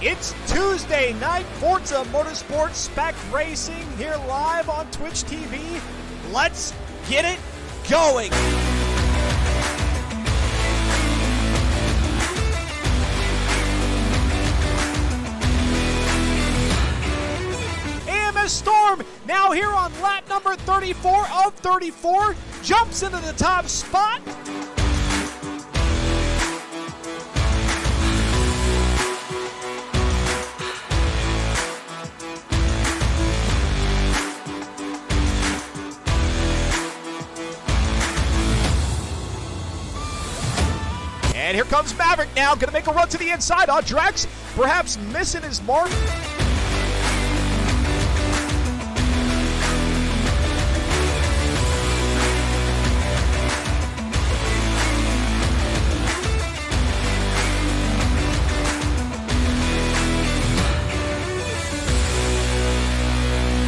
It's Tuesday night, Forza Motorsport Spec Racing here live on Twitch TV. Let's get it going. AMS Storm now here on lap number 34 of 34, jumps into the top spot. And here comes Maverick now, going to make a run to the inside on Drex, perhaps missing his mark.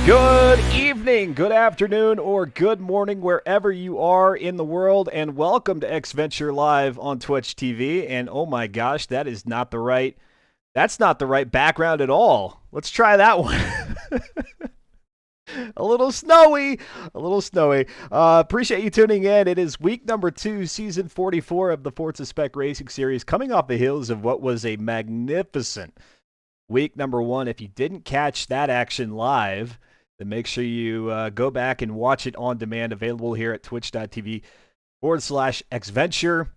Good evening, good afternoon, or good morning, wherever you are in the world, and welcome to X-Venture Live on Twitch TV. And oh my gosh, that's not the right background at all. Let's try that one. A little snowy. Appreciate you tuning in. It is week number 2, season 44 of the Forza Spec Racing Series, coming off the heels of what was a magnificent week number 1. If you didn't catch that action live, then make sure you go back and watch it on demand, available here at twitch.tv/xventure.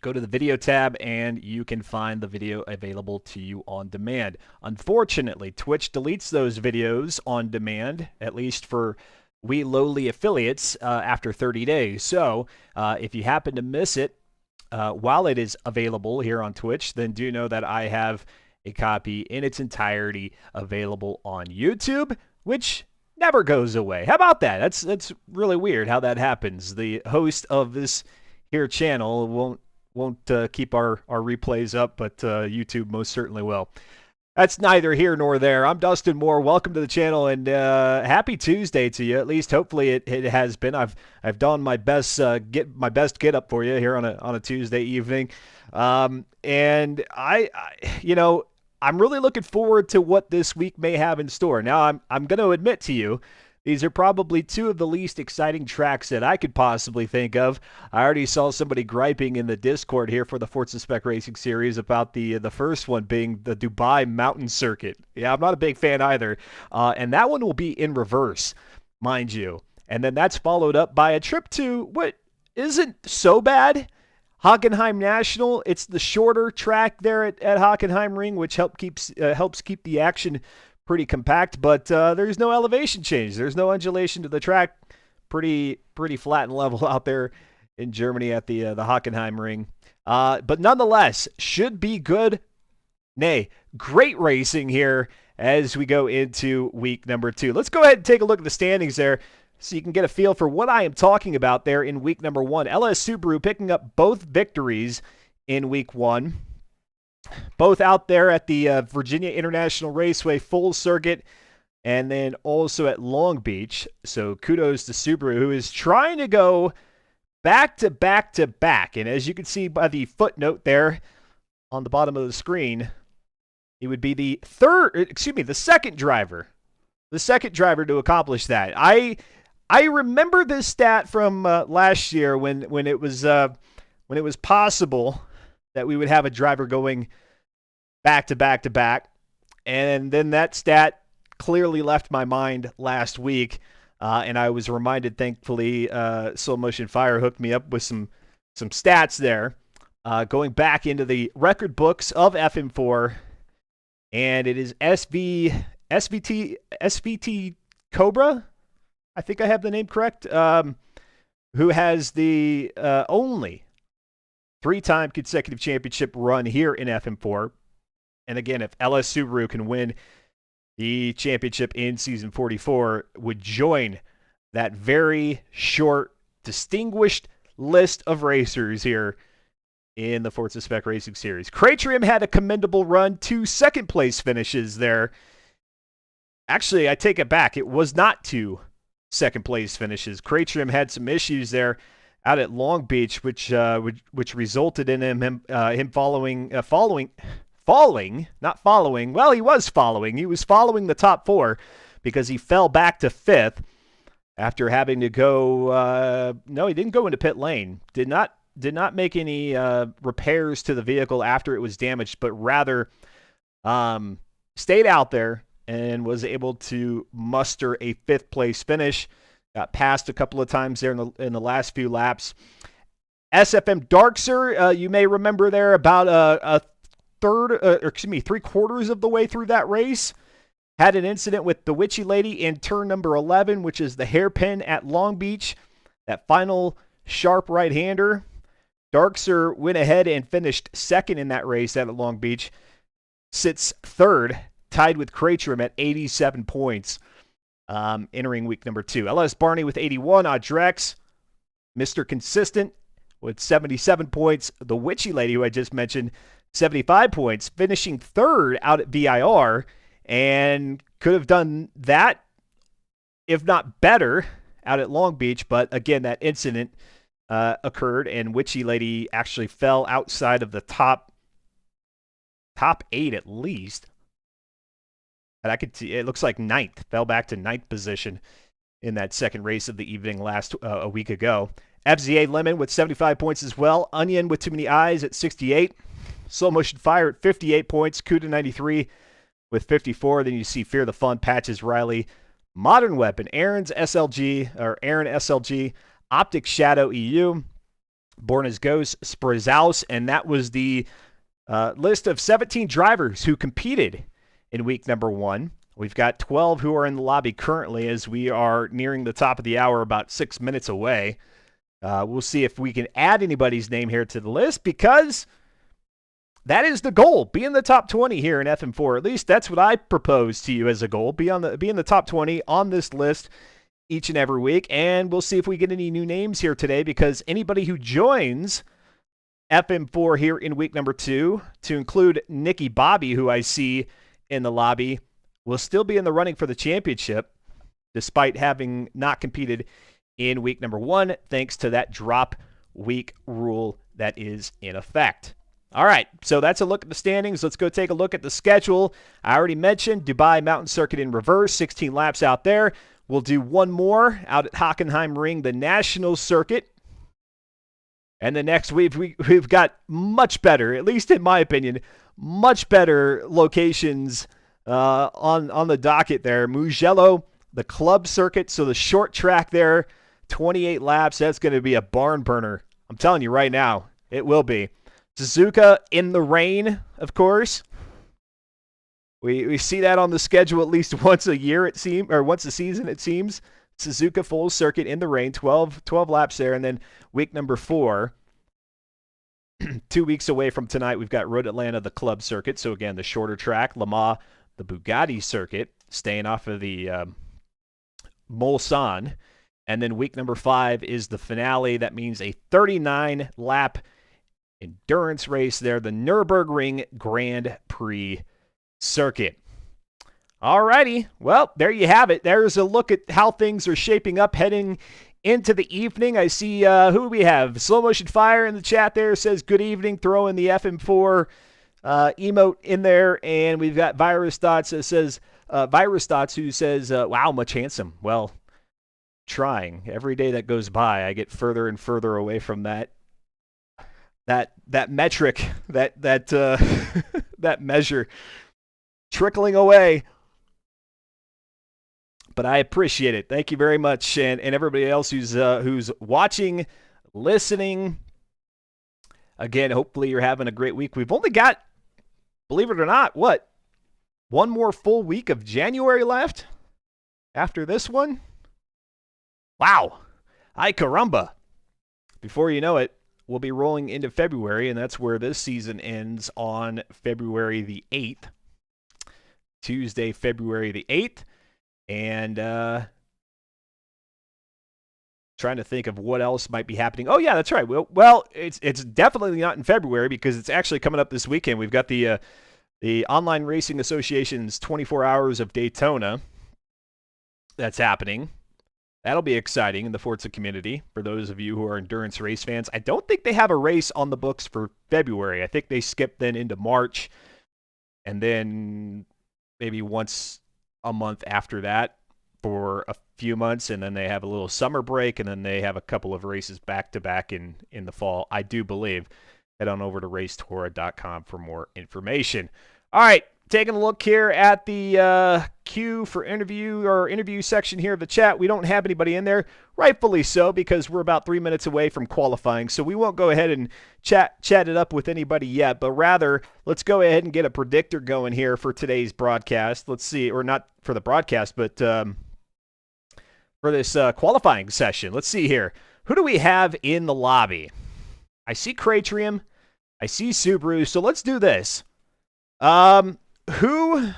Go to the video tab and you can find the video available to you on demand. Unfortunately, Twitch deletes those videos on demand, at least for we lowly affiliates, after 30 days. So if you happen to miss it while it is available here on Twitch, then do know that I have a copy in its entirety available on YouTube, which never goes away. How about that? That's really weird how that happens. The host of this here channel won't keep our replays up, but YouTube most certainly will. That's neither here nor there. I'm Dustin Moore. Welcome to the channel, and happy Tuesday to you. At least, hopefully, it has been. I've done my best get up for you here on a Tuesday evening, and I'm really looking forward to what this week may have in store. Now, I'm going to admit to you, these are probably two of the least exciting tracks that I could possibly think of. I already saw somebody griping in the Discord here for the Forza Spec Racing Series about the first one being the Dubai Mountain Circuit. Yeah, I'm not a big fan either. And that one will be in reverse, mind you. And then that's followed up by a trip to what isn't so bad, Hockenheim National. It's the shorter track there at Hockenheim Ring, which helps keep the action pretty compact, but there's no elevation change. There's no undulation to the track. Pretty flat and level out there in Germany at the Hockenheim Ring. But nonetheless, should be good, nay, great racing here as we go into week number 2. Let's go ahead and take a look at the standings there, so you can get a feel for what I am talking about there in week number 1. LS Subaru picking up both victories in week 1. Both out there at the Virginia International Raceway full circuit, and then also at Long Beach. So kudos to Subaru, who is trying to go back to back to back. And as you can see by the footnote there on the bottom of the screen, he would be the second driver to accomplish that. I remember this stat from last year when it was possible that we would have a driver going back to back to back, and then that stat clearly left my mind last week, and I was reminded. Thankfully, Slow Motion Fire hooked me up with some stats there, going back into the record books of FM4, and it is SVT Cobra. I think I have the name correct, who has the only 3-time consecutive championship run here in FM4. And again, if LS Subaru can win the championship in season 44, would join that very short, distinguished list of racers here in the Forza Spec Racing Series. Cratrium had a commendable run, 2 second-place finishes there. Actually, I take it back. It was not 2 second-place finishes. Cratrium had some issues there out at Long Beach, which resulted in him following falling, not following. Well, he was following. He was following the top 4 because he fell back to 5th after having to go. No, he didn't go into pit lane. Did not make any repairs to the vehicle after it was damaged, but rather stayed out there and was able to muster a 5th place finish. Got passed a couple of times there in the last few laps. SFM Darkser, you may remember there about a three-quarters of the way through that race, had an incident with the Witchy Lady in turn number 11, which is the hairpin at Long Beach. That final sharp right-hander. Darkser went ahead and finished 2nd in that race at Long Beach. Sits 3rd, tied with Cratrum at 87 points, entering week number 2. LS Barney with 81. Audrex, Mr. Consistent, with 77 points. The Witchy Lady, who I just mentioned, 75 points, finishing 3rd out at VIR, and could have done that, if not better, out at Long Beach. But again, that incident occurred, and Witchy Lady actually fell outside of the top 8 at least. And I could see it looks like 9th, fell back to 9th position in that second race of the evening a week ago. FZA Lemon with 75 points as well. Onion with Too Many Eyes at 68. Slow Motion Fire at 58 points. Kuda 93 with 54. Then you see Fear the Fun, Patches Riley, Modern Weapon, Aaron SLG, Optic Shadow EU, Born as Ghost, Sprazaus, and that was the list of 17 drivers who competed in week number 1. We've got 12 who are in the lobby currently as we are nearing the top of the hour, about 6 minutes away. We'll see if we can add anybody's name here to the list, because that is the goal. Be in the top 20 here in FM4. At least that's what I propose to you as a goal. Be in the top 20 on this list each and every week. And we'll see if we get any new names here today, because anybody who joins FM4 here in week number 2, to include Nikki Bobby, who I see in the lobby, will still be in the running for the championship, despite having not competed in week number 1, thanks to that drop week rule that is in effect. All right, so that's a look at the standings. Let's go take a look at the schedule. I already mentioned Dubai Mountain Circuit in reverse, 16 laps out there. We'll do one more out at Hockenheim Ring, the National Circuit. And the next we've got much better, at least in my opinion, much better locations on the docket there. Mugello, the Club Circuit, so the short track there, 28 laps. That's going to be a barn burner. I'm telling you right now, it will be. Suzuka in the rain, of course. We see that on the schedule at least once a year, it seems, or once a season, it seems. Suzuka full circuit in the rain, 12 laps there. And then week number 4, 2 weeks away from tonight, we've got Road Atlanta, the Club Circuit. So again, the shorter track. Le Mans, the Bugatti Circuit, staying off of the Mulsanne. And then week number 5 is the finale. That means a 39-lap endurance race there, the Nürburgring Grand Prix Circuit. Alrighty, well, there you have it. There's a look at how things are shaping up heading into the evening. I see, who do we have? Slow Motion Fire in the chat there says, good evening, throw in the FM4 emote in there. And we've got Virus Dots that says, Virus Dots who says, wow, much handsome. Well, trying. Every day that goes by, I get further and further away from that metric, that that measure, trickling away. But I appreciate it. Thank you very much, and everybody else who's watching, listening. Again, hopefully you're having a great week. We've only got, believe it or not, one more full week of January left after this one. Wow. Ay caramba. Before you know it, we'll be rolling into February, and that's where this season ends on February the 8th. Tuesday, February the 8th. And trying to think of what else might be happening. Oh, yeah, that's right. Well, it's definitely not in February, because it's actually coming up this weekend. We've got the Online Racing Association's 24 Hours of Daytona that's happening. That'll be exciting in the Forza community for those of you who are endurance race fans. I don't think they have a race on the books for February. I think they skipped then into March and then maybe once a month after that for a few months, and then they have a little summer break, and then they have a couple of races back to back in the fall, I do believe. Head on over to racetoro.com for more information. All right, taking a look here at the queue for interview section here of the chat. We don't have anybody in there, rightfully so, because we're about 3 minutes away from qualifying, so we won't go ahead and chat it up with anybody yet, but rather let's go ahead and get a predictor going here for today's broadcast. Let's see, or not for the broadcast, but for this qualifying session. Let's see here. Who do we have in the lobby? I see Cratrium. I see Subaru. So let's do this. Who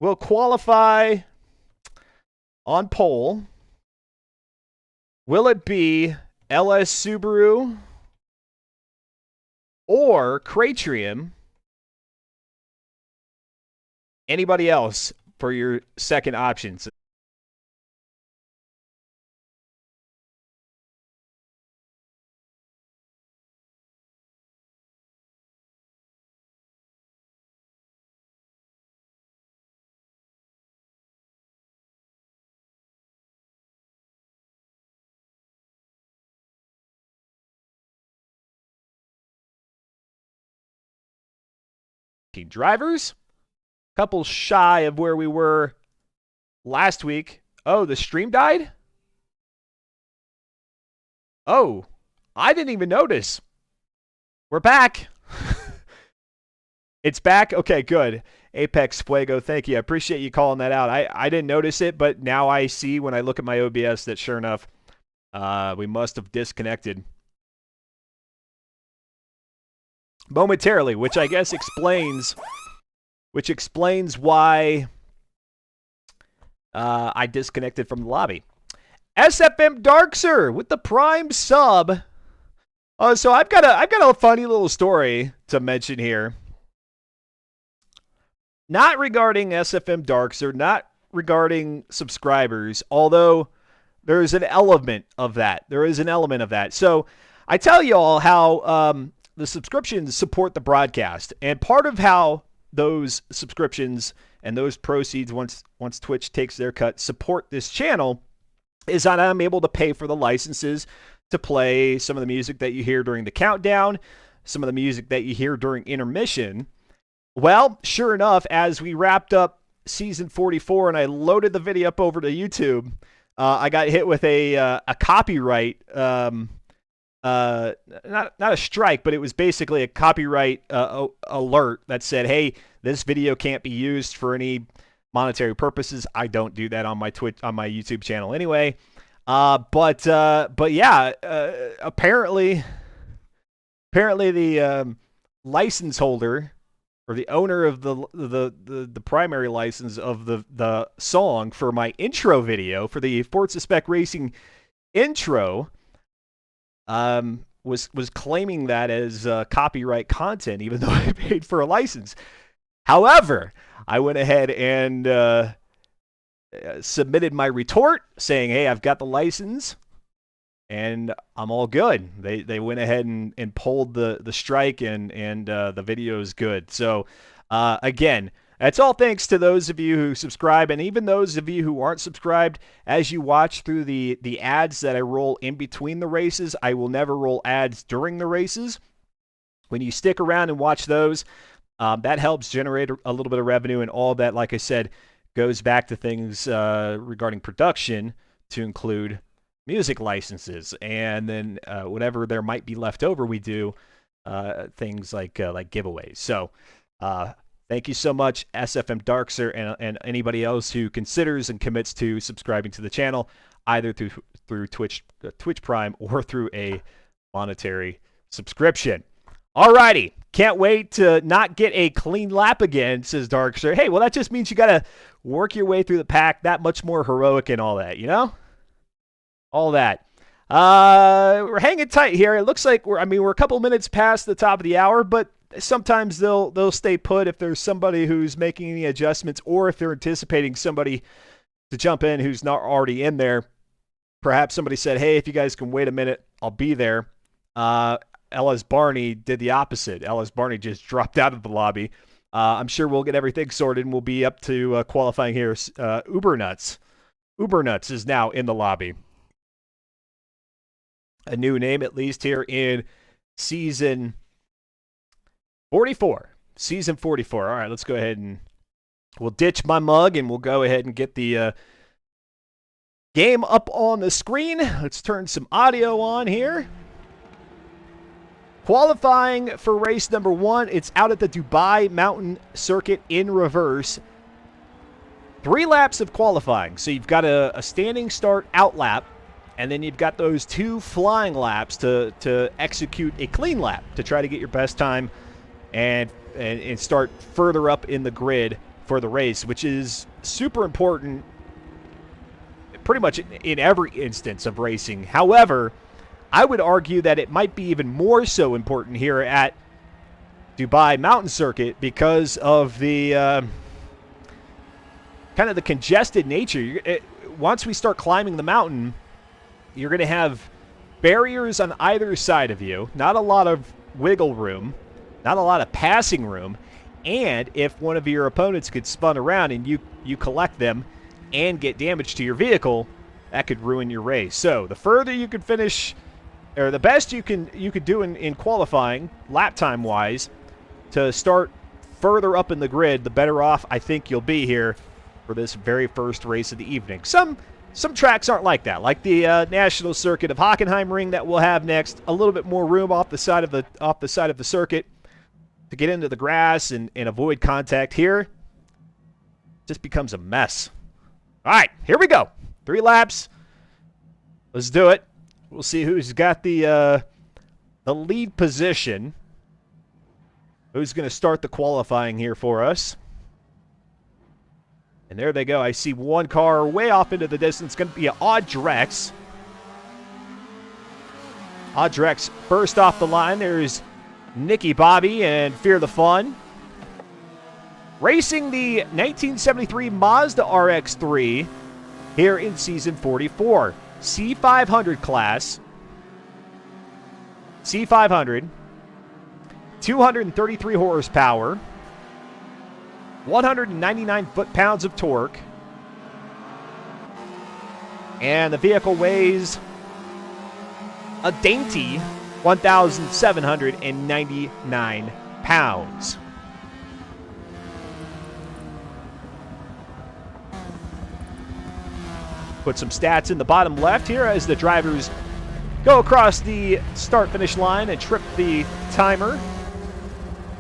will qualify on pole? Will it be LS Subaru or Cratrium? Anybody else for your second options? Drivers, couple shy of where we were last week. Oh, the stream died? Oh, I didn't even notice. We're back. It's back? Okay, good. Apex Fuego, thank you. I appreciate you calling that out. I didn't notice it, but now I see when I look at my OBS that sure enough, we must have disconnected momentarily, which I guess explains why I disconnected from the lobby. SFM Darkser with the Prime sub. So I've got a funny little story to mention here. Not regarding SFM Darkser, not regarding subscribers, although there's an element of that. There is an element of that. So I tell you all how the subscriptions support the broadcast, and part of how those subscriptions and those proceeds, once Twitch takes their cut, support this channel is that I'm able to pay for the licenses to play some of the music that you hear during the countdown, some of the music that you hear during intermission. Well, sure enough, as we wrapped up season 44 and I loaded the video up over to YouTube, I got hit with a copyright, not a strike, but it was basically a copyright alert that said, "Hey, this video can't be used for any monetary purposes." I don't do that on my YouTube channel anyway. But yeah, apparently the license holder, or the owner of the primary license of the song for my intro video for the Forza Spec Racing intro, was claiming that as copyright content, even though I paid for a license. However, I went ahead and submitted my retort saying, "Hey, I've got the license and I'm all good." They went ahead and pulled the strike, and the video is good. So again, that's all thanks to those of you who subscribe, and even those of you who aren't subscribed. As you watch through the ads that I roll in between the races, I will never roll ads during the races. When you stick around and watch those, that helps generate a little bit of revenue, and all that, like I said, goes back to things regarding production, to include music licenses, and then whatever there might be left over, we do things like giveaways. So thank you so much, SFM Darkser, and anybody else who considers and commits to subscribing to the channel, either through Twitch Prime or through a monetary subscription. Alrighty, can't wait to not get a clean lap again, says Darkser. Hey, well, that just means you got to work your way through the pack, that much more heroic and all that, you know? All that. We're hanging tight here. It looks like we're a couple minutes past the top of the hour, but sometimes they'll stay put if there's somebody who's making any adjustments, or if they're anticipating somebody to jump in who's not already in there. Perhaps somebody said, "Hey, if you guys can wait a minute, I'll be there." Ellis Barney did the opposite. Ellis Barney just dropped out of the lobby I'm sure we'll get everything sorted and we'll be up to qualifying here. Ubernuts. Ubernuts is now in the lobby. A new name, at least, here in season 44. Season 44. All right, let's go ahead and we'll ditch my mug and we'll go ahead and get the game up on the screen. Let's turn some audio on here. Qualifying for race number 1. It's out at the Dubai Mountain Circuit in reverse. 3 laps of qualifying. So you've got a standing start out lap, and then you've got those 2 flying laps to execute a clean lap to try to get your best time and start further up in the grid for the race, which is super important pretty much in every instance of racing. However, I would argue that it might be even more so important here at Dubai Mountain Circuit because of the kind of the congested nature. Once we start climbing the mountain, you're going to have barriers on either side of you, not a lot of wiggle room, not a lot of passing room, and if one of your opponents gets spun around and you collect them and get damage to your vehicle, that could ruin your race. So the further you could finish, or the best you could do in qualifying, lap time wise, to start further up in the grid, the better off I think you'll be here for this very first race of the evening. Some tracks aren't like that, like the National Circuit of Hockenheimring that we'll have next. A little bit more room off the side of the circuit to get into the grass and avoid contact. Here just becomes a mess. All right, here we go. 3 laps. Let's do it. We'll see who's got the lead position. Who's going to start the qualifying here for us? And there they go. I see one car way off into the distance. It's going to be an Audrex. Audrex first off the line. There's Nicky Bobby and Fear the Fun. Racing the 1973 Mazda RX-3 here in Season 44. C500 class. C500. 233 horsepower. 199 foot-pounds of torque. And the vehicle weighs a dainty 1,799 pounds. Put some stats in the bottom left here as the drivers go across the start-finish line and trip the timer.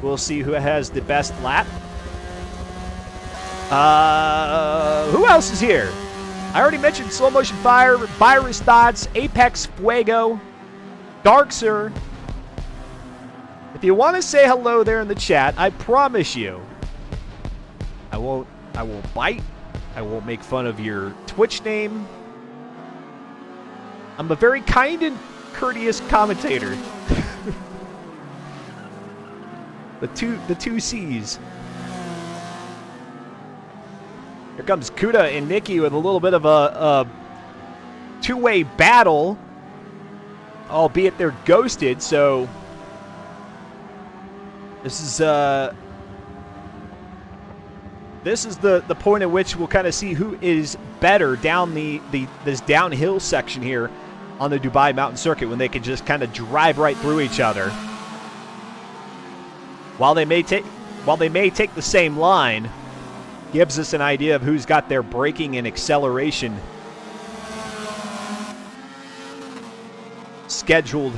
We'll see who has the best lap. Who else is here? I already mentioned Slow Motion Fire, Virus Thoughts, Apex Fuego, Darkser. If you want to say hello there in the chat, I promise you, I won't bite. I won't make fun of your Twitch name. I'm a very kind and courteous commentator. the two C's. Here comes Kuda and Nikki with a little bit of a two-way battle, albeit they're ghosted. So this is the point at which we'll kind of see who is better down this downhill section here on the Dubai Mountain Circuit, when they can just kind of drive right through each other. While they may take the same line, gives us an idea of who's got their braking and acceleration scheduled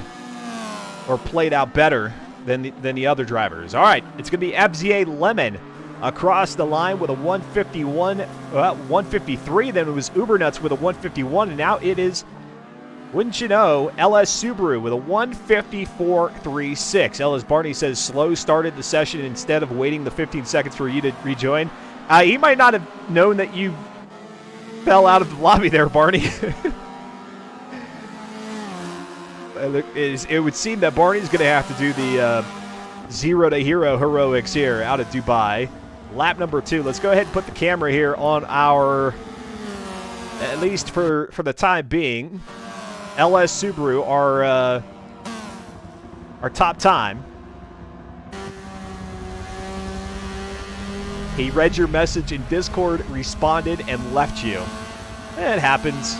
or played out better than the other drivers. All right, it's going to be Ebzier Lemon across the line with a 153. Then it was Ubernuts with a 151, and now it is, wouldn't you know, LS Subaru with a 154.36. Ellis Barney says slow started the session instead of waiting the 15 seconds for you to rejoin. He might not have known that you fell out of the lobby there, Barney. It would seem that Barney's going to have to do the 0 to hero heroics here out of Dubai. Lap number 2. Let's go ahead and put the camera here on our, at least for the time being, LS Subaru, our top time. He read your message in Discord, responded, and left you. It happens.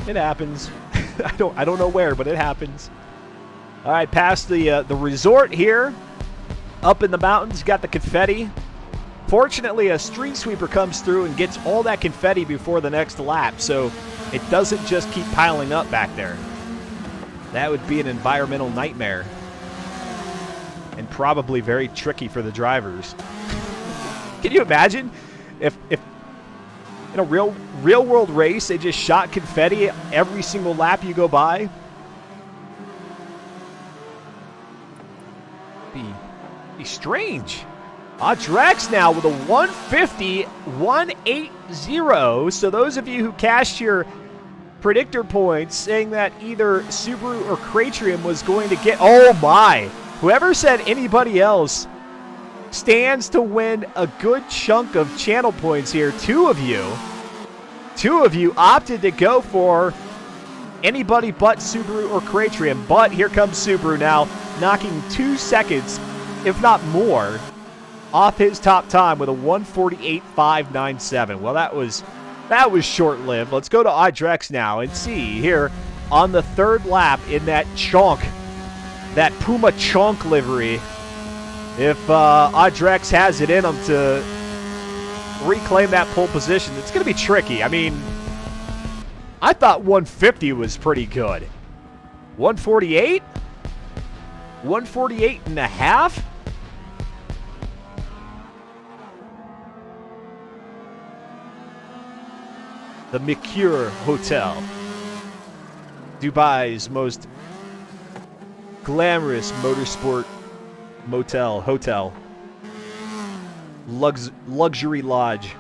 It happens. I don't know where, but it happens. All right, past the resort here, up in the mountains, got the confetti. Fortunately, a street sweeper comes through and gets all that confetti before the next lap, so it doesn't just keep piling up back there. That would be an environmental nightmare, and probably very tricky for the drivers. Can you imagine if in a real world race they just shot confetti every single lap you go by? Be strange. Drex now with a 150, 180. So those of you who cashed your predictor points saying that either Subaru or Cratrium was going to get... Oh my! Whoever said anybody else stands to win a good chunk of channel points here. Two of you opted to go for anybody but Subaru or Cratrium. But here comes Subaru now, knocking 2 seconds, if not more, off his top time with a 148.597. Well, that was short-lived. Let's go to Drex now and see here on the third lap in that chonk, that Puma chonk livery, if Drex has it in him to reclaim that pole position. It's going to be tricky. I mean, I thought 150 was pretty good. 148? 148 and a half? The Mercure Hotel, Dubai's most glamorous motorsport hotel, luxury lodge.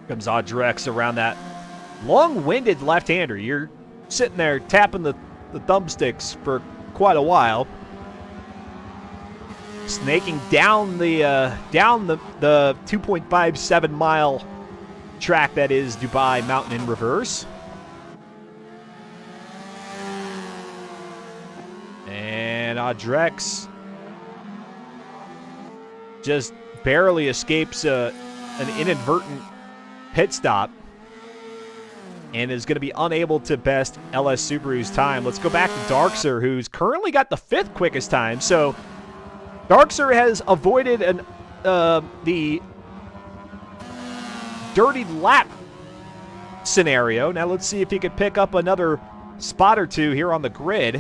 Comes Drex around that long-winded left-hander. You're sitting there tapping the thumbsticks for quite a while, snaking down the 2.57 mile track that is Dubai Mountain in reverse. And Drex just barely escapes an inadvertent pit stop and is going to be unable to best LS Subaru's time. Let's go back to Darkser, who's currently got the 5th quickest time. So Darkser has avoided the dirty lap scenario. Now let's see if he could pick up another spot or two here on the grid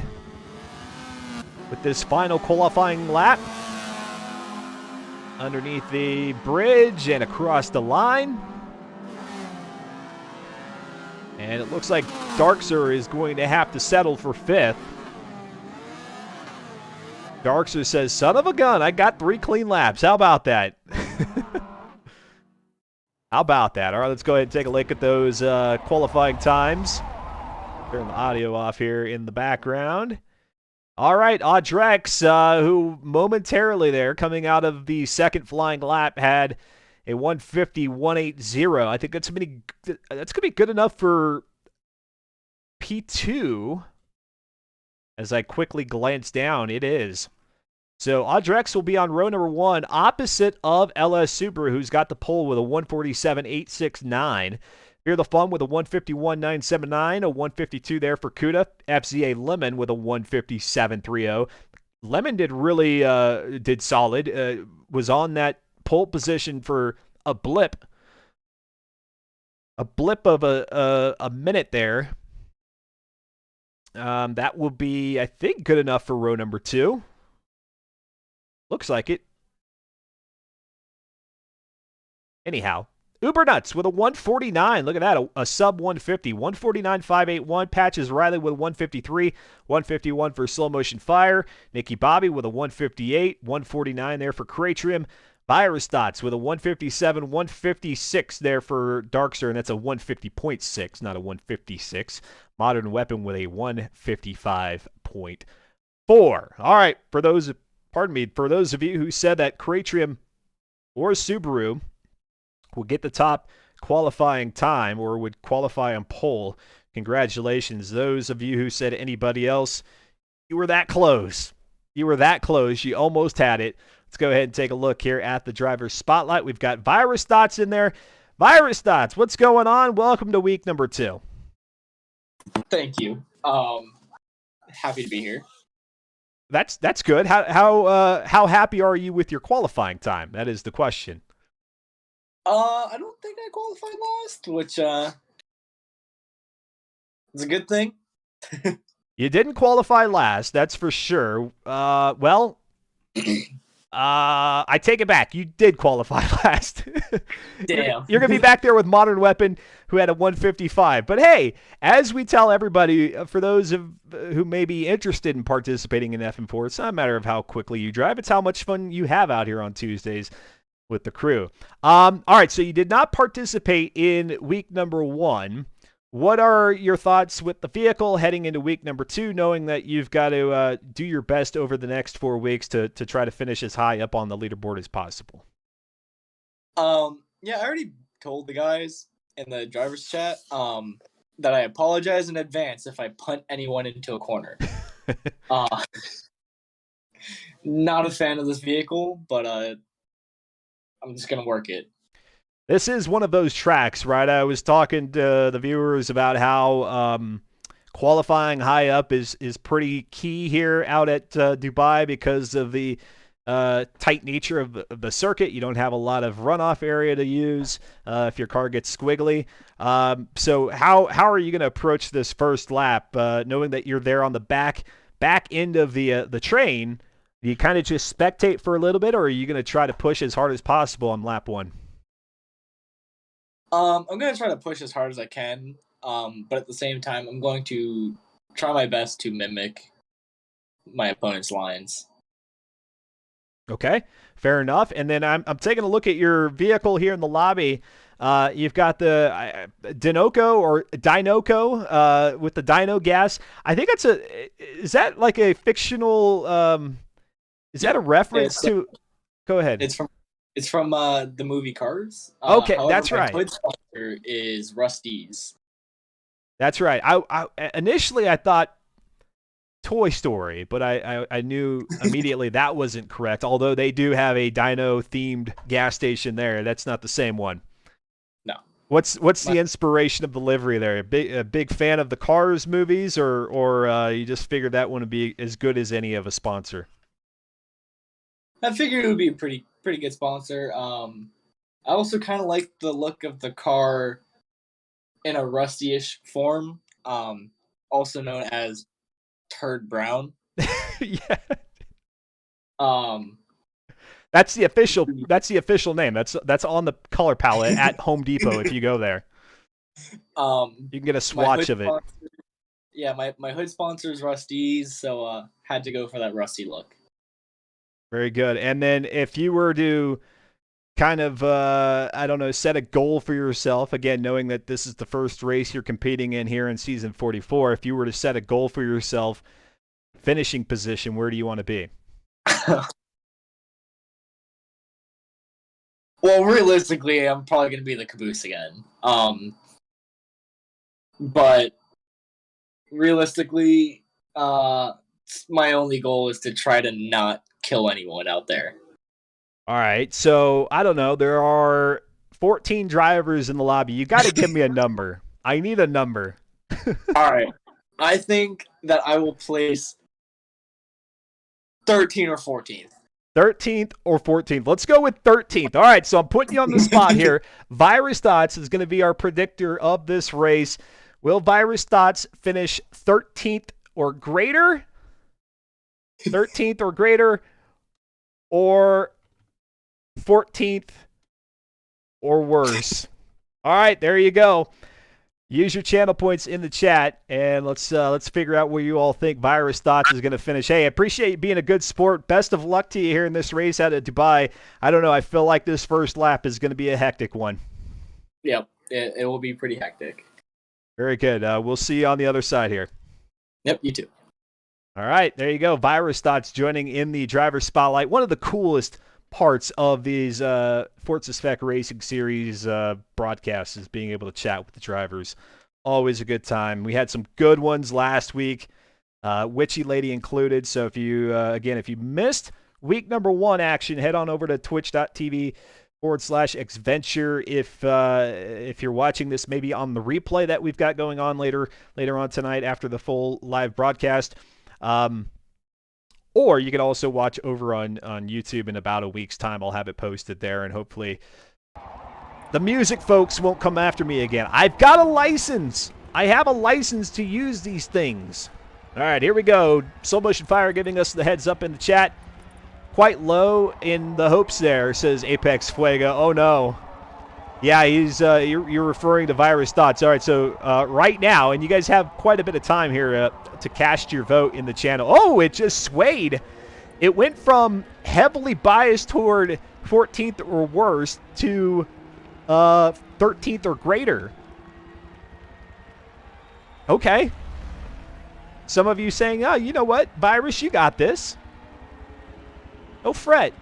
with this final qualifying lap. Underneath the bridge and across the line. And it looks like Darkser is going to have to settle for 5th. Darkser says, son of a gun, I got 3 clean laps. How about that? How about that? All right, let's go ahead and take a look at those qualifying times. Turn the audio off here in the background. All right, Drex, who momentarily there, coming out of the second flying lap, had a 150.180. I think that's going to be good enough for P2. As I quickly glance down, it is. So Drex will be on row number 1, opposite of LS Subaru, who's got the pole with a 147.869. Fear the Fun with a 151.979, a 152 there for Kuda. FZA Lemon with a 157.30. Lemon did solid. Was on that pole position for a blip of a minute there. That will be, I think, good enough for row number 2. Looks like it. Anyhow, Uber Nuts with a 149. Look at that, a sub 150. 149.581. Patches Riley with a 153. 151 for Slow Motion Fire. Nicky Bobby with a 158. 149 there for Cratrium. Virus Dots with a 157. 156 there for Darkser, and that's a 150.6, not a 156. Modern Weapon with a 155.4. All right, for those of you who said that Cratrium or Subaru will get the top qualifying time or would qualify on pole. Congratulations. Those of you who said anybody else, you were that close. You were that close. You almost had it. Let's go ahead and take a look here at the driver's spotlight. We've got Virus Dots in there. Virus Dots, what's going on? Welcome to week number 2. Thank you. Happy to be here. That's good. How happy are you with your qualifying time? That is the question. I don't think I qualified last, which is a good thing. You didn't qualify last, that's for sure. Well, I take it back. You did qualify last. Damn. You're going to be back there with Modern Weapon, who had a 155. But hey, as we tell everybody, for those who may be interested in participating in FM4, it's not a matter of how quickly you drive. It's how much fun you have out here on Tuesdays with the crew. All right, so you did not participate in week number 1. What are your thoughts with the vehicle heading into week number 2, knowing that you've got to do your best over the next 4 weeks to try to finish as high up on the leaderboard as possible? Yeah, I already told the guys in the driver's chat that I apologize in advance if I punt anyone into a corner. Not a fan of this vehicle, but I'm just going to work it. This is one of those tracks, right? I was talking to the viewers about how qualifying high up is pretty key here out at Dubai because of the tight nature of the circuit. You don't have a lot of runoff area to use if your car gets squiggly. So how are you going to approach this first lap, knowing that you're there on the back end of the train? Do you kind of just spectate for a little bit, or are you going to try to push as hard as possible on lap 1? I'm going to try to push as hard as I can, but at the same time, I'm going to try my best to mimic my opponent's lines. Okay, fair enough. And then I'm taking a look at your vehicle here in the lobby. You've got the Dinoco with the Dino gas. I think is that like a fictional, is that a reference to? Go ahead. It's from the movie Cars. Okay, however, that's right. My hood sponsor is Rusty's. That's right. I initially I thought Toy Story, but I knew immediately that wasn't correct. Although they do have a dino themed gas station there, that's not the same one. No. What's the inspiration of the livery there? A big fan of the Cars movies, or you just figured that one would be as good as any of a sponsor? I figured it would be a pretty good sponsor. I also kind of like the look of the car in a rusty-ish form, also known as turd brown. Yeah. That's the official name. That's on the color palette at Home Depot if you go there. You can get a swatch of it. Yeah, my hood sponsor is Rusty's, so had to go for that rusty look. Very good. And then if you were to kind of, I don't know, set a goal for yourself, again, knowing that this is the first race you're competing in here in season 44, if you were to set a goal for yourself, finishing position, where do you want to be? Well, realistically, I'm probably going to be the caboose again. But realistically, my only goal is to try to not kill anyone out there. All right, so I don't know. There are 14 drivers in the lobby. You got to give me a number. I need a number. All right, I think that I will place 13th or 14th. 13th or 14th. Let's go with 13th. All right, so I'm putting you on the spot here. Virus Dots is going to be our predictor of this race. Will Virus Dots finish 13th or greater? 13th or greater? Or 14th or worse? All right, there you go. Use your channel points in the chat, and let's figure out where you all think Virus Dots is going to finish. Hey, I appreciate you being a good sport. Best of luck to you here in this race out of Dubai. I don't know. I feel like this first lap is going to be a hectic one. Yep, it will be pretty hectic. Very good. We'll see you on the other side here. Yep, you too. All right, there you go. Virus Dots joining in the driver's spotlight. One of the coolest parts of these Forza Spec Racing Series broadcasts is being able to chat with the drivers. Always a good time. We had some good ones last week, Witchy Lady included. So if you, again, if you missed week number 1 action, head on over to twitch.tv/xventure. If you're watching this maybe on the replay that we've got going on later on tonight after the full live broadcast. Or you can also watch over on YouTube in about a week's time. I'll have it posted there, and hopefully the music folks won't come after me again. I've got a license. I have a license to use these things. All right, here we go. Soul Motion Fire giving us the heads up in the chat. Quite low in the hopes there, says Apex Fuego. Oh, no. Yeah, he's you're referring to Virus Thoughts. All right, so right now, and you guys have quite a bit of time here to cast your vote in the channel. Oh, it just swayed. It went from heavily biased toward 14th or worse to 13th or greater. Okay. Some of you saying, oh, you know what, Virus, you got this. Don't fret.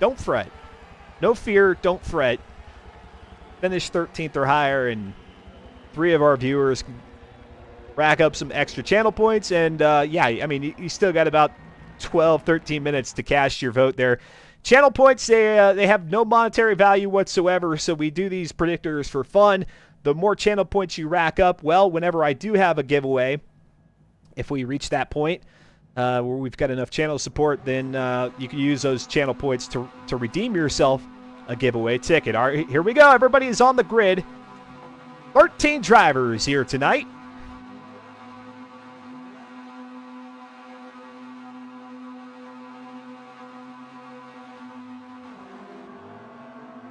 Don't fret. No fear, don't fret. Finish 13th or higher, and 3 of our viewers can rack up some extra channel points. And, yeah, I mean, you still got about 12, 13 minutes to cast your vote there. Channel points, they have no monetary value whatsoever, so we do these predictors for fun. The more channel points you rack up, well, whenever I do have a giveaway, if we reach that point where we've got enough channel support, then you can use those channel points to redeem yourself a giveaway ticket. All right, here we go. Everybody is on the grid. 13 drivers here tonight.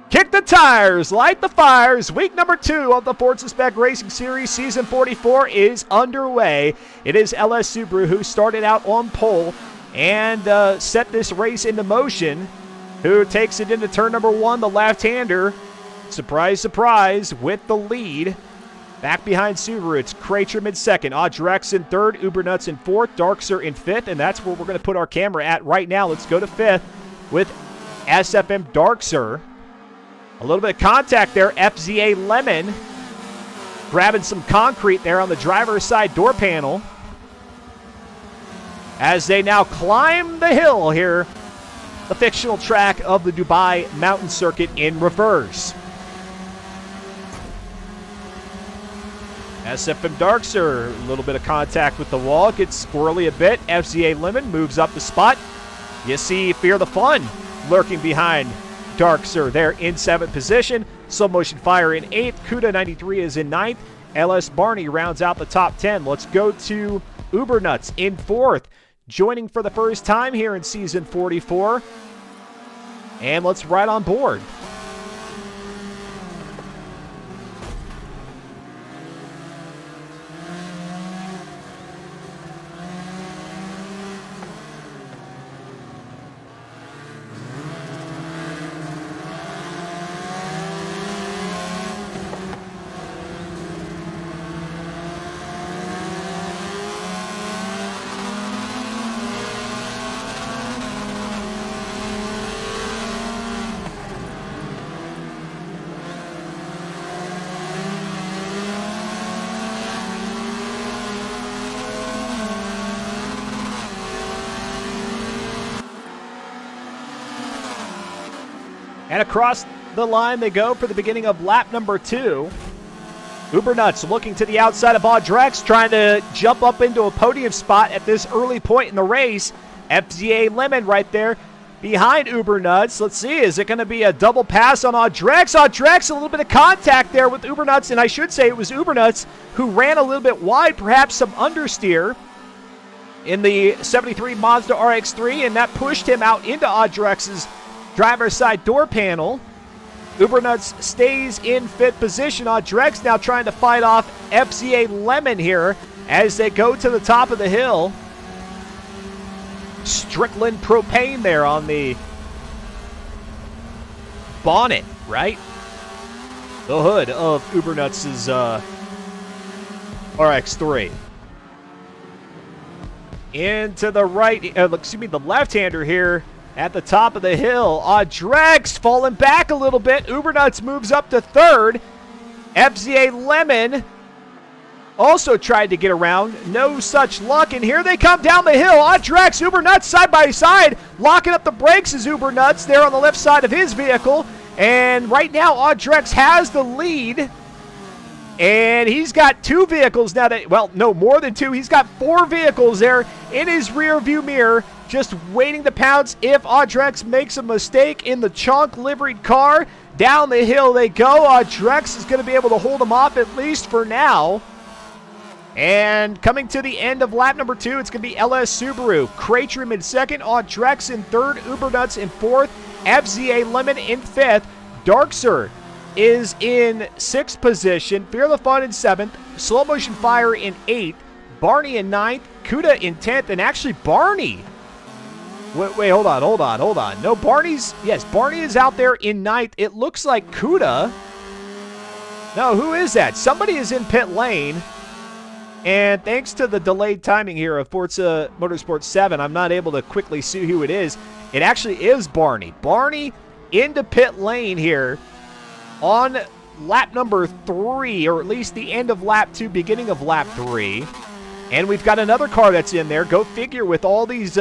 Kick the tires, light the fires. Week number 2 of the Forza Spec Racing Series Season 44 is underway. It is LS Subaru who started out on pole and set this race into motion, who takes it into turn number 1, the left-hander. Surprise, surprise, with the lead. Back behind Subaru, it's Kratrum in second, Audrex in third, Ubernuts in fourth, Darkser in fifth, and that's where we're going to put our camera at right now. Let's go to fifth with SFM Darkser. A little bit of contact there. FZA Lemon grabbing some concrete there on the driver's side door panel as they now climb the hill here, the fictional track of the Dubai Mountain Circuit in reverse. SFM Darkser, a little bit of contact with the wall, gets squirrely a bit. FZA Lemon moves up the spot. You see Fear the Fun lurking behind Darkser there in 7th position. Slow Motion Fire in 8th. Kuda 93 is in 9th. LS Barney rounds out the top 10. Let's go to Ubernuts in 4th. Joining for the first time here in Season 44. And let's ride on board. And across the line they go for the beginning of lap number 2. Ubernuts looking to the outside of Audrex, trying to jump up into a podium spot at this early point in the race. FZA Lemon right there behind Ubernuts. Let's see, is it going to be a double pass on Audrex? Audrex, a little bit of contact there with Ubernuts, and I should say it was Ubernuts who ran a little bit wide, perhaps some understeer in the 73 Mazda RX-3, and that pushed him out into Audrex's driver's side door panel. Ubernuts stays in 5th position. Audrex now trying to fight off FZA Lemon here as they go to the top of the hill. Strickland propane there on the bonnet, right? The hood of Ubernuts' RX-3. Into the right, excuse me, the left-hander here at the top of the hill. Drex falling back a little bit. Ubernuts moves up to third. FZA Lemon also tried to get around. No such luck. And here they come down the hill. Drex, Ubernuts side by side. Locking up the brakes is Ubernuts there on the left side of his vehicle. And right now, Drex has the lead. And he's got two vehicles now that, well, no, more than two. He's got four vehicles there in his rear view mirror, just waiting to pounce if Drex makes a mistake in the chunk liveried car. Down the hill they go. Drex is going to be able to hold him off at least for now. And coming to the end of lap number 2, it's going to be LS Subaru. Cratrim in second, Drex in third, Ubernuts in fourth, FZA Lemon in fifth, Darkser is in sixth position, Fear the Fun in seventh, Slow Motion Fire in eighth, Barney in ninth, Kuda in 10th, and actually Barney. Wait, hold on. No, Barney is out there in ninth. It looks like Kuda. No, who is that? Somebody is in pit lane. And thanks to the delayed timing here of Forza Motorsport 7, I'm not able to quickly see who it is. It actually is Barney. Barney into pit lane here on lap number 3, or at least the end of lap 2, beginning of lap 3. And we've got another car that's in there. Go figure with all these,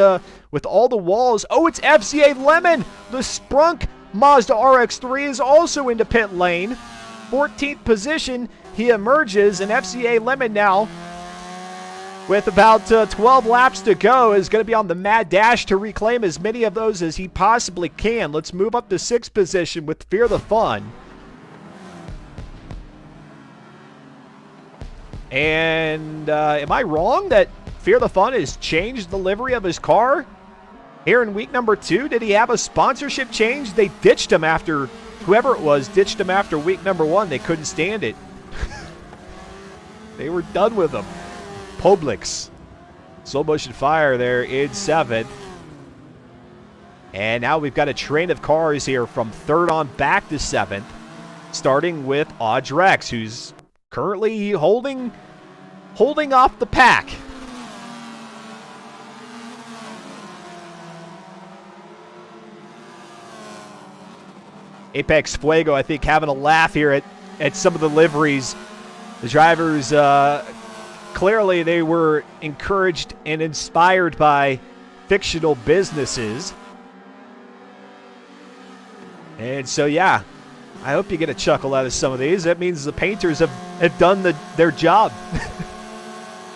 with all the walls. Oh, it's FCA Lemon. The Sprunk Mazda RX-3 is also into pit lane. 14th position, he emerges, and FCA Lemon now, with about 12 laps to go, is going to be on the mad dash to reclaim as many of those as he possibly can. Let's move up to 6th position with Fear the Fun. And am I wrong that Fear the Fun has changed the livery of his car here in week number 2? Did he have a sponsorship change? They ditched him after, whoever it was, ditched him after week number 1. They couldn't stand it. They were done with him. Publix. Slow Motion Fire there in 7th. And now we've got a train of cars here from 3rd on back to 7th, starting with Drex, who's currently holding off the pack. Apex Fuego, I think, having a laugh here at some of the liveries. The drivers, clearly they were encouraged and inspired by fictional businesses. And so, yeah, I hope you get a chuckle out of some of these. That means the painters have done their job.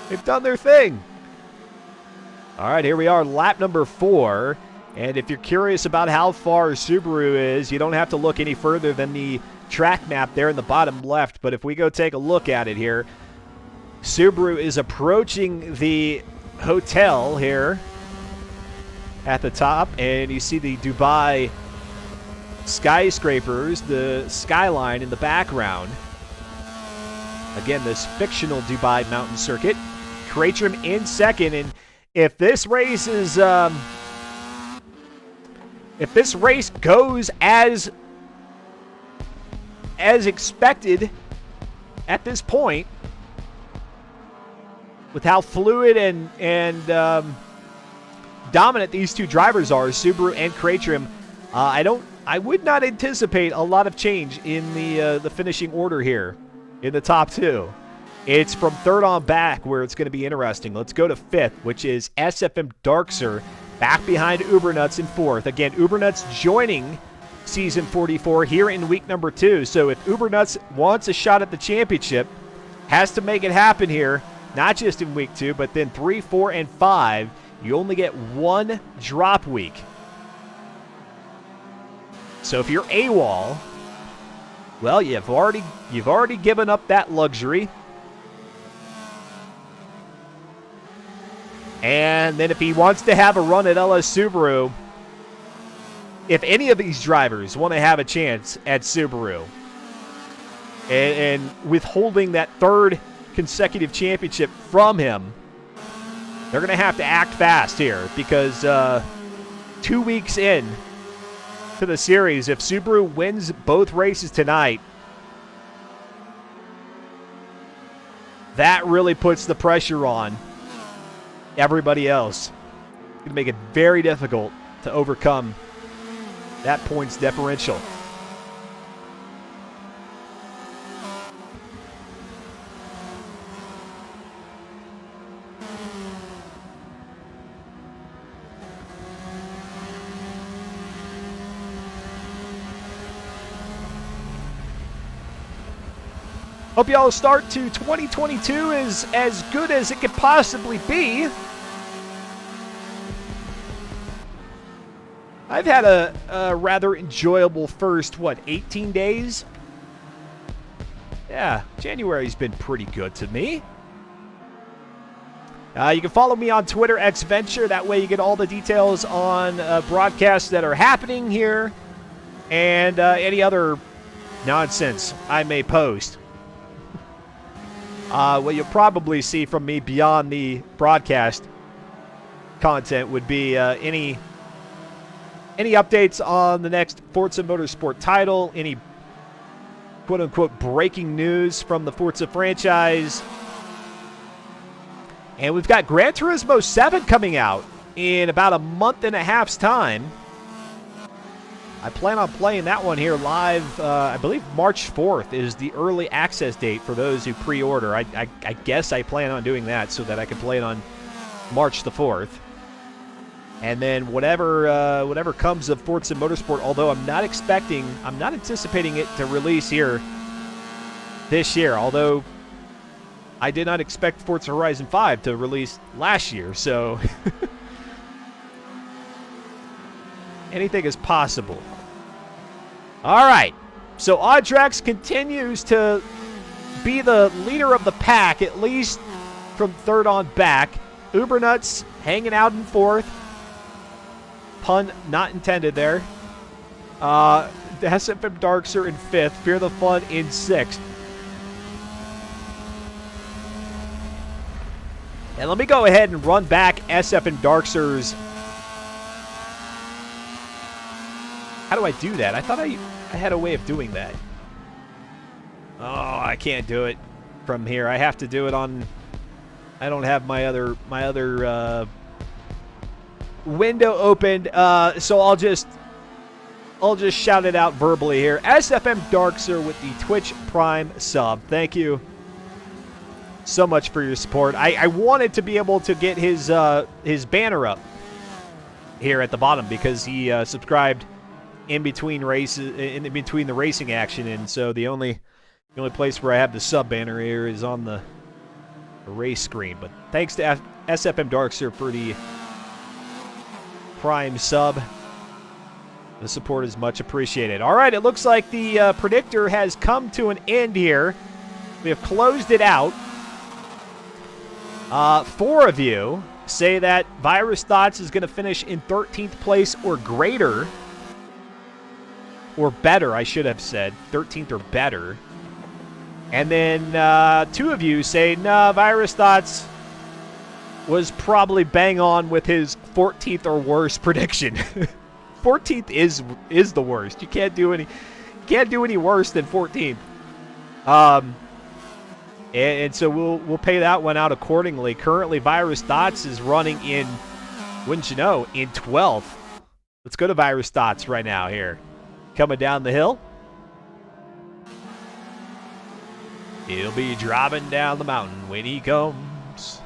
They've done their thing. All right, here we are, lap number 4. And if you're curious about how far Subaru is, you don't have to look any further than the track map there in the bottom left. But if we go take a look at it here, Subaru is approaching the hotel here at the top, and you see the Dubai skyscrapers, the skyline in the background. Again, this fictional Dubai mountain circuit. Cratrim in second, and if this race is if this race goes as expected at this point, with how fluid and dominant these two drivers are, Subaru and Cratrim, I would not anticipate a lot of change in the finishing order here in the top 2. It's from 3rd on back where it's going to be interesting. Let's go to 5th, which is SFM Darkser, back behind Ubernuts in 4th. Again, Ubernuts joining Season 44 here in week number 2. So if Ubernuts wants a shot at the championship, has to make it happen here, not just in week 2, but then 3, 4, and 5. You only get one drop week. So if you're AWOL, well, you've already given up that luxury. And then if he wants to have a run at LS Subaru, if any of these drivers want to have a chance at Subaru and withholding that 3rd consecutive championship from him, they're going to have to act fast here, because 2 weeks in to the series, if Subaru wins both races tonight, that really puts the pressure on everybody else. It's going to make it very difficult to overcome that points differential. Hope y'all start to 2022 is as good as it could possibly be. I've had a rather enjoyable first, 18 days? Yeah, January's been pretty good to me. You can follow me on Twitter, xventure. That way you get all the details on broadcasts that are happening here and any other nonsense I may post. What you'll probably see from me beyond the broadcast content would be any updates on the next Forza Motorsport title, any quote-unquote breaking news from the Forza franchise. And we've got Gran Turismo 7 coming out in about a month and a half's time. I plan on playing that one here live. I believe March 4th is the early access date for those who pre-order. I guess I plan on doing that so that I can play it on March the 4th. And then whatever comes of Forza Motorsport, although I'm not anticipating it to release here this year, although I did not expect Forza Horizon 5 to release last year, so anything is possible. All right, so Audrex continues to be the leader of the pack, at least from third on back. Ubernuts hanging out in fourth. Pun not intended there. The SFM Darkser in fifth. Fear the Fun in sixth. And let me go ahead and run back SFM Darkser's. How do I do that? I thought I had a way of doing that. Oh, I can't do it from here. I have to do it on. I don't have my other window opened, so I'll just shout it out verbally here. SFM Darkser with the Twitch Prime sub. Thank you so much for your support. I wanted to be able to get his banner up here at the bottom because he subscribed in between races, in between the racing action, and so the only place where I have the sub banner here is on the race screen. But thanks to SFM Darkser for the Prime sub. The support is much appreciated. All right, it looks like the predictor has come to an end here. We have closed it out. 4 of you say that Virus Thoughts is going to finish in 13th place or greater. Or better, I should have said. 13th or better. And then 2 of you say, nah, Virus Thoughts was probably bang on with his 14th or worse prediction. 14th is the worst. You can't do any worse than 14th. And so we'll pay that one out accordingly. Currently, Virus Thoughts is running in, wouldn't you know, in 12th. Let's go to Virus Thoughts right now here. Coming down the hill. He'll be driving down the mountain when he comes.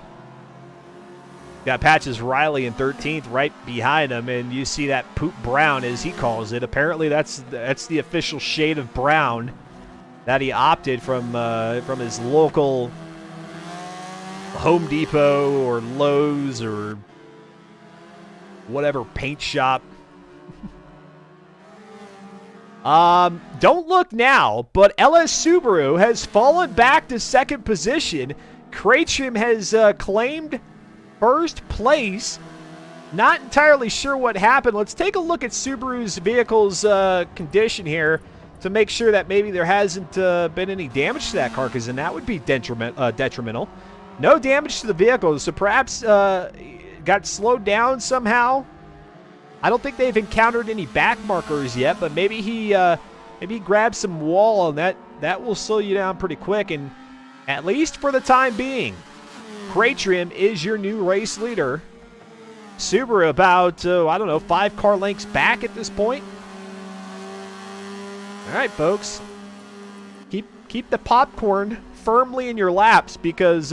Got Patches Riley in 13th right behind him, and you see that poop brown, as he calls it. Apparently that's the official shade of brown that he opted from his local Home Depot or Lowe's or whatever paint shop. Don't look now, but LS Subaru has fallen back to second position. Kratrim has claimed first place. Not entirely sure what happened. Let's take a look at Subaru's vehicle's condition here to make sure that maybe there hasn't been any damage to that carcass, and that would be detrimental. No damage to the vehicle, so perhaps got slowed down somehow. I don't think they've encountered any back markers yet, but maybe he grabbed some wall, and that will slow you down pretty quick. And at least for the time being, Kratrim is your new race leader. Subaru about, I don't know, 5 car lengths back at this point. All right, folks. Keep the popcorn firmly in your laps because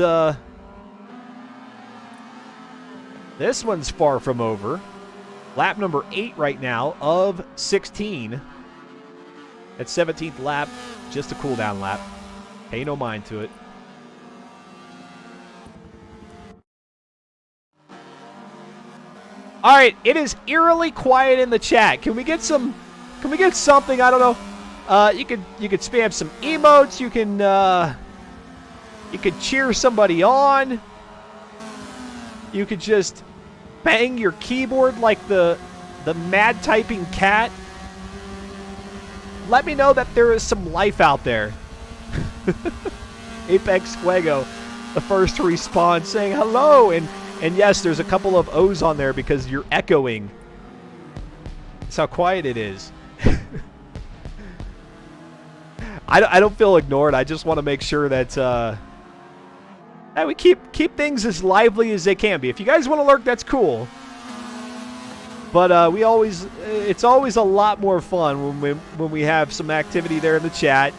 this one's far from over. Lap number 8 right now of 16. At 17th lap, just a cool down lap. Pay no mind to it. All right, it is eerily quiet in the chat. Can we get something? I don't know. You could spam some emotes. You could cheer somebody on. You could just bang your keyboard like the mad typing cat. Let me know that there is some life out there. Apex Fuego, the first to respond, saying hello, and yes, there's a couple of O's on there because you're echoing. That's how quiet it is. I don't feel ignored. I just want to make sure that we keep things as lively as they can be. If you guys want to lurk, that's cool. But it's always a lot more fun when we have some activity there in the chat.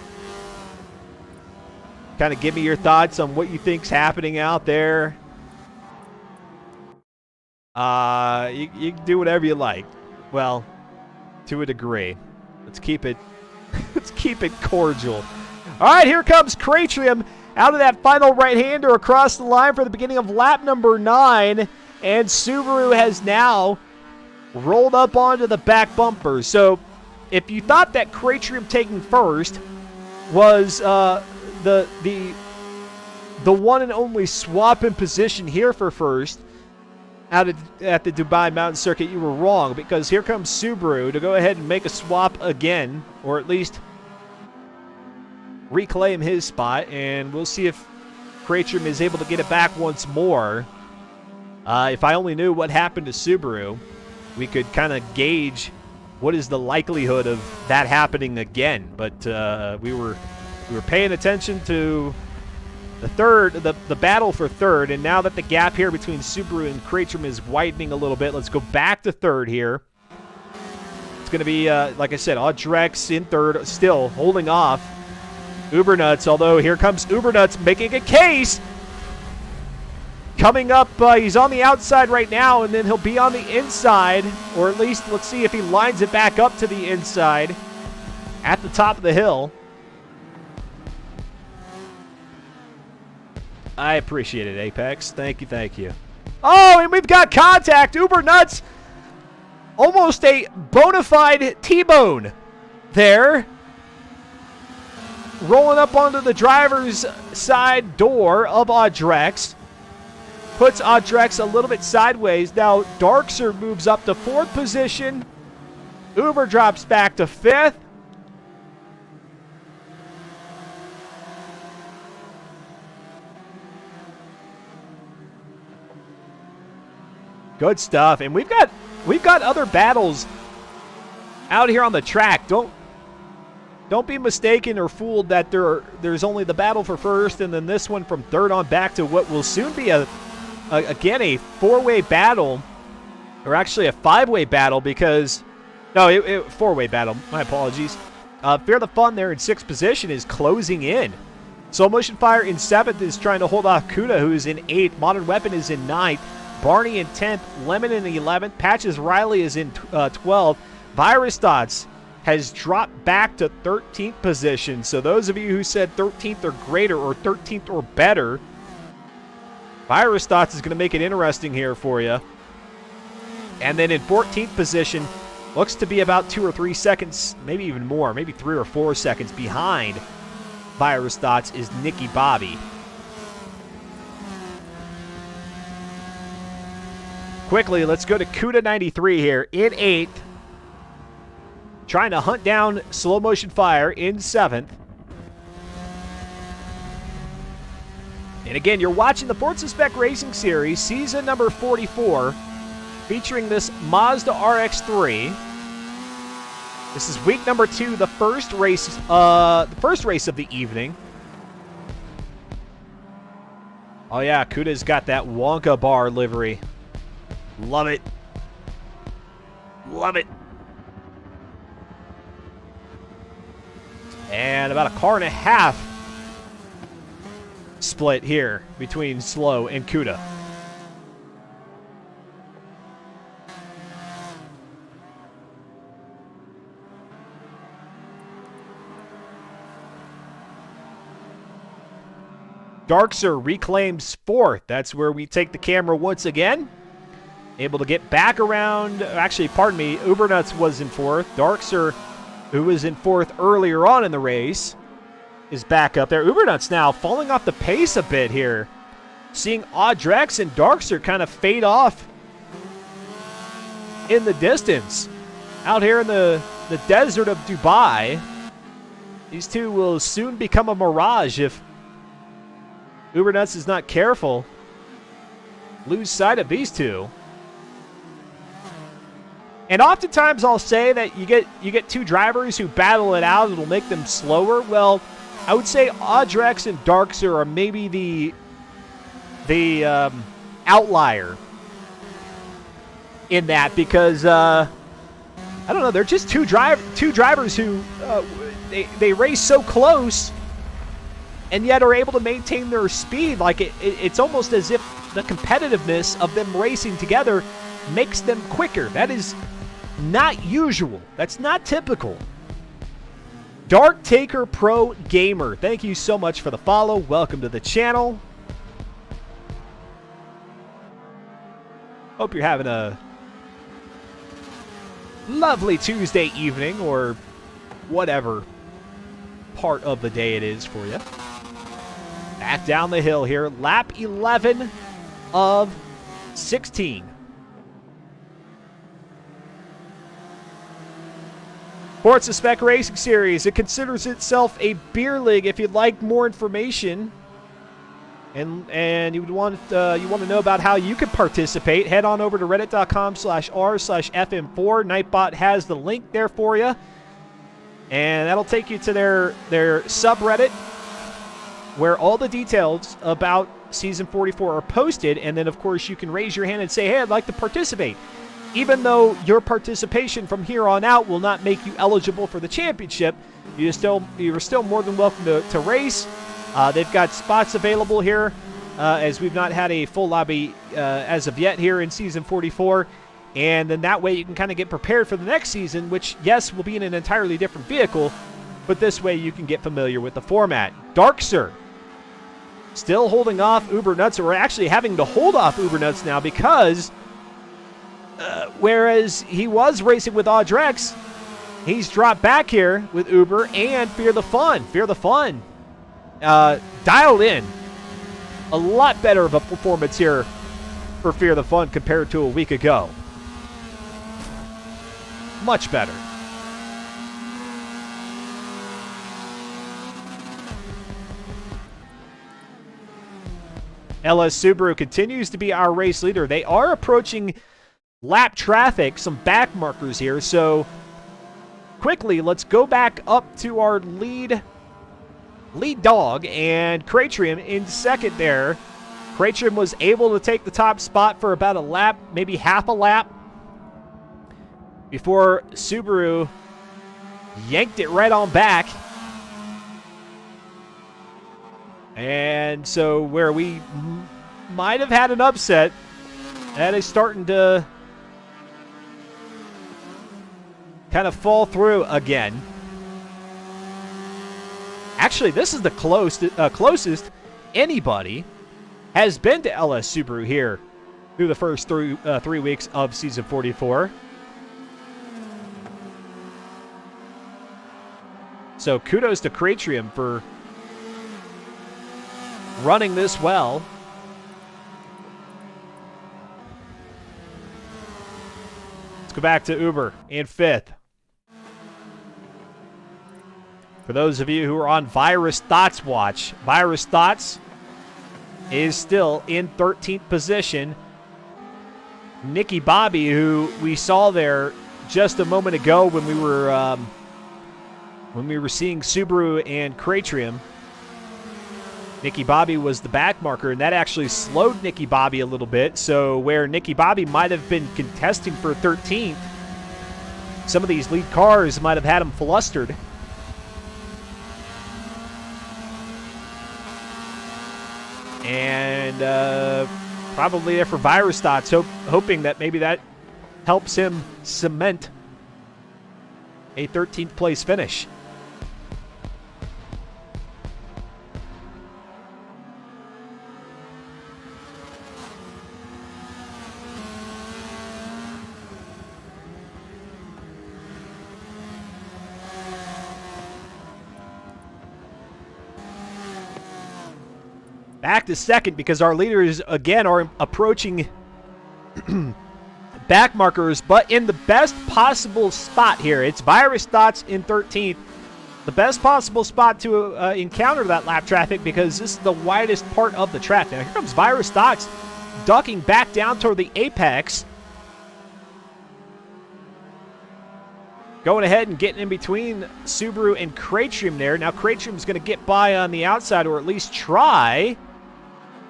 Kind of give me your thoughts on what you think's happening out there. You can do whatever you like. Well, to a degree. Let's keep it cordial. All right, here comes Cratrium out of that final right-hander across the line for the beginning of lap number 9, and Subaru has now rolled up onto the back bumper. So, if you thought that Cratrium taking first was the one and only swap in position here for first at the Dubai Mountain Circuit, you were wrong, because here comes Subaru to go ahead and make a swap again, or at least reclaim his spot, and we'll see if Cratrium is able to get it back once more. If I only knew what happened to Subaru, we could kind of gauge what is the likelihood of that happening again. But we were paying attention to the battle for third, and now that the gap here between Subaru and Cratrium is widening a little bit, let's go back to third here. It's going to be, like I said, Audrex in third, still holding off Ubernuts, although here comes Ubernuts making a case. Coming up, he's on the outside right now, and then he'll be on the inside, or at least let's see if he lines it back up to the inside at the top of the hill. I appreciate it, Apex. Thank you, thank you. Oh, and we've got contact. Ubernuts, almost a bona fide T-bone there. Rolling up onto the driver's side door of Audrex. Puts Audrex a little bit sideways. Now, Darkser moves up to 4th position. Uber drops back to 5th. Good stuff. And we've got other battles out here on the track. Don't be mistaken or fooled that there's only the battle for first and then this one from third on back to what will soon be again a 4-way battle, or actually a 5-way battle, because no, 4-way battle. My apologies. Fear the Fun there in 6th position is closing in. Soul Motion Fire in 7th is trying to hold off Kuda, who is in 8th. Modern Weapon is in 9th. Barney in 10th. Lemon in 11th. Patches Riley is in 12th. Virus Dots has dropped back to 13th position. So those of you who said 13th or greater or 13th or better, Virus Dots is going to make it interesting here for you. And then in 14th position, looks to be about 2 or 3 seconds, maybe even more, maybe 3 or 4 seconds behind Virus Dots is Nicky Bobby. Quickly, let's go to Kuda93 here in 8th. Trying to hunt down Slow Motion Fire in 7th. And again, you're watching the Forza Spec Racing Series, season number 44, featuring this Mazda RX-3. This is week number 2, the first race of the evening. Oh yeah, Kuda's got that Wonka bar livery. Love it. Love it. And about a car and a half split here between Slow and Kuda. Darkser reclaims fourth. That's where we take the camera once again. Able to get back around. Actually, pardon me. Ubernuts was in fourth. Darkser, who was in fourth earlier on in the race, is back up there. Ubernuts now falling off the pace a bit here. Seeing Audrex and Darkser kind of fade off in the distance. Out here in the desert of Dubai. These two will soon become a mirage if Ubernuts is not careful. Lose sight of these two. And oftentimes I'll say that you get two drivers who battle it out, it'll make them slower. Well, I would say Audrex and Darkser are maybe the outlier in that, because I don't know, they're just two drivers who they race so close and yet are able to maintain their speed. Like it's almost as if the competitiveness of them racing together makes them quicker. That is not usual. That's not typical. Dark Taker Pro Gamer, thank you so much for the follow. Welcome to the channel. Hope you're having a lovely Tuesday evening, or whatever part of the day it is for you. Back down the hill here. Lap 11 of 16. Forza Spec Racing Series. It considers itself a beer league. If you'd like more information and you want to know about how you can participate, head on over to reddit.com/r/fm4. Nightbot has the link there for you, and that'll take you to their subreddit, where all the details about Season 44 are posted, and then, of course, you can raise your hand and say, hey, I'd like to participate. Even though your participation from here on out will not make you eligible for the championship, you're still more than welcome to race. They've got spots available here, as we've not had a full lobby as of yet here in Season 44. And then that way you can kind of get prepared for the next season, which, yes, will be in an entirely different vehicle, but this way you can get familiar with the format. Darkser still holding off Ubernuts, or we're actually having to hold off Ubernuts now, because whereas he was racing with Audrex, he's dropped back here with Uber and Fear the Fun. Fear the Fun dialed in. A lot better of a performance here for Fear the Fun compared to a week ago. Much better. LS Subaru continues to be our race leader. They are approaching lap traffic, some back markers here. So quickly, let's go back up to our lead dog, and Cratrium in second there. Cratrium was able to take the top spot for about a lap, maybe half a lap, before Subaru yanked it right on back. And so where we might have had an upset, that is starting to kind of fall through again. Actually, this is the closest anybody has been to LS Subaru here through the first 3 weeks of Season 44. So kudos to Cratrium for running this well. Let's go back to Uber in fifth. For those of you who are on Virus Thoughts watch, Virus Thoughts is still in 13th position. Nicky Bobby, who we saw there just a moment ago when we were seeing Subaru and Cratrium, Nicky Bobby was the back marker, and that actually slowed Nicky Bobby a little bit. So where Nicky Bobby might have been contesting for 13th, some of these lead cars might have had him flustered. And probably there for Virus Thoughts, hoping that maybe that helps him cement a 13th place finish. Back to second because our leaders, again, are approaching back markers, but in the best possible spot here. It's Virus Thoughts in 13th. The best possible spot to encounter that lap traffic because this is the widest part of the track. Now, here comes Virus Thoughts ducking back down toward the apex. Going ahead and getting in between Subaru and Kratrium there. Now, Kratrium's going to get by on the outside, or at least try.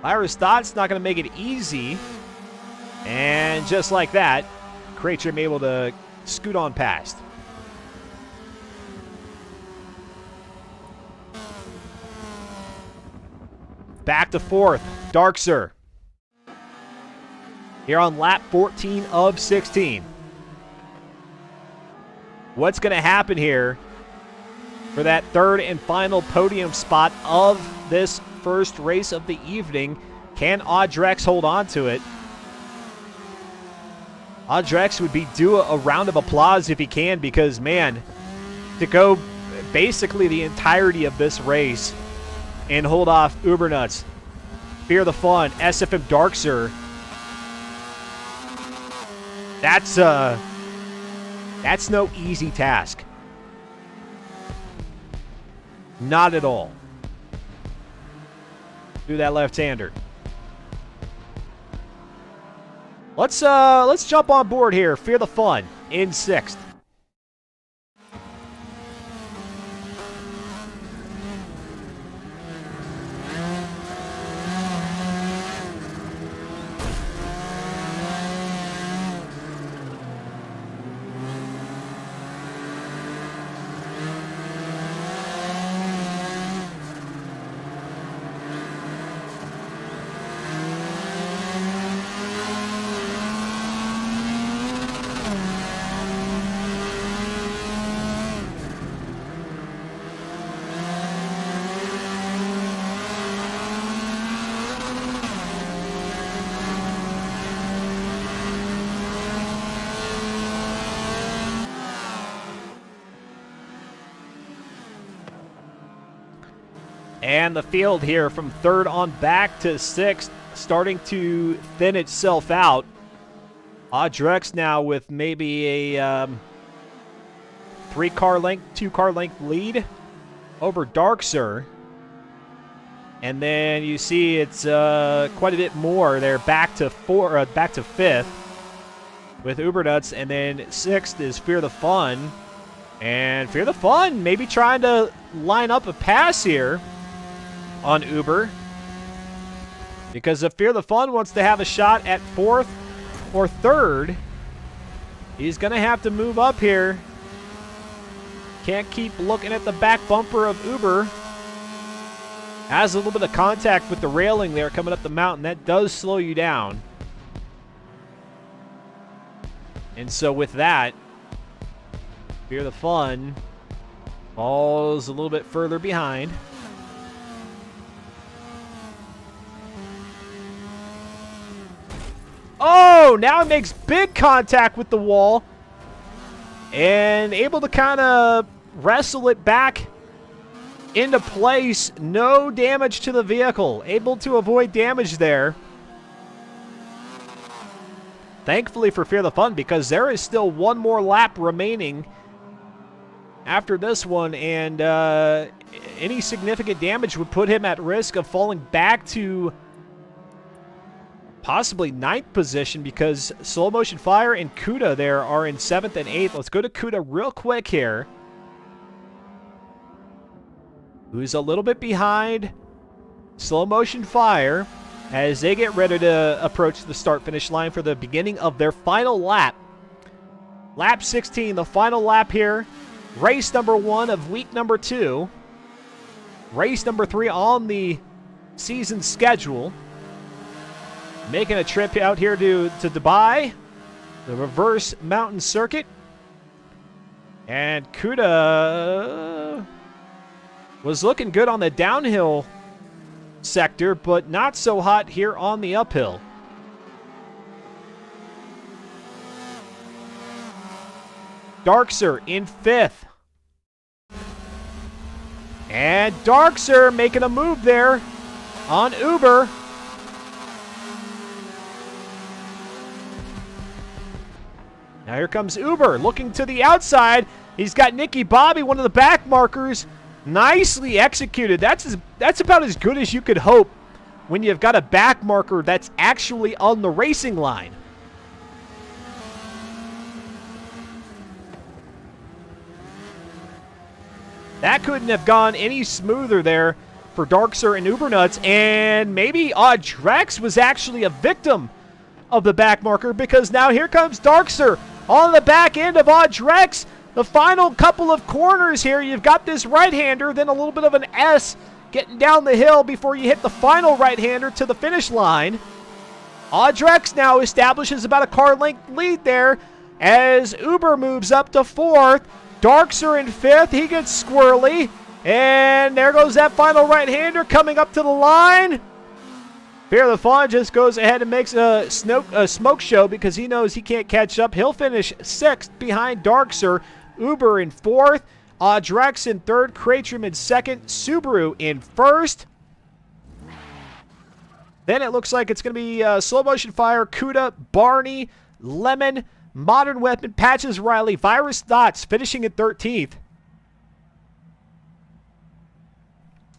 Virus Thought's not going to make it easy. And just like that, Kratrium able to scoot on past. Back to fourth, Darkser. Here on lap 14 of 16. What's going to happen here for that third and final podium spot of this first race of the evening? Can Audrex hold on to it? Audrex would be due a round of applause if he can, because, man, to go basically the entirety of this race and hold off Ubernuts, Fear the Fun, SFM Darkser, that's no easy task. Not at all. Do that left-hander. Let's jump on board here. Fear the Fun in sixth. And the field here from third on back to sixth, starting to thin itself out. Audrex now with maybe a 2-car length lead over Darkser. And then you see it's quite a bit more there, back to fifth with Ubernuts, and then sixth is Fear the Fun. And Fear the Fun maybe trying to line up a pass here on Uber, because if Fear the Fun wants to have a shot at fourth or third, he's going to have to move up here. Can't keep looking at the back bumper of Uber. Has a little bit of contact with the railing there coming up the mountain. That does slow you down. And so with that, Fear the Fun falls a little bit further behind. Oh, now it makes big contact with the wall and able to kind of wrestle it back into place. No damage to the vehicle. Able to avoid damage there. Thankfully for Fear the Fun, because there is still one more lap remaining after this one, and any significant damage would put him at risk of falling back to possibly 9th position, because Slow Motion Fire and Kuda there are in 7th and 8th. Let's go to Kuda real quick here, who's a little bit behind slow motion fire as they get ready to approach the start-finish line for the beginning of their final lap. Lap 16, the final lap here. Race number 1 of week number 2. Race number 3 on the season schedule. Making a trip out here to Dubai, the reverse mountain circuit. And Kuda was looking good on the downhill sector, but not so hot here on the uphill. Darkser in 5th. And Darkser making a move there on Uber. Now here comes Uber looking to the outside. He's got Nicky Bobby, one of the back markers. Nicely executed. That's about as good as you could hope when you've got a back marker that's actually on the racing line. That couldn't have gone any smoother there for Darkser and Ubernuts. And maybe Drex was actually a victim of the back marker, because now here comes Darkser on the back end of Drex. The final couple of corners here, you've got this right-hander, then a little bit of an S getting down the hill before you hit the final right-hander to the finish line. Drex now establishes about a car length lead there as Uber moves up to 4th. Darkser in 5th. He gets squirrely. And there goes that final right-hander coming up to the line. Pierre Lafon just goes ahead and makes a smoke show because he knows he can't catch up. He'll finish 6th behind Darkser. Uber in 4th. Drex in 3rd. Cratrum in 2nd. Subaru in 1st. Then it looks like it's going to be Slow Motion Fire, Kuda, Barney, Lemon, Modern Weapon, Patches Riley, Virus Dots finishing at 13th.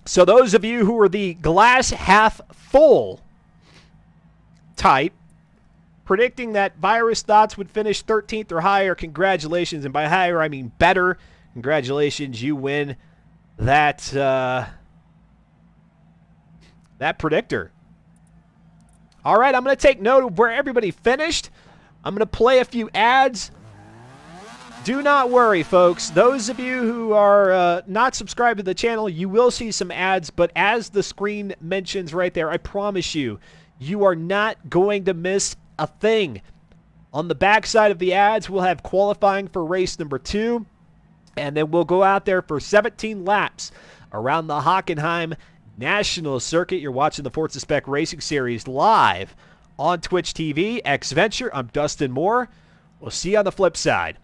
So those of you who are the glass half full type, predicting that Virus Dots would finish 13th or higher, congratulations. And by higher, I mean better. Congratulations, you win that, that predictor. All right, I'm going to take note of where everybody finished. I'm going to play a few ads. Do not worry, folks. Those of you who are not subscribed to the channel, you will see some ads. But as the screen mentions right there, I promise you, you are not going to miss a thing. On the back side of the ads, we'll have qualifying for race number 2. And then we'll go out there for 17 laps around the Hockenheim National Circuit. You're watching the Forza Spec Racing Series live on Twitch TV. Xventure, I'm Dustin Moore. We'll see you on the flip side.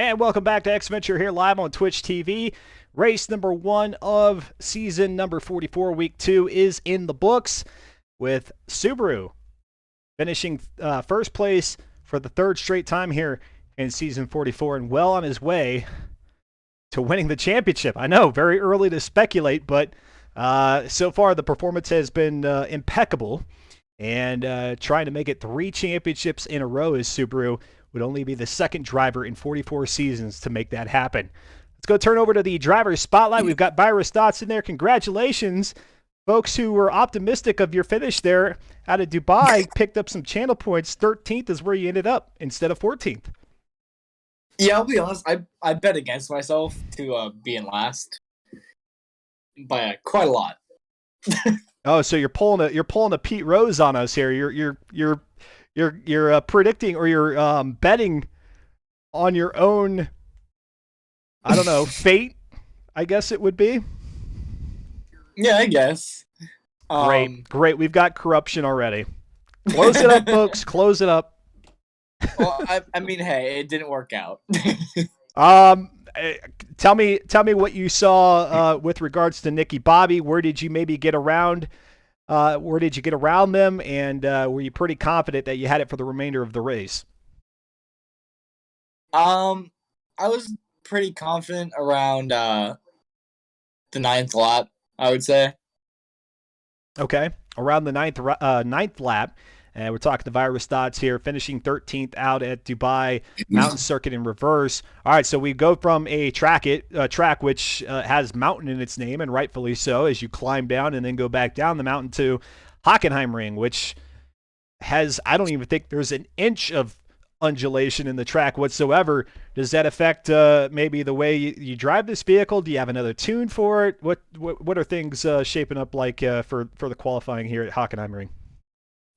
And welcome back to X Venture here live on Twitch TV. Race number 1 of season number 44, week 2 is in the books with Subaru finishing first place for the third straight time here in season 44 and well on his way to winning the championship. I know, very early to speculate, but so far the performance has been impeccable. And trying to make it 3 championships in a row as Subaru would only be the second driver in 44 seasons to make that happen. Let's go turn over to the driver's spotlight. We've got Virus Dots in there. Congratulations, folks who were optimistic of your finish there out of Dubai. Picked up some channel points. 13th is where you ended up instead of 14th. Yeah, I'll be honest. I bet against myself to be in last by quite a lot. Oh, so you're pulling a Pete Rose on us here. You're predicting, or you're betting on your own, I don't know, fate, I guess it would be. Yeah, I guess. Great. We've got corruption already. Close it up, folks. Close it up. Well, I mean, hey, it didn't work out. Tell me what you saw with regards to Nicky Bobby. Where did you maybe get around? Where did you get around them? And were you pretty confident that you had it for the remainder of the race? I was pretty confident around the 9th lap, I would say. Okay, around the ninth lap. And we're talking the Virus Dots here, finishing 13th out at Dubai Mountain Circuit in reverse. All right, so we go from a track which has mountain in its name, and rightfully so, as you climb down and then go back down the mountain to Hockenheimring, which has, I don't even think there's an inch of undulation in the track whatsoever. Does that affect maybe the way you drive this vehicle? Do you have another tune for it? What are things shaping up like for the qualifying here at Hockenheimring?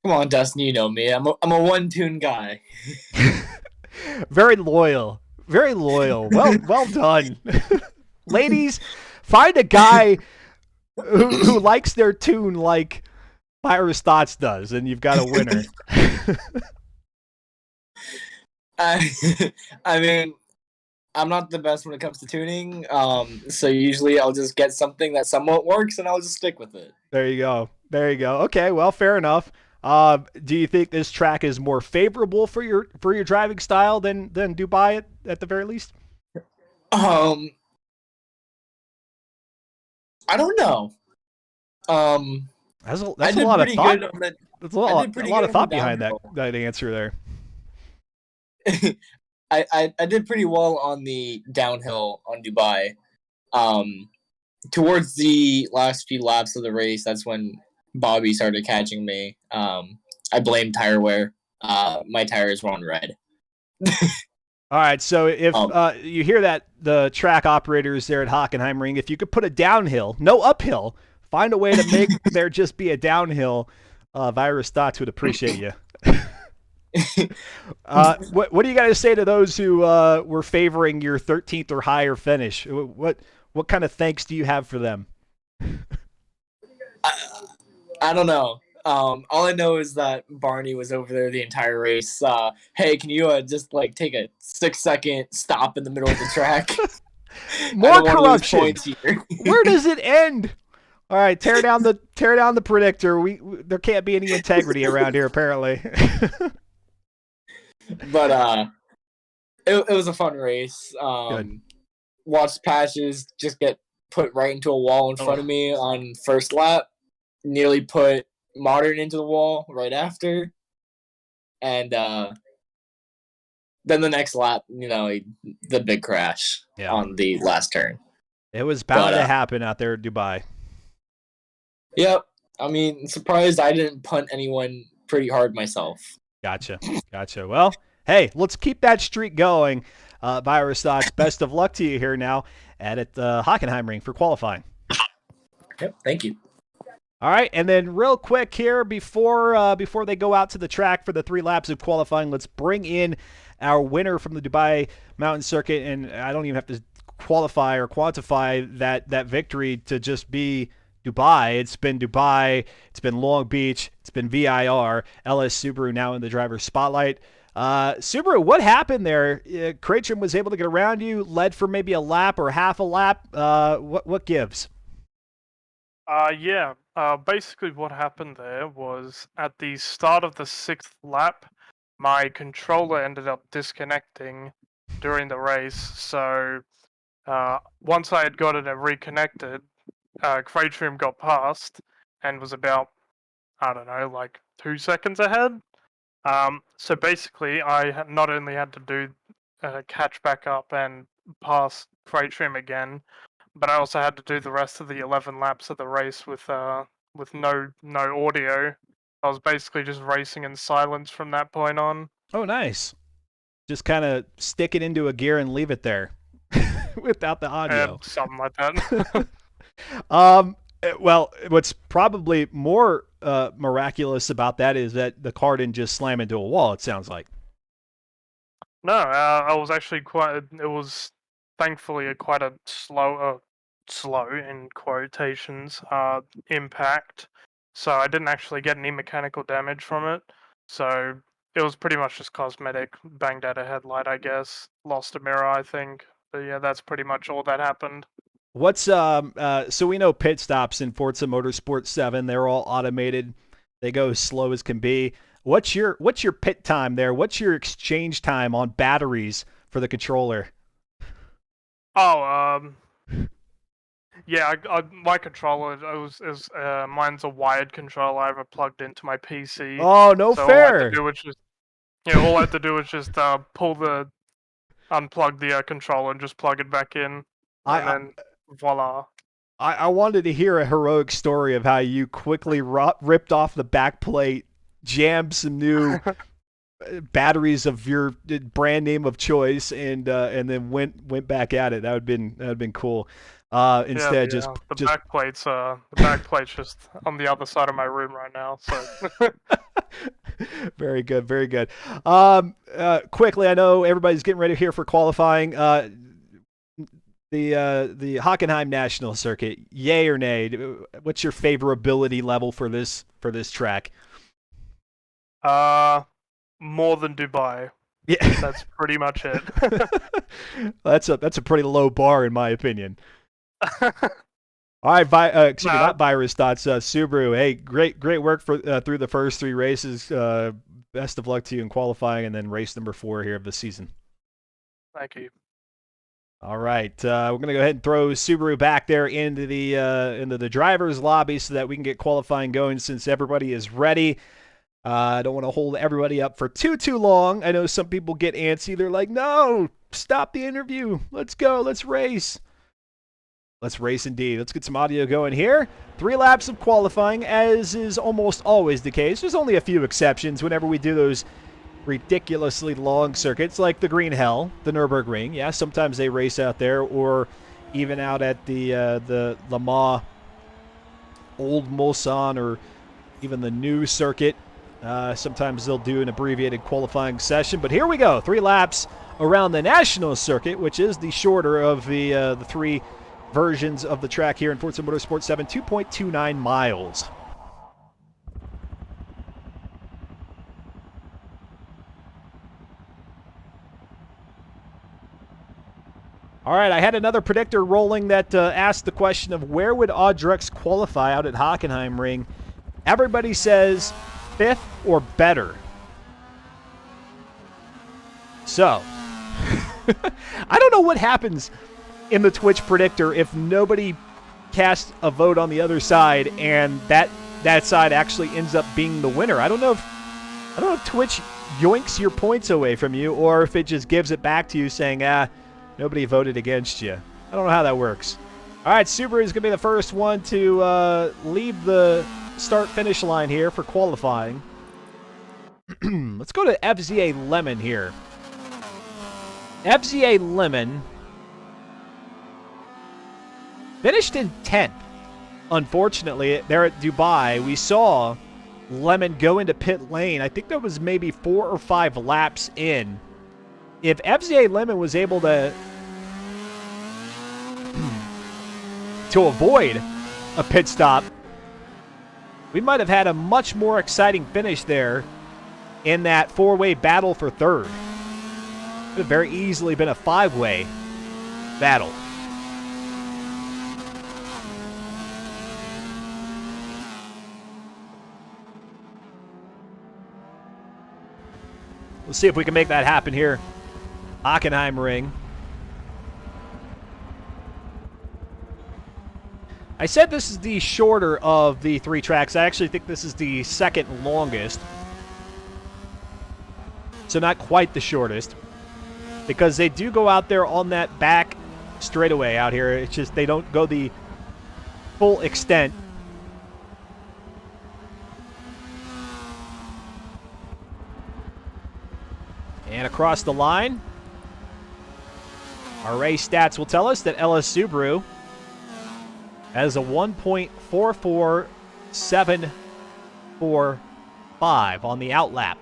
Come on, Dustin, you know me. I'm a one-tune guy. Very loyal. Very loyal. Well done. Ladies, find a guy who likes their tune like Virus Dots does, and you've got a winner. I mean, I'm not the best when it comes to tuning, so usually I'll just get something that somewhat works, and I'll just stick with it. There you go. Okay, well, fair enough. Do you think this track is more favorable for your driving style than Dubai at the very least? I don't know. That's a lot of thought. There's a lot of thought behind that answer there. I did pretty well on the downhill on Dubai. Towards the last few laps of the race, that's when Bobby started catching me. I blamed tire wear. My tires were on red. All right, so if you hear that, the track operators there at Hockenheimring, if you could put a downhill, no uphill, find a way to make there just be a downhill, Virus Dots would appreciate you. What do you got to say to those who were favoring your 13th or higher finish? What kind of thanks do you have for them? I don't know. All I know is that Barney was over there the entire race. Hey, can you just like take a 6-second stop in the middle of the track? More corruption. Where does it end? All right, tear down the predictor. There can't be any integrity around here, apparently. But it was a fun race. Watched Patches just get put right into a wall in front of me on first lap. Nearly put Modern into the wall right after, and then the next lap, the big crash on the last turn. It was bound to happen out there at Dubai. Yep. I mean, surprised I didn't punt anyone pretty hard myself. Gotcha. Well, hey, let's keep that streak going. Virus Dots, best of luck to you here now at Hockenheimring for qualifying. Yep. Thank you. All right, and then real quick here before they go out to the track for the 3 laps of qualifying, let's bring in our winner from the Dubai Mountain Circuit, and I don't even have to qualify or quantify that victory to just be Dubai. It's been Dubai. It's been Long Beach. It's been VIR. LS Subaru now in the driver's spotlight. Subaru, what happened there? Krejcim was able to get around you, led for maybe a lap or half a lap. What gives? Yeah. Basically, what happened there was at the start of the 6th lap, my controller ended up disconnecting during the race. So once I had got it reconnected, Krejcim got past and was about, I don't know, like 2 seconds ahead. So basically, not only had to do catch back up and pass Krejcim again, but I also had to do the rest of the 11 laps of the race with no audio. I was basically just racing in silence from that point on. Oh, nice. Just kind of stick it into a gear and leave it there without the audio. Something like that. Well, what's probably more miraculous about that is that the car didn't just slam into a wall. It sounds like. No, I was actually quite. It was thankfully quite a slow in quotations, impact. So I didn't actually get any mechanical damage from it. So it was pretty much just cosmetic. Banged out a headlight, I guess. Lost a mirror, I think. But yeah, that's pretty much all that happened. What's so we know pit stops in Forza Motorsport 7, they're all automated. They go as slow as can be. What's your pit time there? What's your exchange time on batteries for the controller? Oh, yeah, my controller mine's a wired controller. I have it plugged into my PC. Oh, no So fair. all I had to do was just all I had to do was just unplug the controller and just plug it back in, and then voila. I wanted to hear a heroic story of how you quickly ripped off the back plate, jammed some new batteries of your brand name of choice, and then went back at it. That would have been cool. Instead, just back plate's just on the other side of my room right now. So very good, very good. Quickly, I know everybody's getting ready here for qualifying. The Hockenheim National Circuit, yay or nay? What's your favorability level for this track? More than Dubai. Yeah, that's pretty much it. That's a pretty low bar in my opinion. All right, not Virus Thoughts. Subaru, hey, great work for through the first 3 races. Best of luck to you in qualifying, and then race number 4 here of the season. Thank you. All right, we're gonna go ahead and throw Subaru back there into the drivers' lobby so that we can get qualifying going since everybody is ready. I don't want to hold everybody up for too long. I know some people get antsy. They're like, no, stop the interview. Let's go. Let's race. Let's race indeed. Let's get some audio going here. 3 laps of qualifying, as is almost always the case. There's only a few exceptions whenever we do those ridiculously long circuits like the Green Hell, the Nürburgring. Yeah, sometimes they race out there, or even out at the Le Mans Old Mulsanne, or even the new circuit. Sometimes they'll do an abbreviated qualifying session. But here we go. 3 laps around the national circuit, which is the shorter of the 3 versions of the track here in Forza Motorsport 7, 2.29 miles. All right, I had another predictor rolling that asked the question of where would Audrex qualify out at Hockenheim Ring. Everybody says 5th or better. So, I don't know what happens in the Twitch predictor if nobody casts a vote on the other side and that side actually ends up being the winner. I don't know if Twitch yoinks your points away from you or if it just gives it back to you saying, nobody voted against you. I don't know how that works. All right, Subaru is going to be the first one to leave the start-finish line here for qualifying. Let's go to FZA Lemon here. FZA Lemon finished in 10th. Unfortunately, there at Dubai, we saw Lemon go into pit lane. I think that was maybe 4 or 5 laps in. If FZA Lemon was able to avoid a pit stop, we might have had a much more exciting finish there in that four-way battle for third. Could have very easily been a five-way battle. We'll see if we can make that happen here. Hockenheim Ring. I said this is the shorter of the three tracks. I actually think this is the second longest. So not quite the shortest. Because they do go out there on that back straightaway out here. It's just they don't go the full extent. And across the line, our race stats will tell us that LS Subaru has a 1.44745 on the outlap.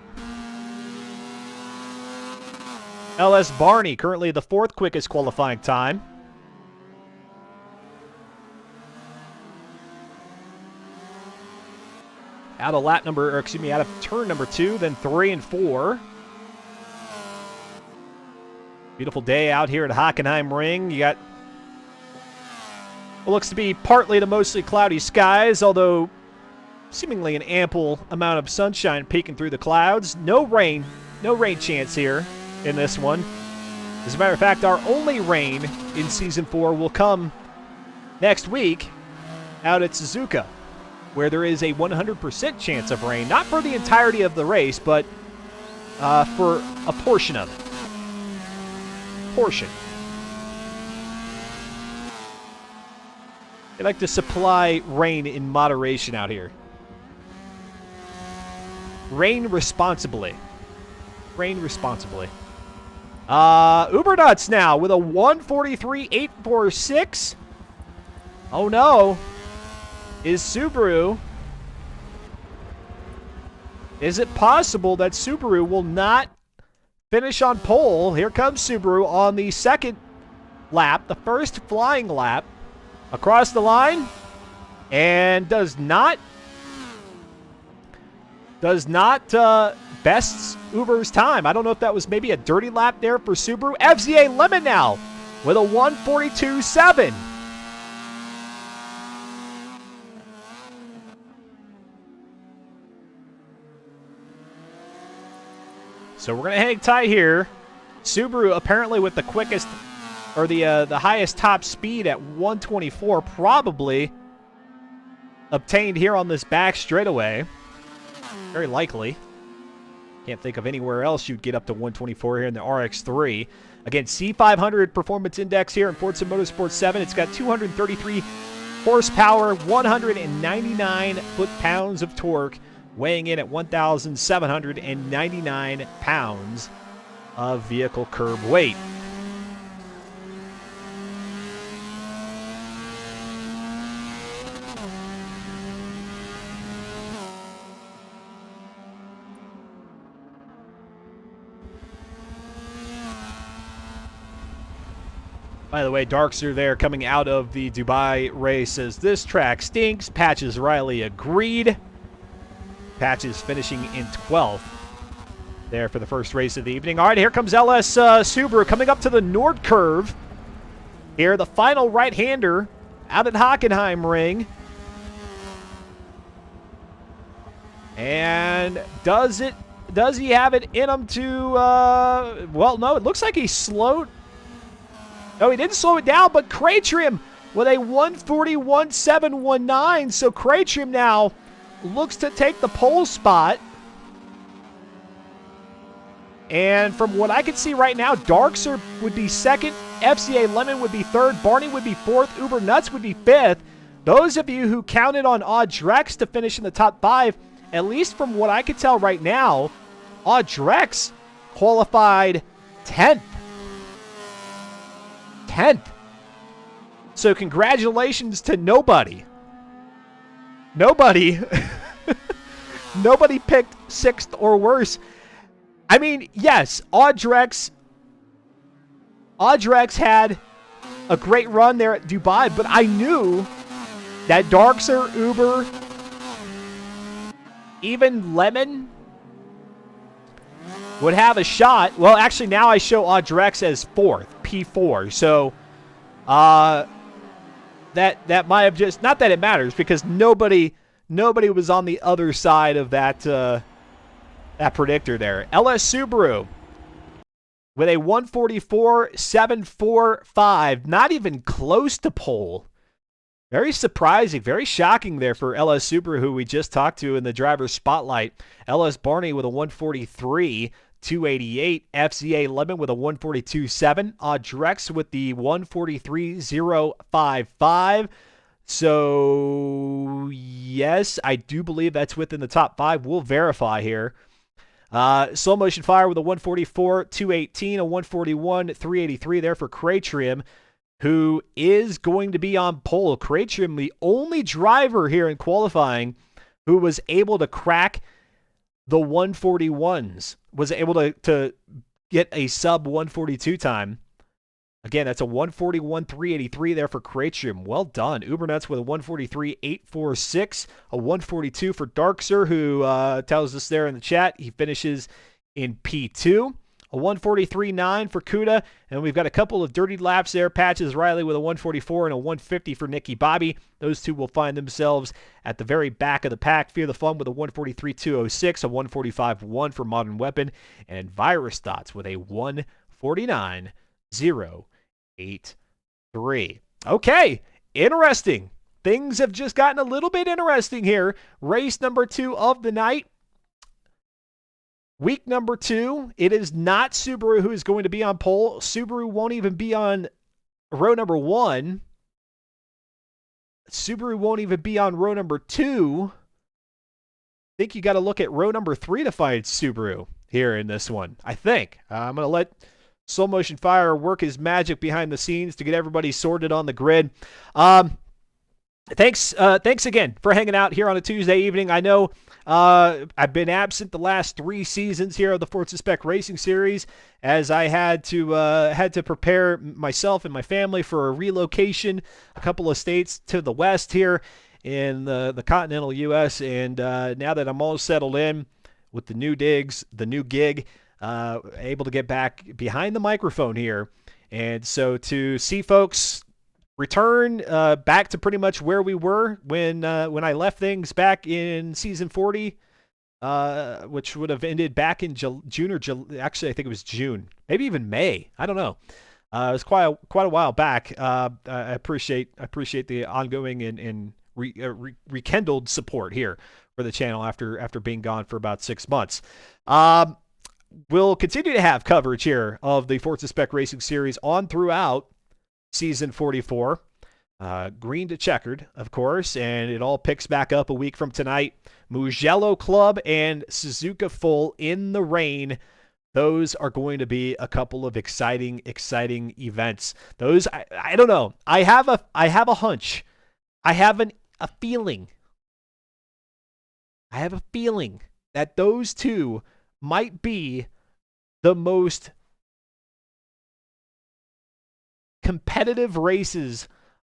LS Barney, currently the fourth quickest qualifying time. Out of lap number, or excuse me, out of turn number 2, then 3 and 4. Beautiful day out here at Hockenheim Ring. You got what looks to be partly to mostly cloudy skies, although seemingly an ample amount of sunshine peeking through the clouds. No rain chance here in this one. As a matter of fact, our only rain in Season 4 will come next week out at Suzuka, where there is a 100% chance of rain. Not for the entirety of the race, but for a portion of it. They like to supply rain in moderation out here. Rain responsibly. Rain responsibly. Uber Nuts now with a 143.846. Oh no. Is Subaru... Is it possible that Subaru will not finish on pole? Here comes Subaru on the second lap, the first flying lap, across the line, and does not bests Uber's time. I don't know if that was maybe a dirty lap there for Subaru. FZA Lemon now with a 142.7. So we're going to hang tight here. Subaru apparently with the quickest, or the highest top speed at 124, probably obtained here on this back straightaway. Very likely. Can't think of anywhere else you'd get up to 124 here in the RX-3. Again, C500 performance index here in Forza Motorsport 7. It's got 233 horsepower, 199 foot-pounds of torque, weighing in at 1,799 pounds of vehicle curb weight. By the way, Darkster there coming out of the Dubai race says, this track stinks. Patches Riley agreed. Patches finishing in 12th there for the first race of the evening. All right, here comes LS Subaru coming up to the Nord Curve. Here, the final right-hander out at Hockenheim Ring. And does he have it in him to, well, no, it looks like he slowed. No, he didn't slow it down, but Cratrim with a 141.719. So Cratrim now looks to take the pole spot. And from what I can see right now, Darkser would be second, FCA Lemon would be third, Barney would be fourth, Uber Nuts would be fifth. Those of you who counted on Audrex to finish in the top 5, at least from what I can tell right now, Audrex qualified 10th. 10th. So congratulations to nobody. Nobody picked 6th or worse. I mean, yes, Audrex had a great run there at Dubai, but I knew that Darkser, Uber, even Lemon would have a shot. Well, actually, now I show Audrex as 4th, P4. So, that might have just, not that it matters, because nobody was on the other side of that that predictor there. LS Subaru with a 144.745, not even close to pole. Very surprising, very shocking there for LS Subaru, who we just talked to in the driver's spotlight. LS Barney with a 143.288. FCA Lemon with a 142.7. Audrex with the 143.055. So, yes, I do believe that's within the top 5. We'll verify here. Slow Motion Fire with a 144.218, a 141.383 there for Cratrium, who is going to be on pole. Cratrium, the only driver here in qualifying who was able to crack the 141s, was able to get a sub 142 time. Again, that's a 141.383 there for Cratrium. Well done. Ubernuts with a 143.846, a 142 for Darkser, who tells us there in the chat he finishes in P2. A 143.9 for Kuda, and we've got a couple of dirty laps there. Patches Riley with a 144 and a 150 for Nicky Bobby. Those two will find themselves at the very back of the pack. Fear the Fun with a 143.206, a 145.1 for Modern Weapon, and Virus Dots with a 149.083. Okay, interesting. Things have just gotten a little bit interesting here. Race number 2 of the night. Week number 2, it is not Subaru who is going to be on pole. Subaru won't even be on row number 1. Subaru won't even be on row number 2. I think you got to look at row number 3 to find Subaru here in this one. I think. I'm going to let Slow Motion Fire work his magic behind the scenes to get everybody sorted on the grid. Thanks again for hanging out here on a Tuesday evening. I know I've been absent the last 3 seasons here of the Forza Spec Racing Series, as I had to prepare myself and my family for a relocation a couple of states to the west here in the continental U.S. And now that I'm all settled in with the new digs, the new gig, able to get back behind the microphone here, and so to see folks return back to pretty much where we were when I left things back in season 40, which would have ended back in June or July. Actually, I think it was June, maybe even May. I don't know. It was quite a while back. I appreciate the ongoing and rekindled support here for the channel after being gone for about 6 months. We'll continue to have coverage here of the Forza Spec Racing Series on throughout Season 44, green to checkered, of course, and it all picks back up a week from tonight. Mugello Club and Suzuka Full in the rain. Those are going to be a couple of exciting events. Those, I don't know. I have a hunch. I have a feeling. I have a feeling that those two might be the most competitive races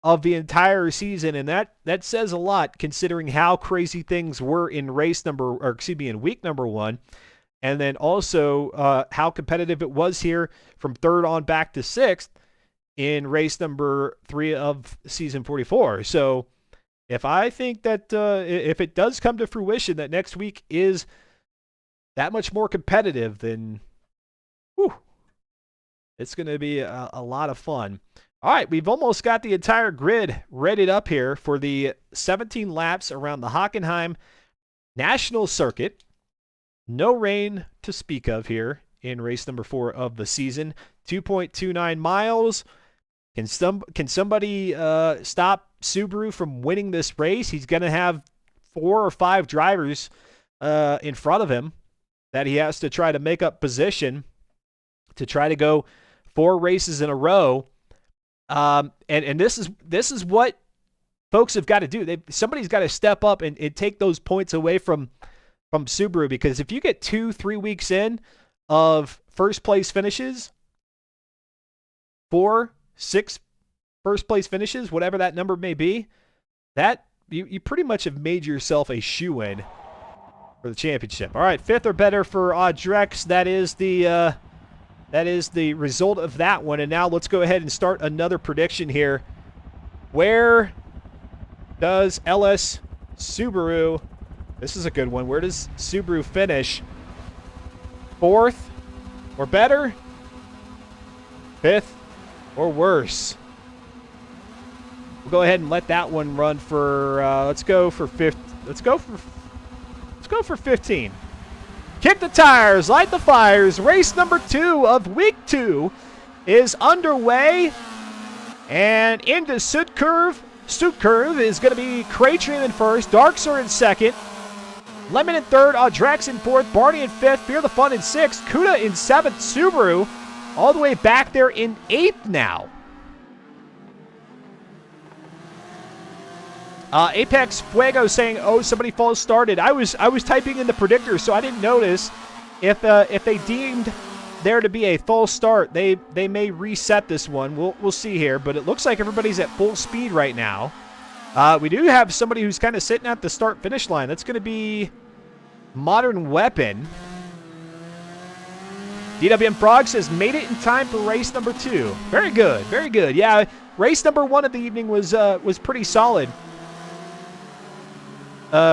of the entire season, and that says a lot considering how crazy things were in week number 1, and then also how competitive it was here from 3rd on back to 6th in race number 3 of season 44. So if I think that if it does come to fruition that next week is that much more competitive, then it's going to be a lot of fun. All right, we've almost got the entire grid readied up here for the 17 laps around the Hockenheim National Circuit. No rain to speak of here in race number 4 of the season. 2.29 miles. Can somebody stop Subaru from winning this race? He's going to have 4 or 5 drivers in front of him that he has to try to make up position to try to go 4 races in a row. And this is what folks have got to do. Somebody's got to step up and take those points away from Subaru, because if you get 2-3 weeks in of first place finishes, 4-6 first place finishes, whatever that number may be, that you pretty much have made yourself a shoo-in for the championship. All right, 5th or better for Audrex. That is the result of that one. And now let's go ahead and start another prediction here. Where does LS Subaru, this is a good one, where does Subaru finish? 4th or better? 5th or worse? We'll go ahead and let that one run for, let's go for 15. Kick the tires, light the fires. Race number 2 of week 2 is underway. And into Stuttgart is going to be Cratrim in first, Darkser in second, Lemon in third, Audrex in fourth, Barney in fifth, Fear the Fun in sixth, Kuda in seventh, Subaru all the way back there in 8th now. Apex Fuego saying, "Oh, somebody false started." I was typing in the predictor, so I didn't notice if they deemed there to be a false start. They may reset this one. We'll see here, but it looks like everybody's at full speed right now. We do have somebody who's kind of sitting at the start finish line. That's going to be Modern Weapon. DWM Frog says, "Made it in time for race number 2." Very good, very good. Yeah, race number 1 of the evening was pretty solid.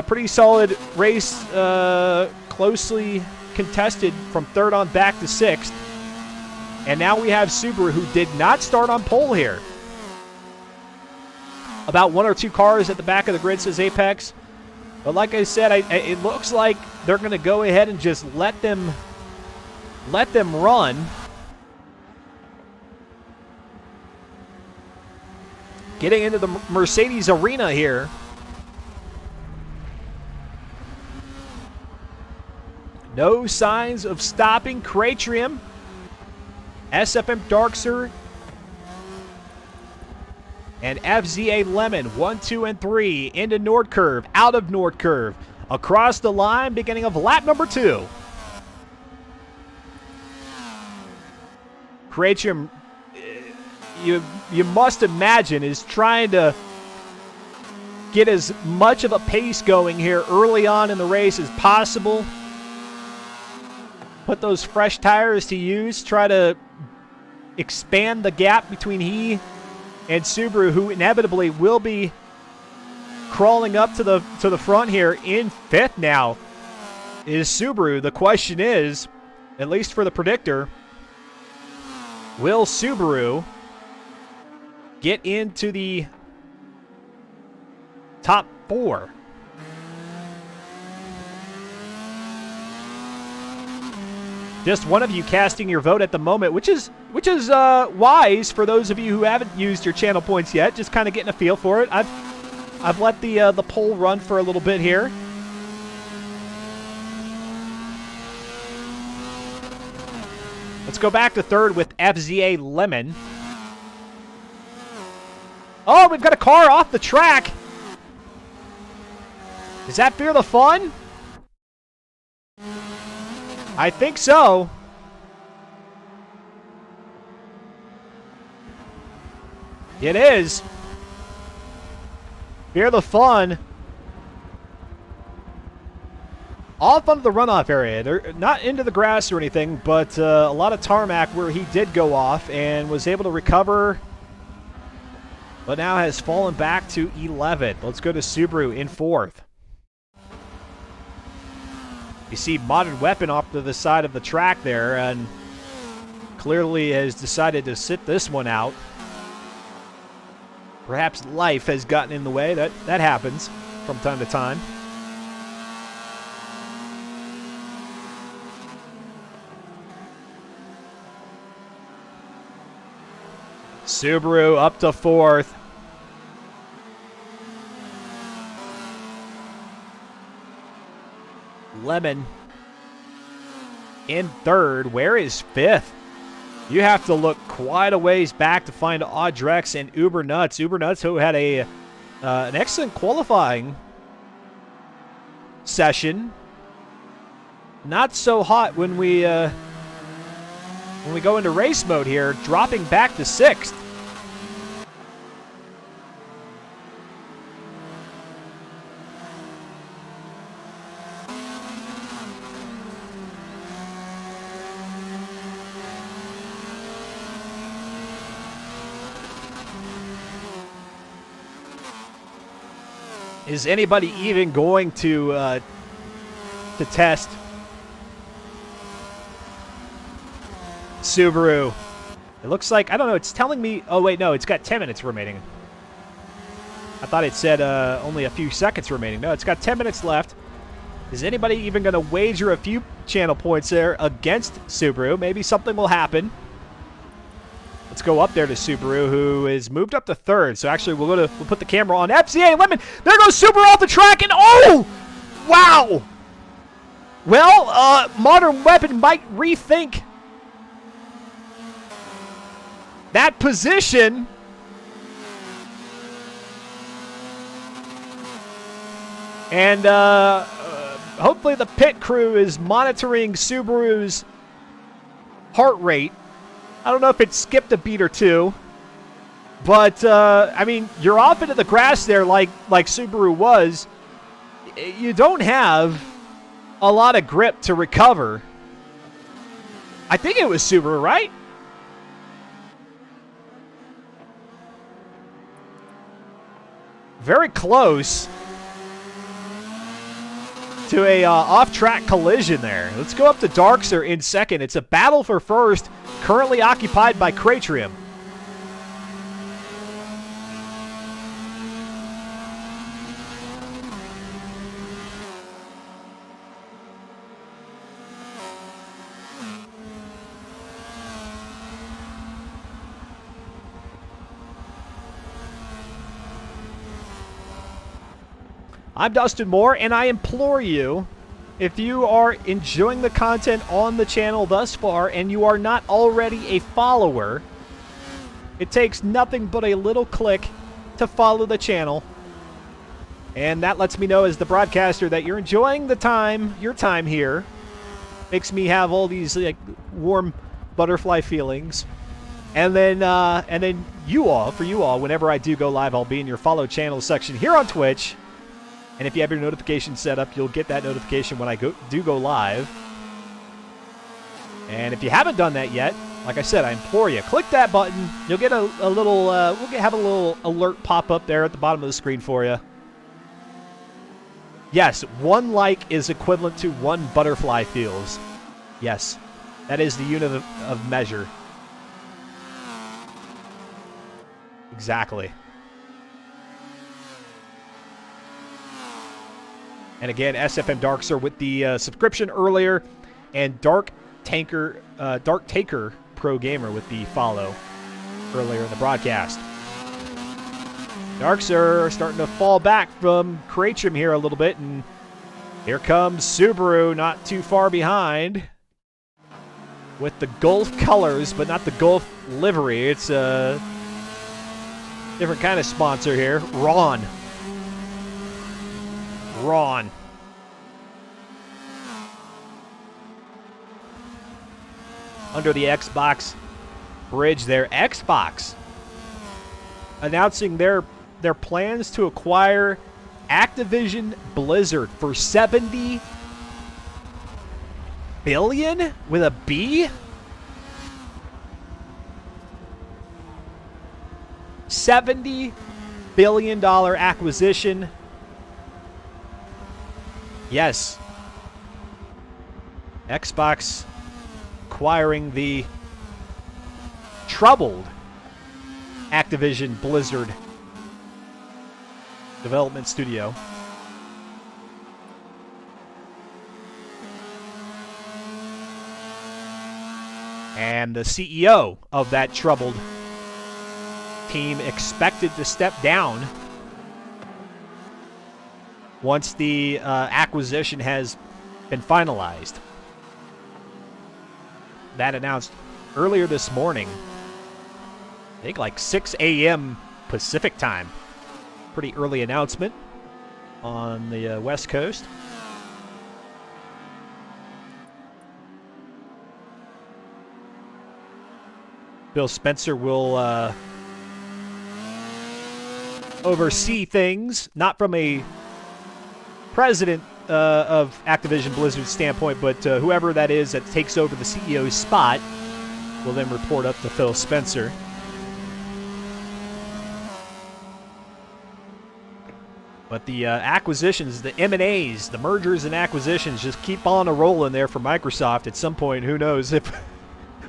Pretty solid race, closely contested from 3rd on back to 6th. And now we have Subaru, who did not start on pole here. About 1 or 2 cars at the back of the grid, says Apex. But like I said, it looks like they're going to go ahead and just let them run. Getting into the Mercedes arena here. No signs of stopping. Cratrim, SFM Darkser, and FZA Lemon. 1, 2, and 3 into Nord Curve, out of Nord Curve, across the line, beginning of lap number 2. Cratrim, you must imagine, is trying to get as much of a pace going here early on in the race as possible. Put those fresh tires to use, try to expand the gap between he and Subaru, who inevitably will be crawling up to the front here. In 5th now is Subaru. The question is, at least for the predictor, will Subaru get into the top 4? Just one of you casting your vote at the moment, which is wise for those of you who haven't used your channel points yet. Just kind of getting a feel for it. I've let the poll run for a little bit here. Let's go back to 3rd with FZA Lemon. Oh, we've got a car off the track. Is that Fear the Fun? I think so. It is. Fear the Fun. Off onto the runoff area. They're not into the grass or anything, but a lot of tarmac where he did go off and was able to recover, but now has fallen back to 11th. Let's go to Subaru in 4th. You see Modern Weapon off to the side of the track there, and clearly has decided to sit this one out. Perhaps life has gotten in the way. That happens from time to time. Subaru up to 4th. Lemon in 3rd. Where is 5th? You have to look quite a ways back to find Audrex and Uber Nuts. Uber Nuts, who had an excellent qualifying session. Not so hot when we go into race mode here, dropping back to 6th. Is anybody even going to test Subaru? It looks like, I don't know, it's telling me, oh wait, no, it's got 10 minutes remaining. I thought it said only a few seconds remaining. No, it's got 10 minutes left. Is anybody even going to wager a few channel points there against Subaru? Maybe something will happen. Let's go up there to Subaru, who is moved up to third. So actually, we'll put the camera on FCA Lemon. There goes Subaru off the track, and oh, wow. Well, Modern Weapon might rethink that position. And hopefully the pit crew is monitoring Subaru's heart rate. I don't know if it skipped a beat or two. But, I mean, you're off into the grass there like Subaru was. You don't have a lot of grip to recover. I think it was Subaru, right? Very close to a off-track collision there. Let's go up to Darkster in second. It's a battle for first, currently occupied by Cratrium. I'm Dustin Moore, and I implore you, if you are enjoying the content on the channel thus far and you are not already a follower, it takes nothing but a little click to follow the channel. And that lets me know as the broadcaster that you're enjoying your time here. Makes me have all these like warm butterfly feelings. And then for you all, whenever I do go live, I'll be in your follow channel section here on Twitch. And if you have your notifications set up, you'll get that notification when I do go live. And if you haven't done that yet, like I said, I implore you, click that button. You'll get a little, have a little alert pop up there at the bottom of the screen for you. Yes, 1 like is equivalent to 1 butterfly feels. Yes, that is the unit of measure. Exactly. And again, SFM Darkster with the subscription earlier, and Dark Taker Pro Gamer with the follow earlier in the broadcast. Darkster starting to fall back from Cratrium here a little bit, and here comes Subaru not too far behind with the Gulf colors, but not the Gulf livery. It's a different kind of sponsor here. Ron. Under the Xbox bridge there. Xbox announcing their plans to acquire Activision Blizzard for $70 billion with a B? $70 billion acquisition. Yes. Xbox acquiring the troubled Activision Blizzard development studio. And the CEO of that troubled team expected to step down once the acquisition has been finalized. That announced earlier this morning, I think like 6 a.m. Pacific time. Pretty early announcement on the West Coast. Phil Spencer will oversee things, not from a president of Activision Blizzard's standpoint, but whoever that is that takes over the CEO's spot will then report up to Phil Spencer. But the acquisitions, the M&As, the mergers and acquisitions just keep on a rolling there for Microsoft. At some point, who knows if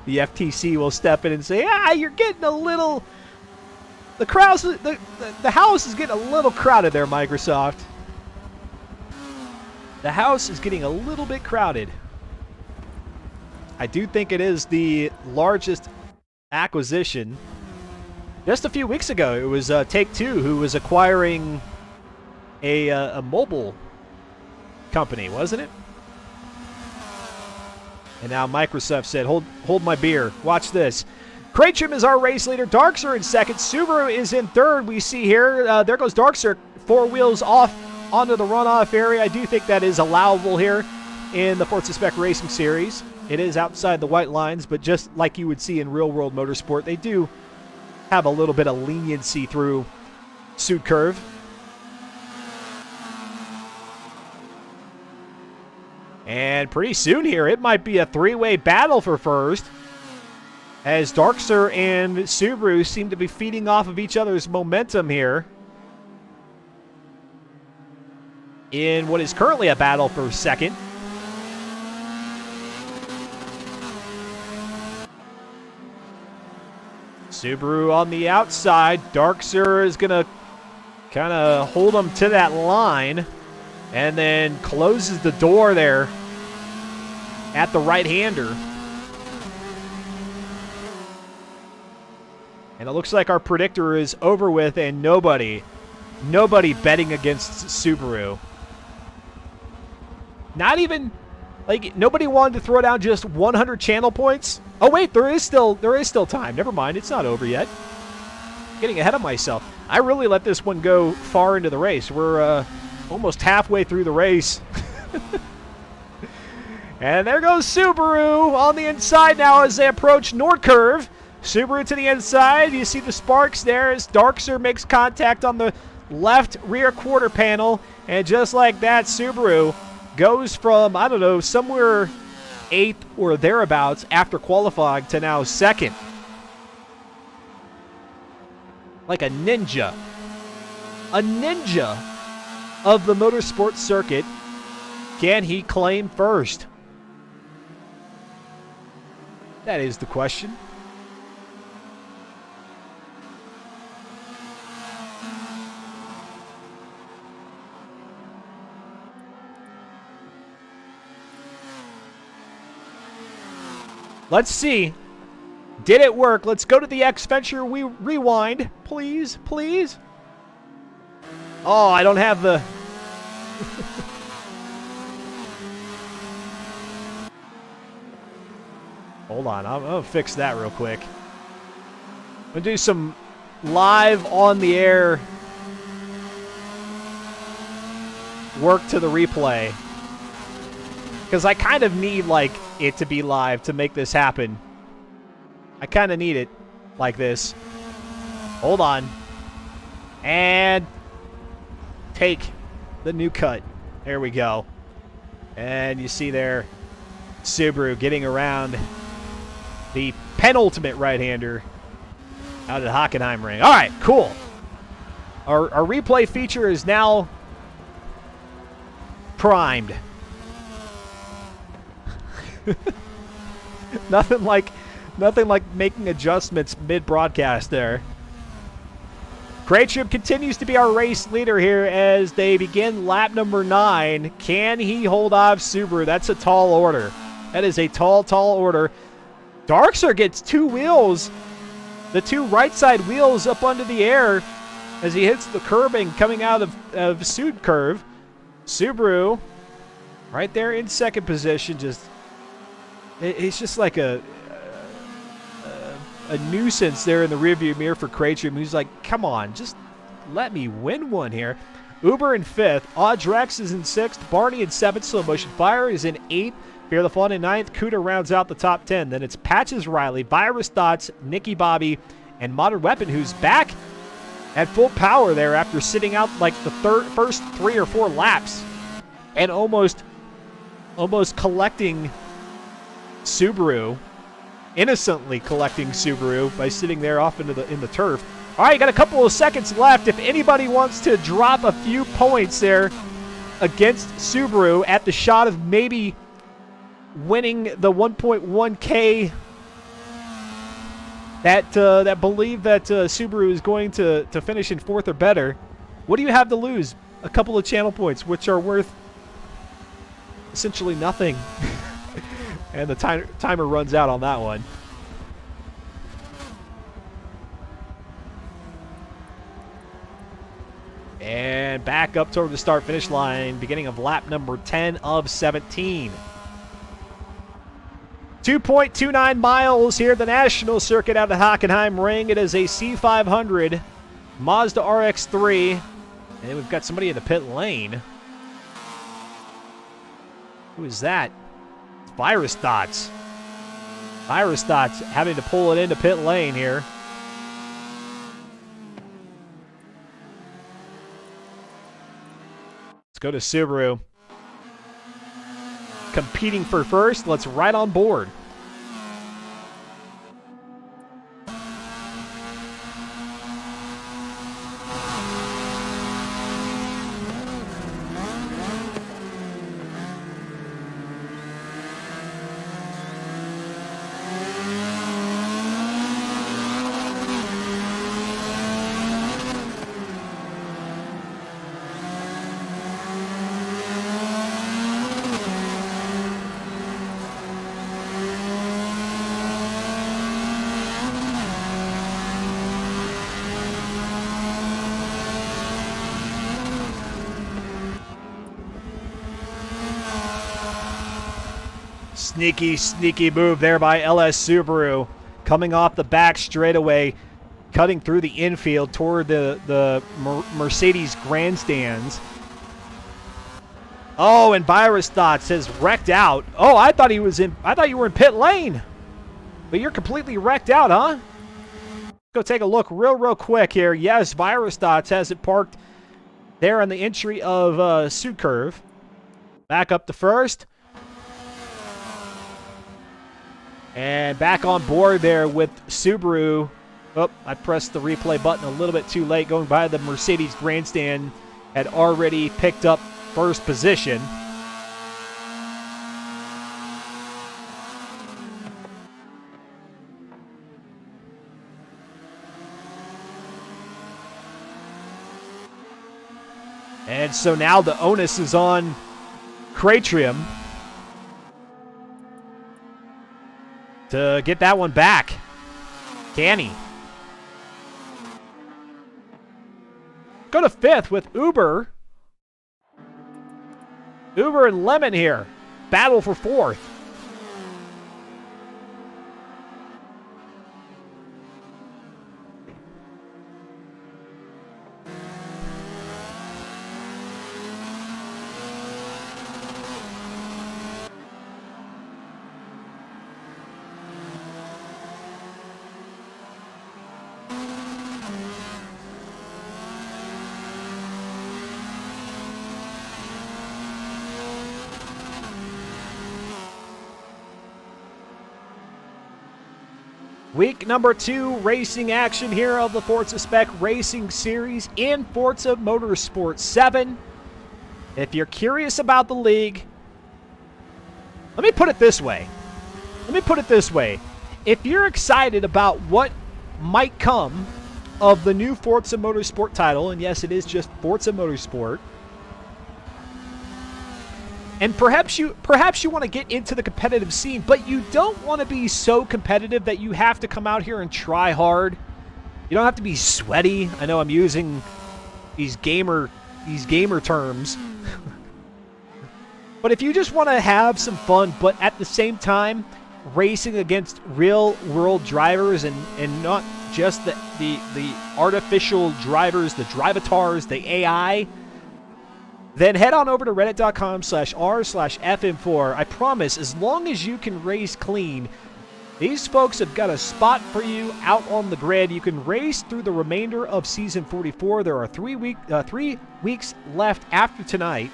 the FTC will step in and say, you're getting a little... The house is getting a little crowded there, Microsoft. The house is getting a little bit crowded. I do think it is the largest acquisition. Just a few weeks ago, it was Take-Two who was acquiring a mobile company, wasn't it? And now Microsoft said, hold my beer. Watch this. Kraitrim is our race leader. Darkser in second. Subaru is in third. We see here, there goes Darkser, 4 wheels off onto the runoff area. I do think that is allowable here in the Forza Spec Racing Series. It is outside the white lines, but just like you would see in real-world motorsport, they do have a little bit of leniency through Sud Curve. And pretty soon here, it might be a 3-way battle for first, as Darkser and Subaru seem to be feeding off of each other's momentum here in what is currently a battle for second. Subaru on the outside. Darkser is going to kind of hold him to that line and then closes the door there at the right-hander. And it looks like our predictor is over with and nobody betting against Subaru. Not even, like, nobody wanted to throw down just 100 channel points. Oh wait, there is still time. Never mind, it's not over yet. Getting ahead of myself. I really let this one go far into the race. We're almost halfway through the race. And there goes Subaru on the inside now as they approach Nord Curve. Subaru to the inside. You see the sparks there as Darkser makes contact on the left rear quarter panel. And just like that, Subaru goes from, I don't know, somewhere 8th or thereabouts after qualifying to now second. Like a ninja. A ninja of the motorsport circuit. Can he claim first? That is the question. Let's see. Did it work? Let's go to the X-Venture. We rewind. Please, please. Oh, I don't have the... Hold on. I'm going to fix that real quick. I'm going to do some live on the air work to the replay. Because I kind of need, like, it to be live to make this happen. I kind of need it like this. Hold on. And take the new cut. There we go. And you see there Subaru getting around the penultimate right-hander out at Hockenheim Ring. All right, cool. Our replay feature is now primed. Nothing like making adjustments mid-broadcast there. Kraitrim continues to be our race leader here as they begin lap number 9. Can he hold off Subaru? That's a tall order. That is a tall order. Darkser gets 2 wheels, the 2 right side wheels up under the air as he hits the curbing coming out of Sud Curve. Subaru right there in second position, it's just like a nuisance there in the rearview mirror for Kraitrim, who's like, come on, just let me win one here. Uber in 5th. Audrex is in 6th. Barney in 7th. Slow Motion Fire is in 8th. Fear the Fun in 9th. Cuda rounds out the top 10. Then it's Patches Riley, Virus Dots, Nicky Bobby, and Modern Weapon, who's back at full power there after sitting out like the first 3 or 4 laps and almost collecting Subaru, innocently collecting Subaru by sitting there off in the turf. All right, got a couple of seconds left. If anybody wants to drop a few points there against Subaru at the shot of maybe winning the 1.1K that believe that Subaru is going to finish in 4th or better, what do you have to lose? A couple of channel points, which are worth essentially nothing. And the timer runs out on that one. And back up toward the start-finish line, beginning of lap number 10 of 17. 2.29 miles here at the National Circuit out of the Hockenheim Ring. It is a C500 Mazda RX-3. And then we've got somebody in the pit lane. Who is that? It's Virus Dots. Virus Dots having to pull it into pit lane here. Let's go to Subaru. Competing for first. Let's right on board. Sneaky move there by LS Subaru. Coming off the back straightaway, cutting through the infield toward the Mercedes grandstands. Oh, and Virus Dots has wrecked out. Oh, I thought you were in pit lane. But you're completely wrecked out, huh? Go take a look real quick here. Yes, Virus Dots has it parked there on the entry of Sud Curve. Back up to first. And back on board there with Subaru. Oh, I pressed the replay button a little bit too late. Going by the Mercedes grandstand. Had already picked up first position. And so now the onus is on Cratrium to get that one back. Can he? Go to 5th with Uber. Uber and Lemon here. Battle for 4th. Week number 2 racing action here of the Forza Spec Racing Series in Forza Motorsport 7. If you're curious about the league, let me put it this way. If you're excited about what might come of the new Forza Motorsport title, and yes, it is just Forza Motorsport, and perhaps you want to get into the competitive scene, but you don't want to be so competitive that you have to come out here and try hard. You don't have to be sweaty. I know I'm using these gamer terms. But if you just want to have some fun, but at the same time racing against real world drivers and not just the artificial drivers, the drivatars, the AI, then head on over to reddit.com/r/FM4. I promise, as long as you can race clean, these folks have got a spot for you out on the grid. You can race through the remainder of Season 44. There are 3 weeks left after tonight.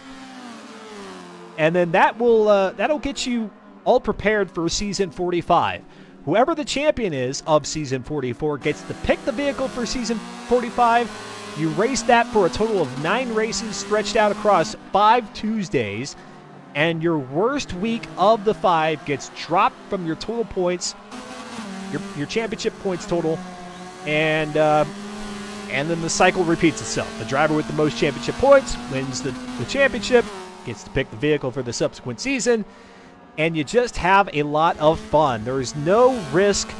And then that'll get you all prepared for Season 45. whoever the champion is of Season 44 gets to pick the vehicle for Season 45. You race that for a total of 9 races stretched out across 5 Tuesdays. And your worst week of the 5 gets dropped from your total points, your championship points total, and then the cycle repeats itself. The driver with the most championship points wins the championship, gets to pick the vehicle for the subsequent season, and you just have a lot of fun. There's no risk.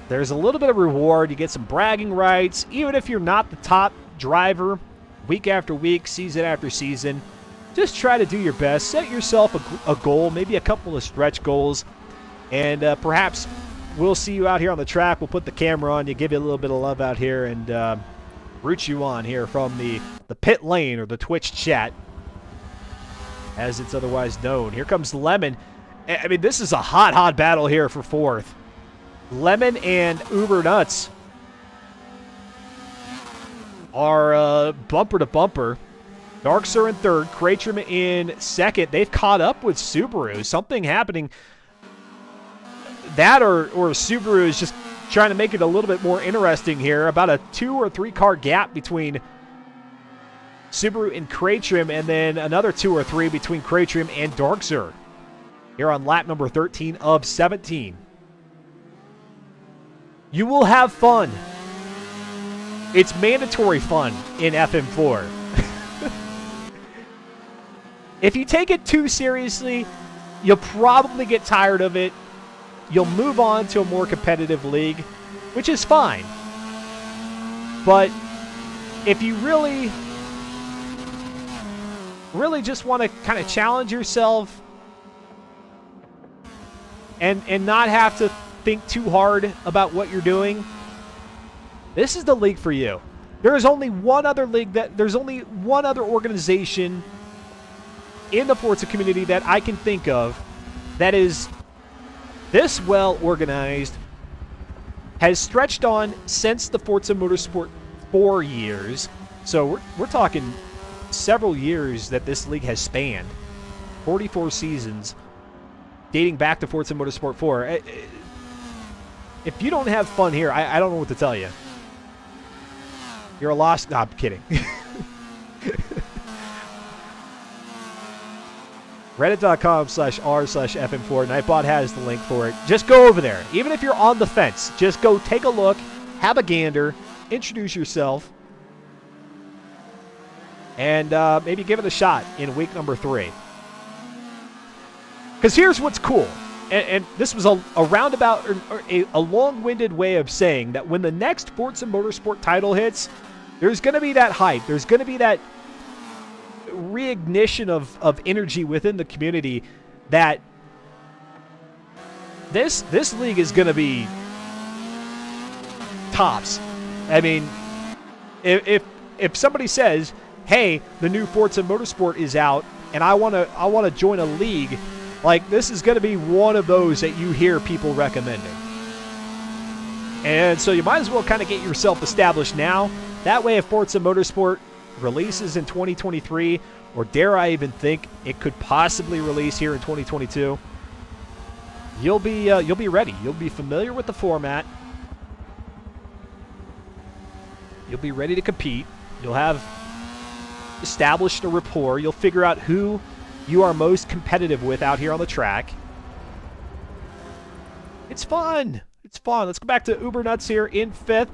There's a little bit of reward. You get some bragging rights, even if you're not the top driver week after week, season after season. Just try to do your best. Set yourself a goal, maybe a couple of stretch goals, and perhaps we'll see you out here on the track. We'll put the camera on you, give you a little bit of love out here, and root you on here from the pit lane or the Twitch chat, as it's otherwise known. Here comes Lemon. I mean, this is a hot battle here for 4th. Lemon and Uber Nuts are bumper to bumper. Darksir in 3rd, Kratrim in 2nd. They've caught up with Subaru. Something happening. That or Subaru is just trying to make it a little bit more interesting here. About a 2 or 3 car gap between Subaru and Kratrim, and then another 2 or 3 between Kratrim and Darksir here on lap number 13 of 17. You will have fun. It's mandatory fun in FM4. If you take it too seriously, you'll probably get tired of it. You'll move on to a more competitive league, which is fine. But if you really just want to kind of challenge yourself and not have to think too hard about what you're doing, this is the league for you. There's only one other organization in the Forza community that I can think of that is this well organized, has stretched on since the Forza Motorsport 4 years. So we're talking several years that this league has spanned. 44 seasons dating back to Forza Motorsport 4. If you don't have fun here, I don't know what to tell you. You're a lost... No, I'm kidding. Reddit.com/r/FM4. Nightbot has the link for it. Just go over there. Even if you're on the fence, just go take a look, have a gander, introduce yourself, and maybe give it a shot in week number 3. Because here's what's cool. And this was a roundabout, or a long-winded way of saying that when the next Forza Motorsport title hits, there's going to be that hype. There's going to be that reignition of energy within the community that this league is going to be tops. I mean, if somebody says, "Hey, the new Forza Motorsport is out, and I want to join a league," like, this is going to be one of those that you hear people recommending. And so you might as well kind of get yourself established now. That way, if Forza Motorsport releases in 2023, or dare I even think it could possibly release here in 2022, you'll be ready. You'll be familiar with the format. You'll be ready to compete. You'll have established a rapport. You'll figure out who you are most competitive with out here on the track. It's fun. It's fun. Let's go back to Uber Nuts here in 5th.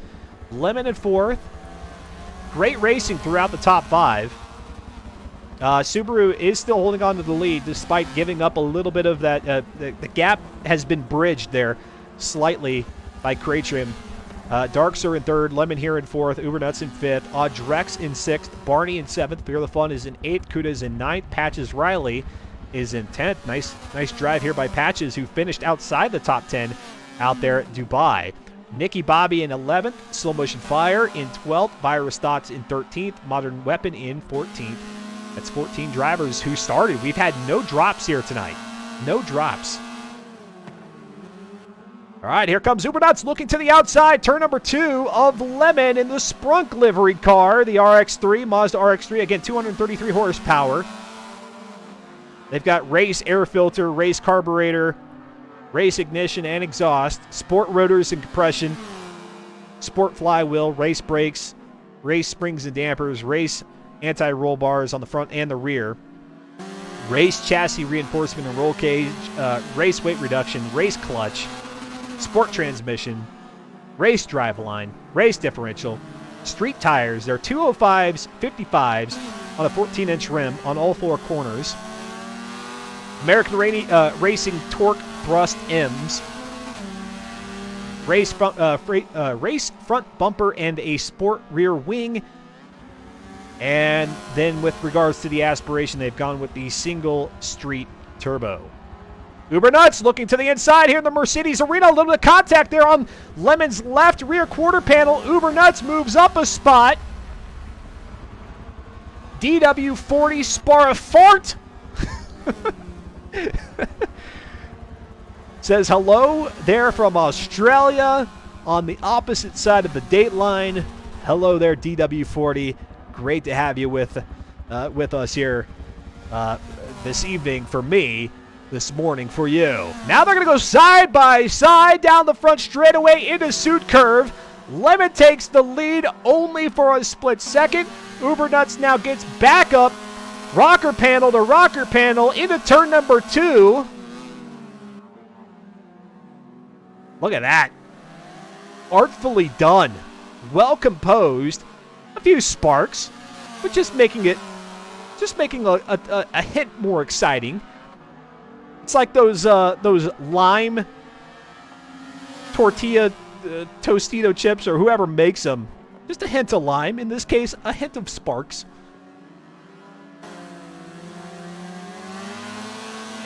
Lemon in 4th. Great racing throughout the top 5. Subaru is still holding on to the lead despite giving up a little bit of that. The gap has been bridged there slightly by Kratrim. Darksir in 3rd, Lemon here in 4th, Uber Nuts in 5th, Audrex in 6th, Barney in 7th, Fear the Fun is in 8th, Kuda is in 9th, Patches Riley is in 10th. Nice drive here by Patches, who finished outside the top 10 out there at Dubai. Nicky Bobby in 11th, Slow Motion Fire in 12th, Virus Thoughts in 13th, Modern Weapon in 14th. That's 14 drivers who started. We've had no drops here tonight. No drops. All right, here comes Uber Nuts looking to the outside. Turn number 2 of Lemon in the Sprunk livery car, the RX-3, Mazda RX-3. Again, 233 horsepower. They've got race air filter, race carburetor, race ignition and exhaust, sport rotors and compression, sport flywheel, race brakes, race springs and dampers, race anti-roll bars on the front and the rear, race chassis reinforcement and roll cage, race weight reduction, race clutch, sport transmission, race driveline, race differential, street tires. They're 205s, 55s on a 14-inch rim on all four corners. American Racing Torque Thrust M's. Race front bumper and a sport rear wing. And then with regards to the aspiration, they've gone with the single street turbo. Uber Nuts looking to the inside here in the Mercedes arena. A little bit of contact there on Lemon's left rear quarter panel. Uber Nuts moves up a spot. DW40 spar a fart. Says hello there from Australia on the opposite side of the date line. Hello there, DW40. Great to have you with us here this evening for me, this morning for you. Now they're going to go side by side down the front straightaway into Suit Curve. Lemon takes the lead only for a split second. Uber Nuts now gets back up, rocker panel to rocker panel into turn number 2. Look at that. Artfully done. Well composed. A few sparks, but just making a hint more exciting. It's like those lime tortilla Tostito chips or whoever makes them. Just a hint of lime. In this case, a hint of sparks.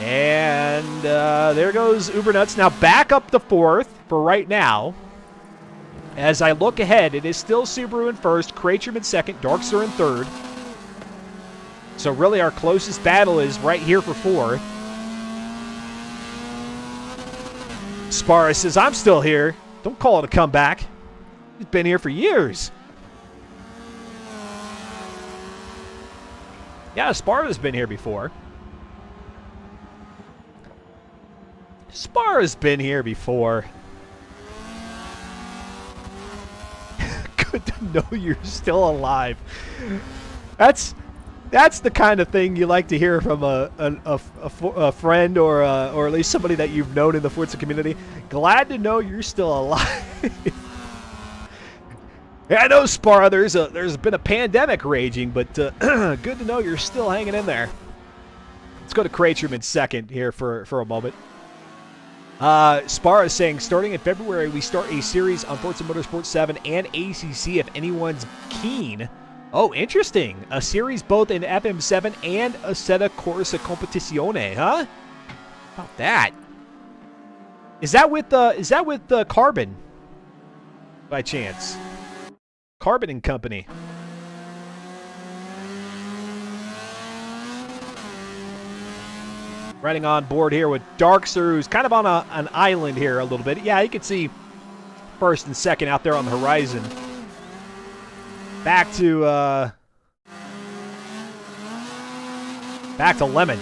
And there goes Uber Nuts. Now back up to 4th for right now. As I look ahead, it is still Subaru in 1st, Kratrum in 2nd, Darkster in 3rd. So really our closest battle is right here for 4th. Sparra says, I'm still here. Don't call it a comeback. He's been here for years. Yeah, Sparra's been here before. Sparra's been here before. Good to know you're still alive. That's the kind of thing you like to hear from a friend or at least somebody that you've known in the Forza community. Glad to know you're still alive. Yeah, I know, Sparra. There's been a pandemic raging, but good to know you're still hanging in there. Let's go to Kratrum in 2nd here for a moment. Sparra is saying, starting in February, we start a series on Forza Motorsport 7 and ACC if anyone's keen. Oh, interesting. A series both in FM7 and Assetto Corsa Competizione, huh? How about that? Is that with Carbon? By chance? Carbon and Company. Riding on board here with Darkster, who's kind of on an island here a little bit. Yeah, you can see 1st and 2nd out there on the horizon. Back to Lemon.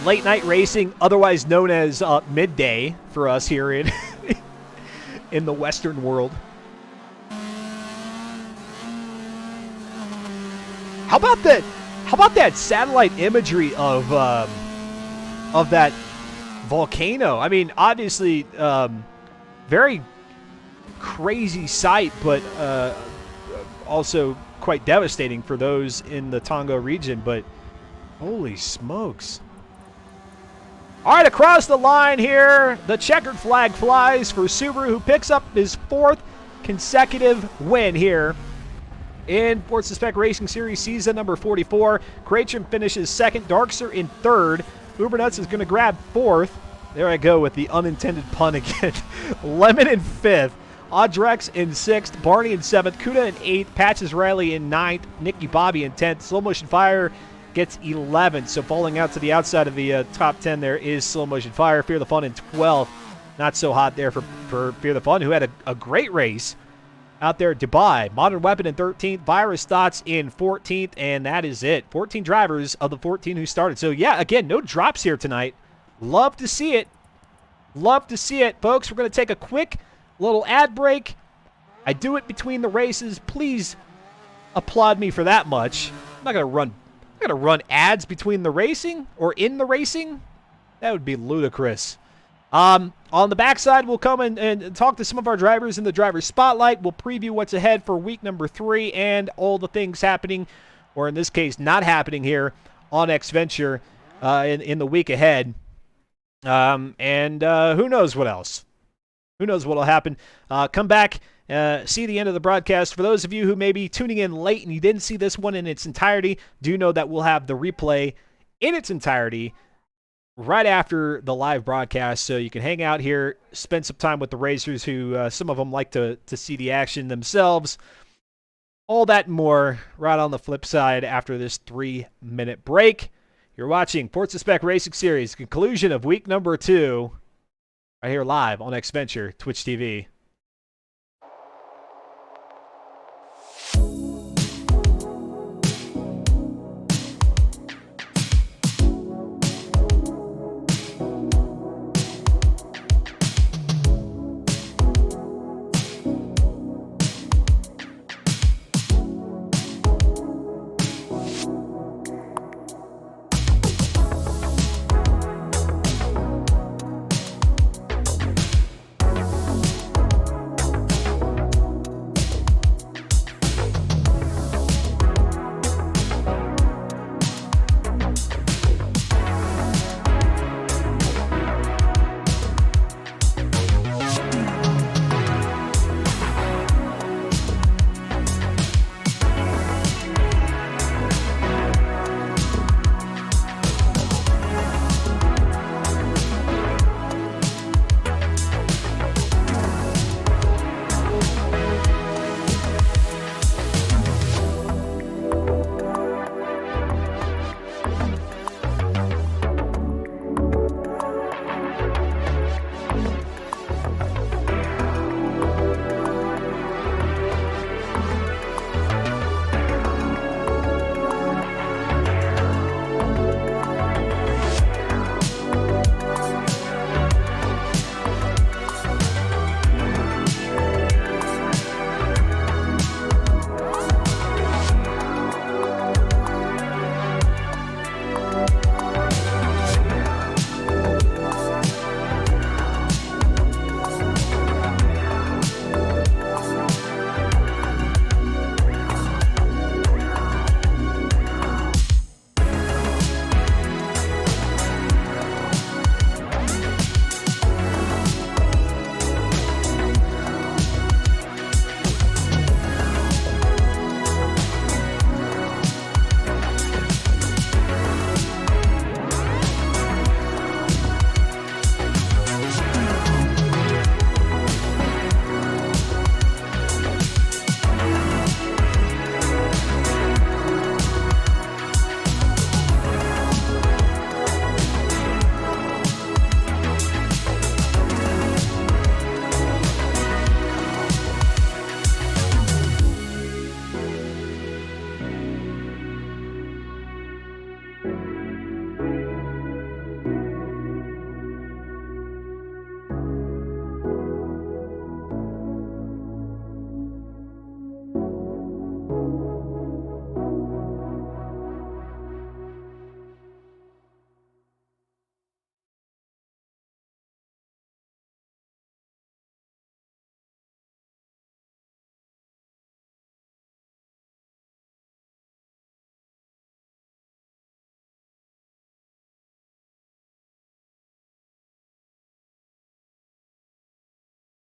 Late night racing, otherwise known as midday for us here in in the Western world. How about that satellite imagery of that volcano? I mean, obviously, very crazy sight, but also quite devastating for those in the Tonga region. But holy smokes! All right, across the line here, the checkered flag flies for Subaru, who picks up his 4th consecutive win here in Forza Spec Racing Series season number 44. Kratrum finishes 2nd, Darkster in 3rd. Uber Nuts is going to grab 4th. There I go with the unintended pun again. Lemon in 5th. Audrex in 6th. Barney in 7th. Kuda in 8th. Patches Riley in 9th. Nicky Bobby in 10th. Slow Motion Fire gets 11th. So falling out to the outside of the top 10 there is Slow Motion Fire. Fear the Fun in 12th. Not so hot there for Fear the Fun, who had a great race out there at Dubai. Modern Weapon in 13th. Virus Thoughts in 14th. And that is it. 14 drivers of the 14 who started. So, yeah, again, no drops here tonight. Love to see it. Love to see it, folks. We're going to take a quick little ad break. I do it between the races. Please applaud me for that much. I'm not going to run ads between the racing or in the racing. That would be ludicrous. On the backside, we'll come and talk to some of our drivers in the driver's spotlight. We'll preview what's ahead for week number 3 and all the things happening, or in this case, not happening here on Xventure in the week ahead. And who knows what else? Who knows what will happen? Come back, see the end of the broadcast. For those of you who may be tuning in late and you didn't see this one in its entirety, do know that we'll have the replay in its entirety right after the live broadcast, so you can hang out here, spend some time with the racers who some of them like to see the action themselves. All that and more right on the flip side after this 3-minute break. You're watching Forza Spec Racing Series, conclusion of week number 2, right here live on Xventure, Twitch TV.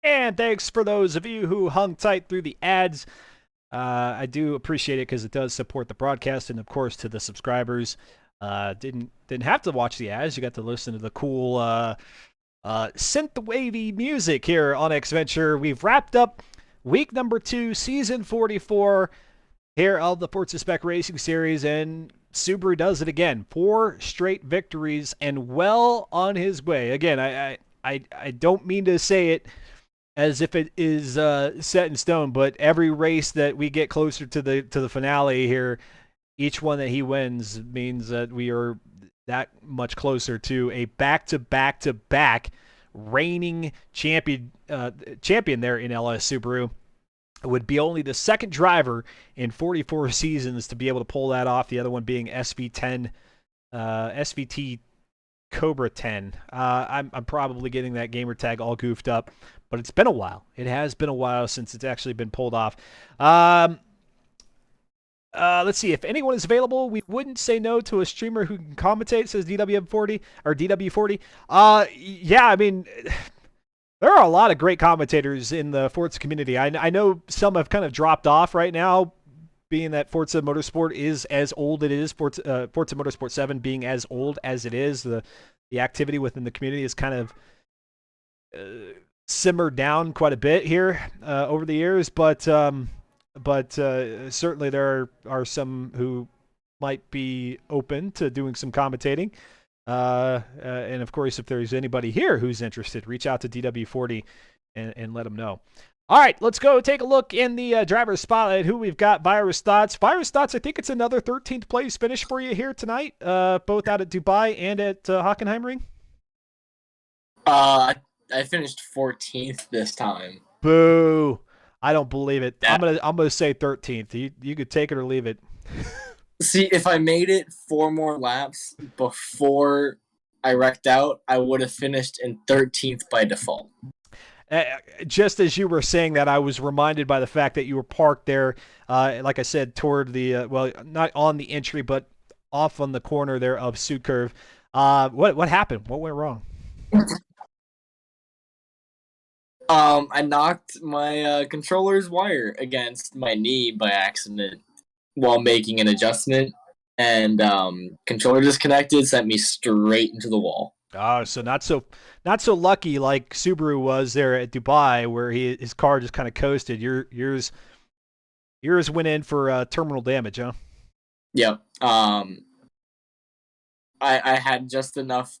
And thanks for those of you who hung tight through the ads. I do appreciate it because it does support the broadcast, and of course to the subscribers. Didn't have to watch the ads. You got to listen to the cool synth-wavy music here on Xventure. We've wrapped up week number 2, season 44 here of the Forza Spec Racing Series, and Subaru does it again. 4 straight victories and well on his way. Again, I don't mean to say it as if it is set in stone, but every race that we get closer to the finale here, each one that he wins means that we are that much closer to a back-to-back-to-back reigning champion there in LS Subaru. It would be only the second driver in 44 seasons to be able to pull that off. The other one being SVT Cobra 10. I'm probably getting that gamer tag all goofed up, but it's been a while. It has been a while since it's actually been pulled off. Let's see. If anyone is available, we wouldn't say no to a streamer who can commentate, says DW40 or DW40. Yeah, I mean, there are a lot of great commentators in the Forza community. I know some have kind of dropped off right now, being that Forza Motorsport is as old as it is. Forza Motorsport 7 being as old as it is. The activity within the community is kind of simmered down quite a bit here over the years, but certainly there are some who might be open to doing some commentating. And of course, if there's anybody here who's interested, reach out to DW40 and let them know. All right, let's go take a look in the driver's spotlight. Who we've got? Virus Thoughts. Virus Thoughts, I think it's another 13th place finish for you here tonight, both out at Dubai and at Hockenheimring. I finished 14th this time. Boo! I don't believe it. I'm gonna say 13th. You could take it or leave it. See, if I made it 4 more laps before I wrecked out, I would have finished in 13th by default. Just as you were saying that, I was reminded by the fact that you were parked there, like I said, toward the well, not on the entry, but off on the corner there of Sud Curve. What happened? What went wrong? I knocked my controller's wire against my knee by accident while making an adjustment, and controller disconnected, sent me straight into the wall. Oh, so not so lucky like Subaru was there at Dubai, where his car just kind of coasted. Yours went in for terminal damage, huh? Yep. I had just enough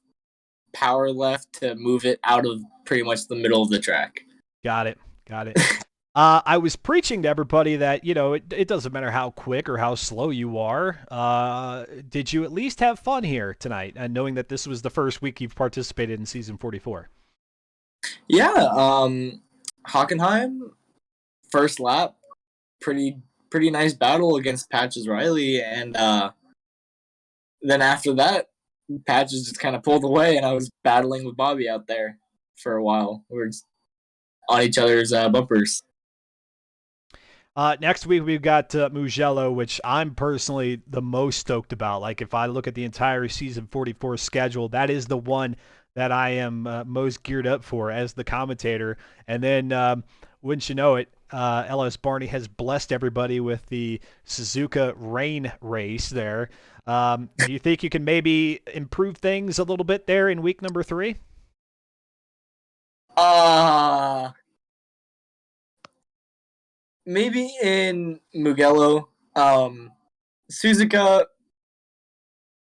power left to move it out of pretty much the middle of the track. Got it. I was preaching to everybody that, it doesn't matter how quick or how slow you are. Did you at least have fun here tonight, and knowing that this was the first week you've participated in season 44? Yeah. Hockenheim, first lap, pretty nice battle against Patches Riley, and then after that, Patches just kind of pulled away, and I was battling with Bobby out there for a while. We were just on each other's bumpers. Next week, we've got Mugello, which I'm personally the most stoked about. Like, if I look at the entire season 44 schedule, that is the one that I am most geared up for as the commentator. And then, wouldn't you know it, LS Barney has blessed everybody with the Suzuka Rain race there. Do you think you can maybe improve things a little bit there in week number 3? Maybe in Mugello. Suzuka,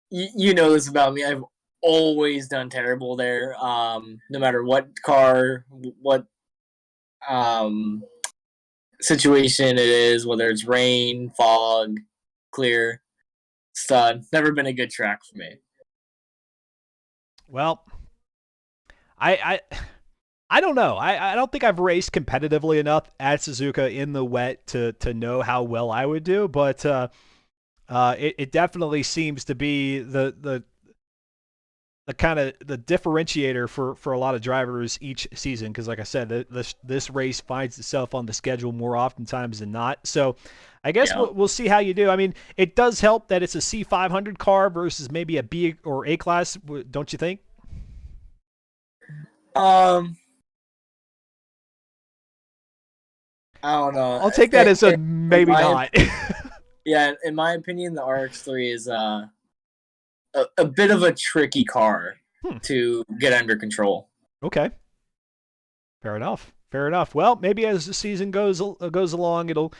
you know this about me. I've always done terrible there. No matter what car, what situation it is, whether it's rain, fog, clear, it's never been a good track for me. Well, I don't know. I don't think I've raced competitively enough at Suzuka in the wet to know how well I would do, but it definitely seems to be the kind of the differentiator for a lot of drivers each season, because like I said, this race finds itself on the schedule more oftentimes than not. So I guess we'll see how you do. I mean, it does help that it's a C500 car versus maybe a B or A class, don't you think? I don't know. I'll take that as a maybe not. Yeah, in my opinion, the RX-3 is a bit of a tricky car to get under control. Okay. Fair enough. Well, maybe as the season goes along, it'll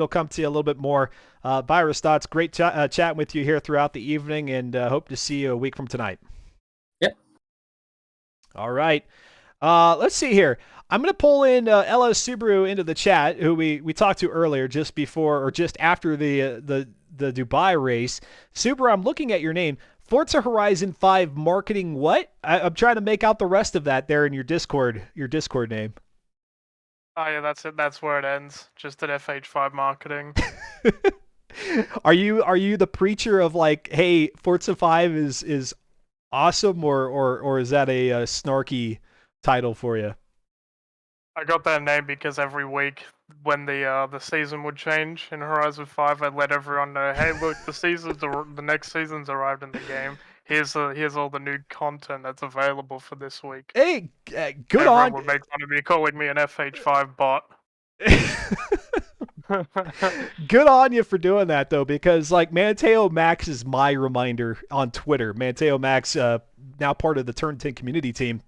come to you a little bit more. Virus Thoughts, great chatting with you here throughout the evening, and hope to see you a week from tonight. Yep. All right. Let's see here. I'm going to pull in LS Subaru into the chat, who we talked to earlier, just before or just after the Dubai race. Subaru, I'm looking at your name. Forza Horizon 5 marketing what? I'm trying to make out the rest of that there in your Discord name. Oh yeah, that's it. That's where it ends. Just at FH5 marketing. Are you the preacher of like, hey, Forza 5 is awesome, or is that a snarky title for you? I got that name because every week when the season would change in Horizon 5, I'd let everyone know, hey, look, the next season's arrived in the game. Here's all the new content that's available for this week. Hey, good Everyone on. would make fun of me calling me an FH5 bot. Good on you for doing that though, because like Mateo Max is my reminder on Twitter. Mateo Max, now part of the Turn 10 community team.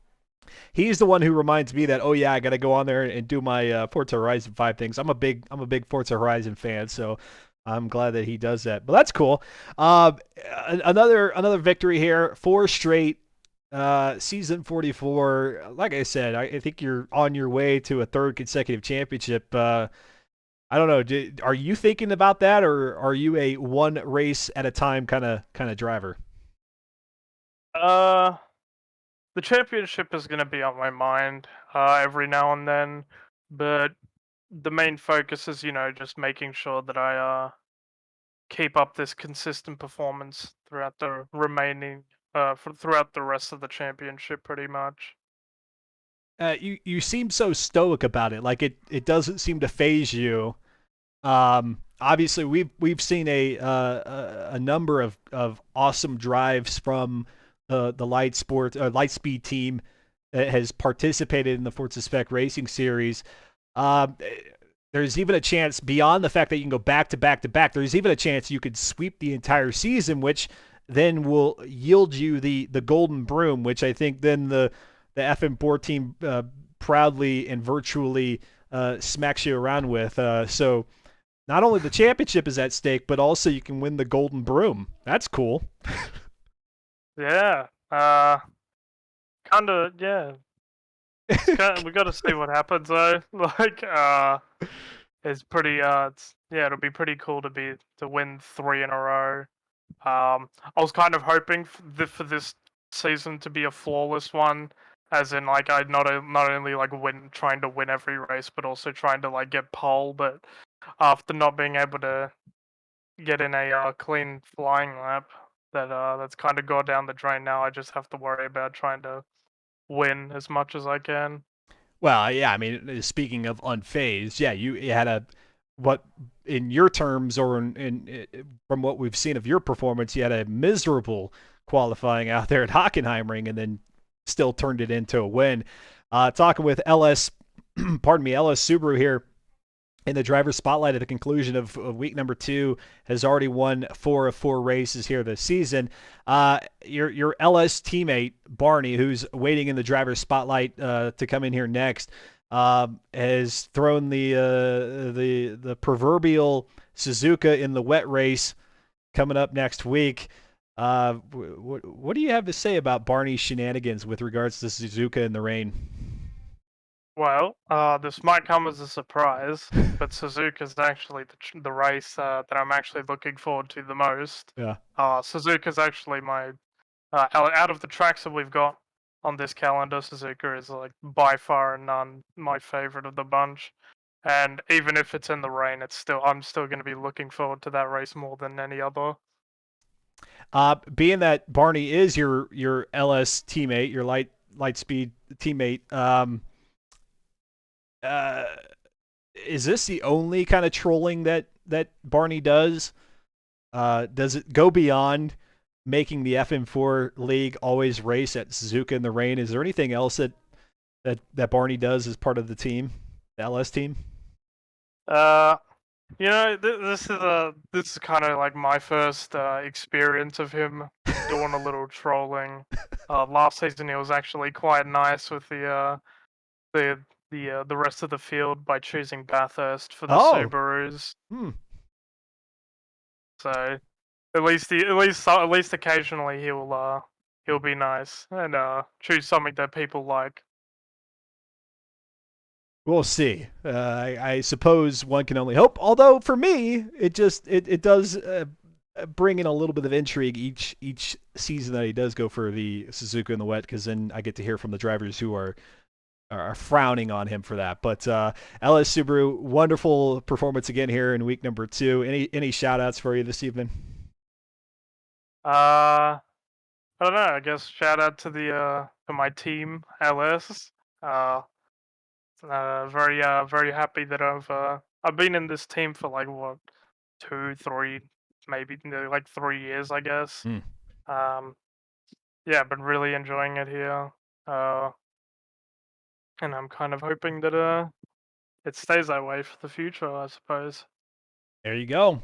He's the one who reminds me that, oh yeah, I got to go on there and do my Forza Horizon 5 things. I'm a big Forza Horizon fan, so I'm glad that he does that. But that's cool. Another victory here, 4 straight. Season 44. Like I said, I think you're on your way to a third consecutive championship. I don't know. Are you thinking about that, or are you a one race at a time kind of driver? uh, the championship is going to be on my mind every now and then, but the main focus is, just making sure that I keep up this consistent performance throughout the remaining throughout the rest of the championship pretty much. You seem so stoic about it. Like it doesn't seem to phase you. Obviously, we've seen a number of awesome drives from the light speed team that has participated in the Forza Spec Racing Series. Um, there's even a chance, beyond the fact that you can go back to back to back, there's even a chance you could sweep the entire season, which then will yield you the golden broom, which I think then the FM4 team proudly and virtually smacks you around with. So not only the championship is at stake, but also you can win the golden broom. That's cool. Yeah. Kind of. Yeah. We got to see what happens though. Like, it's pretty. It'll be pretty cool to win 3 in a row. I was kind of hoping for this season to be a flawless one, as in like I not only like trying to win every race, but also trying to like get pole. But after not being able to get in a clean flying lap, that's kind of gone down the drain now. I just have to worry about trying to win as much as I can. Well, yeah, I mean, speaking of unfazed, yeah, you had what in your terms, or from what we've seen of your performance, you had a miserable qualifying out there at Hockenheimring, and then still turned it into a win. Talking with LS, pardon me, LS Subaru here in the driver's spotlight at the conclusion of week number 2, has already won 4 of 4 races here this season. Your LS teammate Barney, who's waiting in the driver's spotlight to come in here next, has thrown the proverbial Suzuka in the wet race coming up next week. What do you have to say about Barney's shenanigans with regards to Suzuka in the rain? Well, this might come as a surprise, but Suzuka is actually the race that I'm actually looking forward to the most. Yeah. Suzuka is actually my out of the tracks that we've got on this calendar. Suzuka is like by far and none my favorite of the bunch. And even if it's in the rain, I'm still going to be looking forward to that race more than any other. Being that Barney is your LS teammate, your light speed teammate, uh, is this the only kind of trolling that Barney does? Does it go beyond making the FM4 league always race at Suzuka in the rain? Is there anything else that Barney does as part of the team, the LS team? Uh, this is kind of like my first experience of him doing a little trolling. Last season he was actually quite nice with the rest of the field by choosing Bathurst for the Oh, Subarus. hmm. So at least occasionally he'll be nice and choose something that people like. We'll see. I suppose one can only hope. Although for me, it does bring in a little bit of intrigue each season that he does go for the Suzuka in the wet, because then I get to hear from the drivers who are frowning on him for that. But LS Subaru, wonderful performance again here in week number 2. Any shout outs for you this evening? I don't know. I guess shout out to the to my team, LS. Very happy that I've been in this team for like what 2, 3, maybe like 3 years, I guess. Hmm. Yeah, been really enjoying it here. And I'm kind of hoping that it stays that way for the future, I suppose. There you go.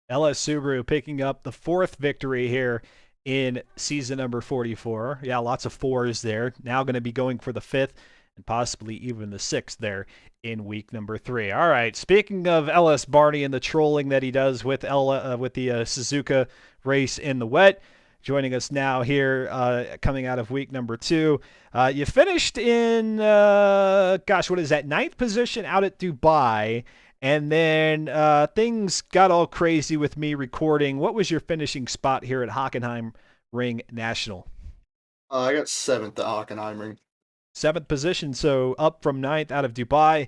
LS Subaru picking up the 4th victory here in season number 44. Yeah, lots of 4s there. Now going to be going for the 5th and possibly even the 6th there in week number 3. All right, speaking of LS Barney and the trolling that he does with the Suzuka race in the wet, joining us now here coming out of week number 2. You finished in, what is that, 9th position out at Dubai. And then things got all crazy with me recording. What was your finishing spot here at Hockenheim Ring National? I got 7th at Hockenheim Ring. 7th position, so up from 9th out of Dubai.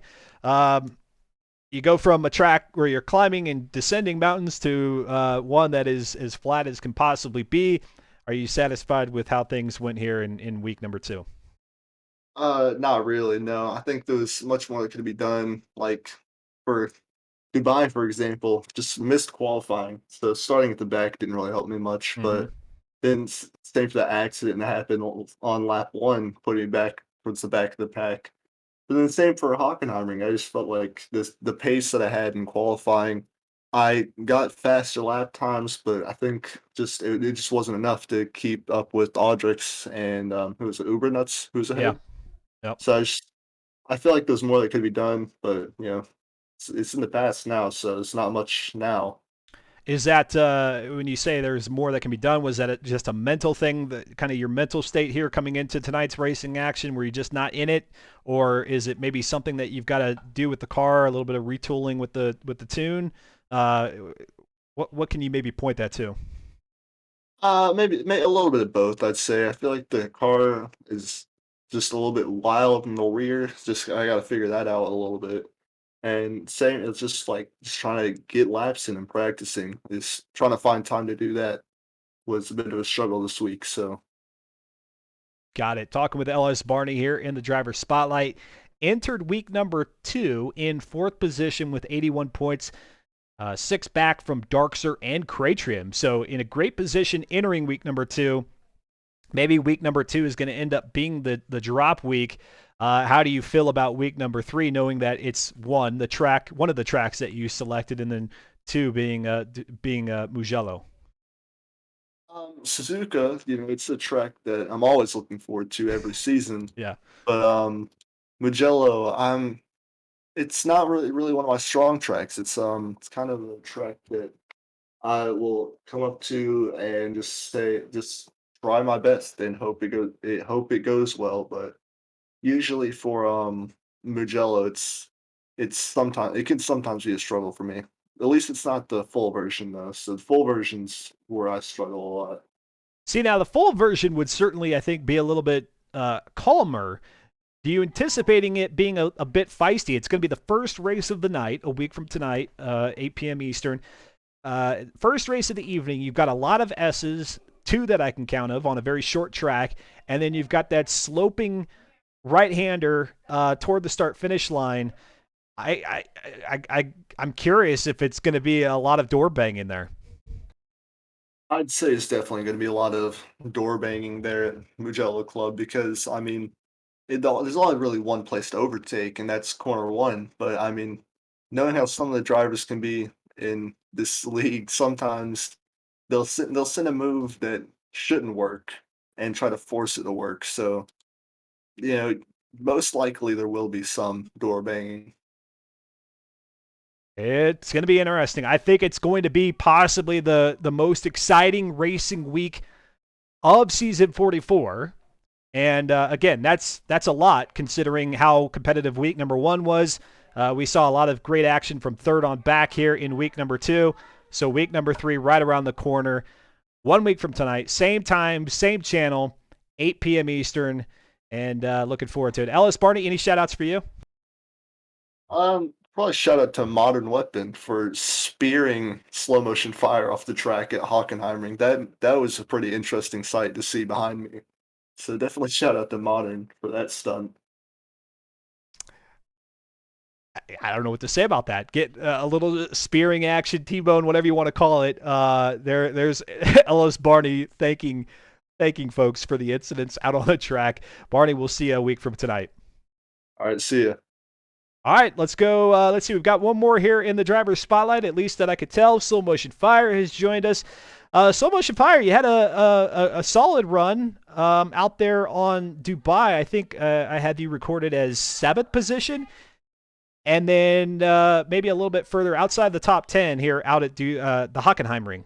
You go from a track where you're climbing and descending mountains to one that is as flat as can possibly be. Are you satisfied with how things went here in week number 2? Not really, no. I think there was much more that could be done, like for Dubai, for example, just missed qualifying. So starting at the back didn't really help me much, but then same for that accident that happened on lap 1, putting me back towards the back of the pack. But then same for Hockenheimring. I just felt like the pace that I had in qualifying, I got faster lap times, but I think it just wasn't enough to keep up with Aldrich and who was it, Ubernuts, who was Yeah. ahead. Yep. So I feel like there's more that could be done, but it's in the past now, so it's not much now. Is that when you say there's more that can be done? Was that just a mental thing, that kind of your mental state here coming into tonight's racing action? Were you just not in it, or is it maybe something that you've got to do with the car, a little bit of retooling with the tune? What can you maybe point that to? Maybe a little bit of both, I'd say. I feel like the car is just a little bit wild in the rear. Just I gotta figure that out a little bit. And same, it's just like just trying to get laps in and practicing. Is trying to find time to do that was a bit of a struggle this week. So Got it. Talking with LS Barney here in the driver's spotlight. Entered week number 2 in 4th position with 81 points. 6 back from Darkser and Cratrim. So in a great position entering week number 2. Maybe week number 2 is going to end up being the drop week. How do you feel about week number 3, knowing that it's one of the tracks that you selected, and then 2 being Mugello? Suzuka, it's a track that I'm always looking forward to every season. Yeah. But Mugello, it's not really one of my strong tracks. It's kind of a track that I will come up to and just try my best and hope it goes well. But usually for Mugello, it can sometimes be a struggle for me. At least it's not the full version though. So the full version's where I struggle a lot. See, now the full version would certainly, I think, be a little bit calmer. Do you anticipating it being a bit feisty? It's going to be the first race of the night, a week from tonight, 8 p.m. Eastern. First race of the evening. You've got a lot of S's, 2 that I can count of on a very short track, and then you've got that sloping right-hander toward the start-finish line. I'm curious if it's going to be a lot of door banging there. I'd say it's definitely going to be a lot of door banging there at Mugello Club because there's only really one place to overtake, and that's corner 1. But I mean, knowing how some of the drivers can be in this league, sometimes they'll send a move that shouldn't work and try to force it to work. So you know, most likely there will be some door banging. It's going to be interesting. I think it's going to be possibly the most exciting racing week of season 44. And again, that's a lot considering how competitive week number 1 was. We saw a lot of great action from third on back here in week number 2. So week number 3 right around the corner. 1 week from tonight, same time, same channel, 8 p.m. Eastern, and looking forward to it. Ellis, Barney, any shout-outs for you? Probably shout out to Modern Weapon for spearing slow motion fire off the track at Hockenheimring. That was a pretty interesting sight to see behind me. So definitely shout out to Modern for that stunt. I don't know what to say about that. Get a little spearing action, T-bone, whatever you want to call it. There's Ellis Barney thanking folks for the incidents out on the track. Barney, we'll see you a week from tonight. All right, see ya. All right, let's go. Let's see. We've got one more here in the driver's spotlight, at least that I could tell. Slow Motion Fire has joined us. Slow Motion Fire, you had a solid run out there on Dubai. I think I had you recorded as 7th position. And then maybe a little bit further outside the top 10 here out at the Hockenheimring.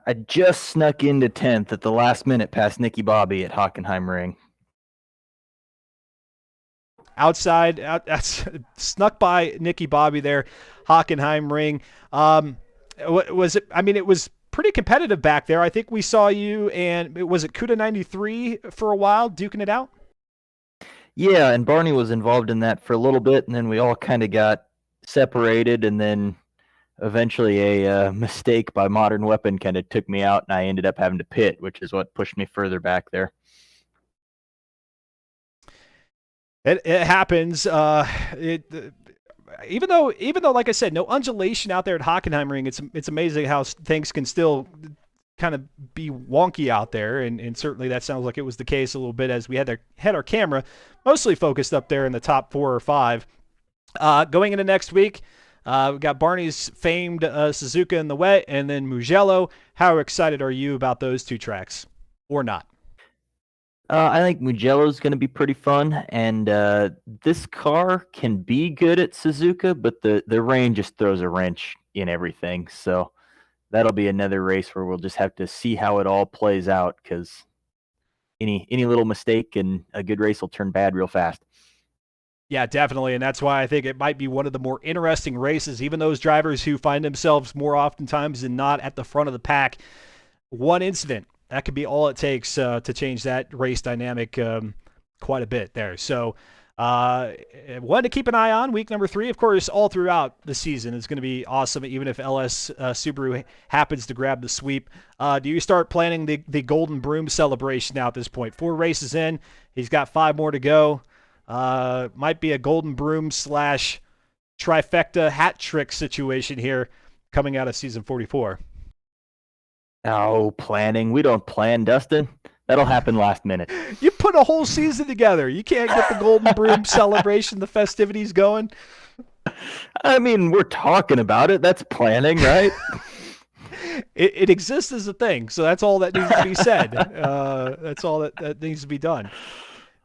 I just snuck into 10th at the last minute past Nicky Bobby at Hockenheimring. That's snuck by Nicky Bobby there, Hockenheimring. Was it? I mean, it was pretty competitive back there. I think we saw you and was it Cuda 93 for a while, duking it out? Yeah, and Barney was involved in that for a little bit, and then we all kind of got separated, and then eventually a mistake by Modern Weapon kind of took me out, and I ended up having to pit, which is what pushed me further back there. It happens. Even though, like I said, no undulation out there at Hockenheimring, it's amazing how things can still kind of be wonky out there, and certainly that sounds like it was the case a little bit as we had our camera mostly focused up there in the top 4 or 5. Going into next week, we've got Barney's famed Suzuka in the wet, and then Mugello. How excited are you about those 2 tracks, or not? I think Mugello is going to be pretty fun, and this car can be good at Suzuka, but the rain just throws a wrench in everything. So that'll be another race where we'll just have to see how it all plays out, because any little mistake and a good race will turn bad real fast. Yeah, definitely, and that's why I think it might be one of the more interesting races. Even those drivers who find themselves more oftentimes than not at the front of the pack, one incident, that could be all it takes to change that race dynamic quite a bit there. So one to keep an eye on, week number 3. Of course, all throughout the season is going to be awesome, even if LS Subaru happens to grab the sweep. Do you start planning the Golden Broom celebration now at this point? 4 races in. He's got 5 more to go. Might be a Golden Broom / trifecta hat trick situation here coming out of season 44. Oh, planning. We don't plan, Dustin. That'll happen last minute. You put a whole season together. You can't get the Golden Broom celebration, the festivities going. I mean, we're talking about it. That's planning, right? It exists as a thing, so that's all that needs to be said. That's all that needs to be done.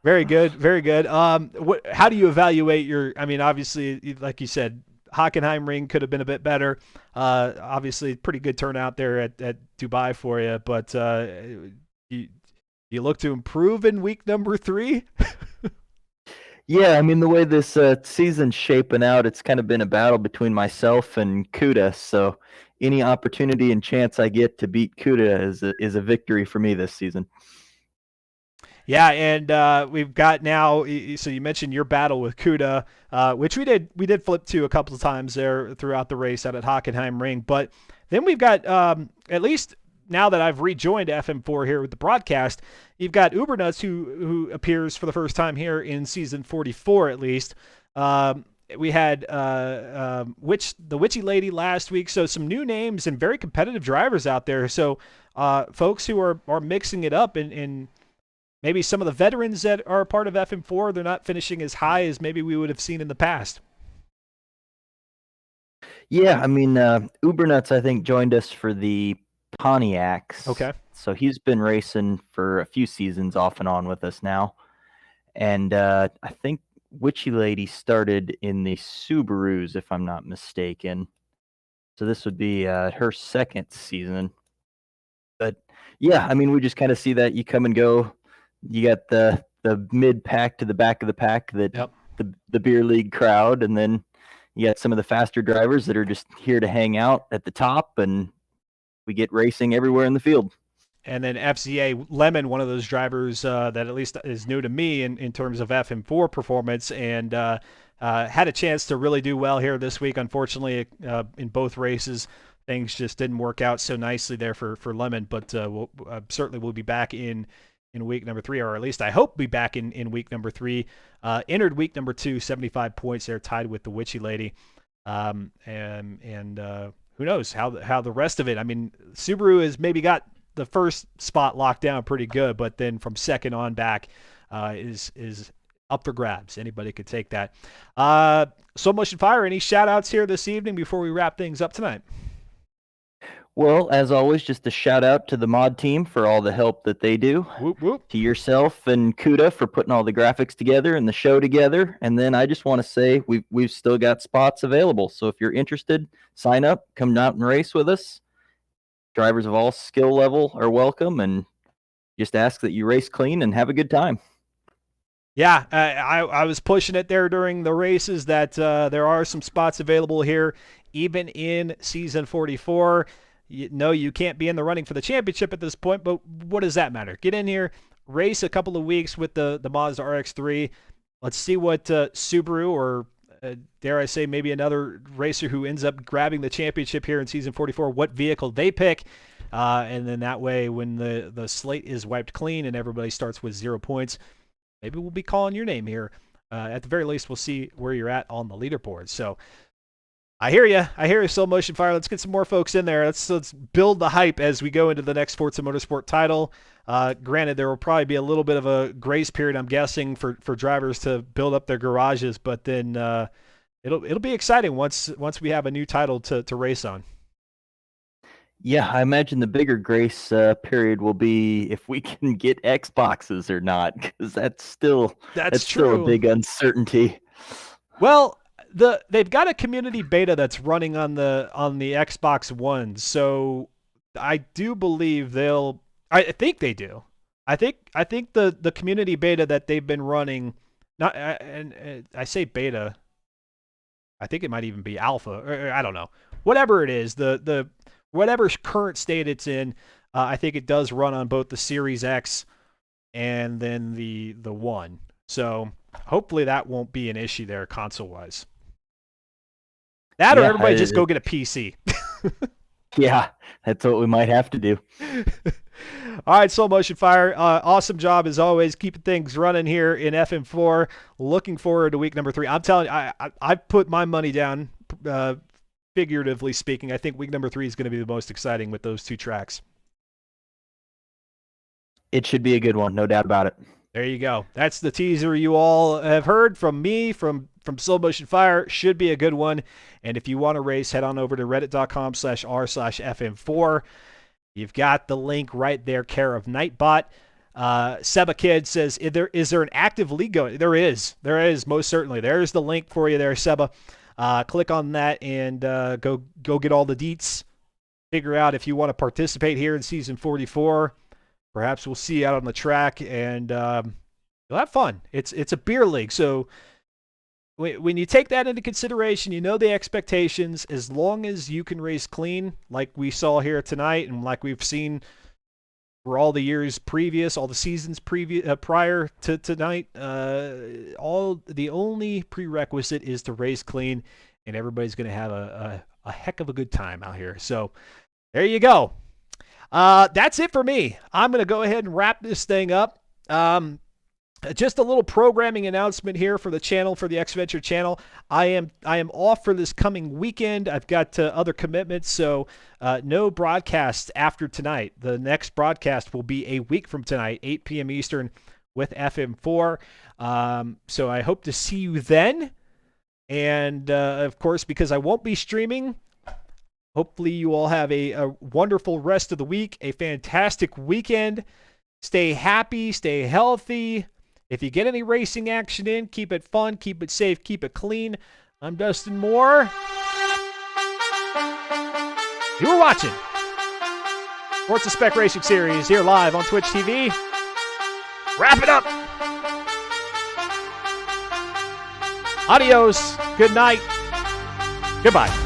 Very good, very good. How do you evaluate your? I mean, obviously, like you said, Hockenheimring could have been a bit better. Obviously, pretty good turnout there at Dubai for you, but you look to improve in week number 3. Yeah, I mean, the way this season's shaping out, it's kind of been a battle between myself and Cuda. So any opportunity and chance I get to beat Cuda is a victory for me this season. Yeah, and we've got now. So you mentioned your battle with Cuda, which we did flip to a couple of times there throughout the race out at Hockenheimring. But then we've got at least now that I've rejoined FM4 here with the broadcast, you've got Ubernuts who appears for the first time here in season 44 at least. We had the Witchy Lady last week, so some new names and very competitive drivers out there. So folks who are mixing it up and maybe some of the veterans that are a part of FM4, they're not finishing as high as maybe we would have seen in the past. Yeah, I mean, Ubernuts, I think, joined us for the Pontiacs. Okay. So he's been racing for a few seasons off and on with us now. And I think Witchy Lady started in the Subarus, if I'm not mistaken. So this would be her second season. But yeah, I mean, we just kind of see that you come and go. You got the mid pack to the back of the pack, that Yep. the beer league crowd, and then You got some of the faster drivers that are just here to hang out at the top, and we get racing everywhere in the field. And then FCA Lemon, one of those drivers that at least is new to me in terms of FM4 performance, and had a chance to really do well here this week. Unfortunately, in both races, things just didn't work out so nicely there for Lemon, but certainly we'll be back in week number 3, or at least I hope be back in week number 3. Entered week number 2, 75 points there, tied with the Witchy Lady. And who knows how the rest of it. I mean, Subaru has maybe got the first spot locked down pretty good, but then from second on back is up for grabs. Anybody could take that. Slow Motion Fire, any shout outs here this evening before we wrap things up tonight? Well, as always, just a shout out to the mod team for all the help that they do. Whoop, whoop. To yourself and Kuda for putting all the graphics together and the show together. And then I just want to say we've still got spots available. So if you're interested, sign up, come out and race with us. Drivers of all skill level are welcome, and just ask that you race clean and have a good time. Yeah, I was pushing it there during the races that there are some spots available here, even in Season 44. No, you can't be in the running for the championship at this point, but what does that matter? Get in here, race a couple of weeks with the Mazda RX-3. Let's see what Subaru, or dare I say maybe another racer who ends up grabbing the championship here in Season 44, what vehicle they pick. And then that way, when the slate is wiped clean and everybody starts with 0 points, maybe we'll be calling your name here. At the very least, we'll see where you're at on the leaderboard. So I hear you, Slow Motion Fire. Let's get some more folks in there. Let's build the hype as we go into the next Forza Motorsport title. Granted, there will probably be a little bit of a grace period, I'm guessing, for drivers to build up their garages, but then it'll be exciting once we have a new title to race on. Yeah, I imagine the bigger grace period will be if we can get Xboxes or not, because that's still true. A big uncertainty. Well, they've got a community beta that's running on the Xbox One, so I do believe I think they do. I think the community beta that they've been running, and I say beta, I think it might even be alpha, or I don't know. Whatever it is, the whatever current state it's in, I think it does run on both the Series X and then the One. So hopefully that won't be an issue there console-wise. That, or everybody just go get a PC. Yeah, that's what we might have to do. All right, Slow Motion Fire. Awesome job as always, keeping things running here in FM4. Looking forward to week number 3. I'm telling you, I put my money down, figuratively speaking. I think week number 3 is going to be the most exciting with those 2 tracks. It should be a good one, no doubt about it. There you go. That's the teaser you all have heard from me, from Slow Motion Fire. Should be a good one. And if you want to race, head on over to reddit.com/r/FM4. You've got the link right there, care of Nightbot. Seba Kid says, is there an active league going? There is, most certainly. There's the link for you there, Seba. Click on that and go get all the deets. Figure out if you want to participate here in Season 44. Perhaps we'll see you out on the track, and you'll have fun. It's a beer league, so when you take that into consideration, you know the expectations. As long as you can race clean, like we saw here tonight, and like we've seen for all the years previous, all the seasons prior to tonight, the only prerequisite is to race clean, and everybody's going to have a heck of a good time out here. So there you go. That's it for me. I'm going to go ahead and wrap this thing up. Just a little programming announcement here for the channel, for the X-Venture channel. I am off for this coming weekend. I've got other commitments, so no broadcast after tonight. The next broadcast will be a week from tonight, 8 p.m. Eastern, with FM4. So I hope to see you then. And, of course, because I won't be streaming, hopefully you all have a wonderful rest of the week, a fantastic weekend. Stay happy, stay healthy. If you get any racing action in, keep it fun, keep it safe, keep it clean. I'm Dustin Moore. You were watching Forza Spec Racing Series here live on Twitch TV. Wrap it up. Adios. Good night. Goodbye.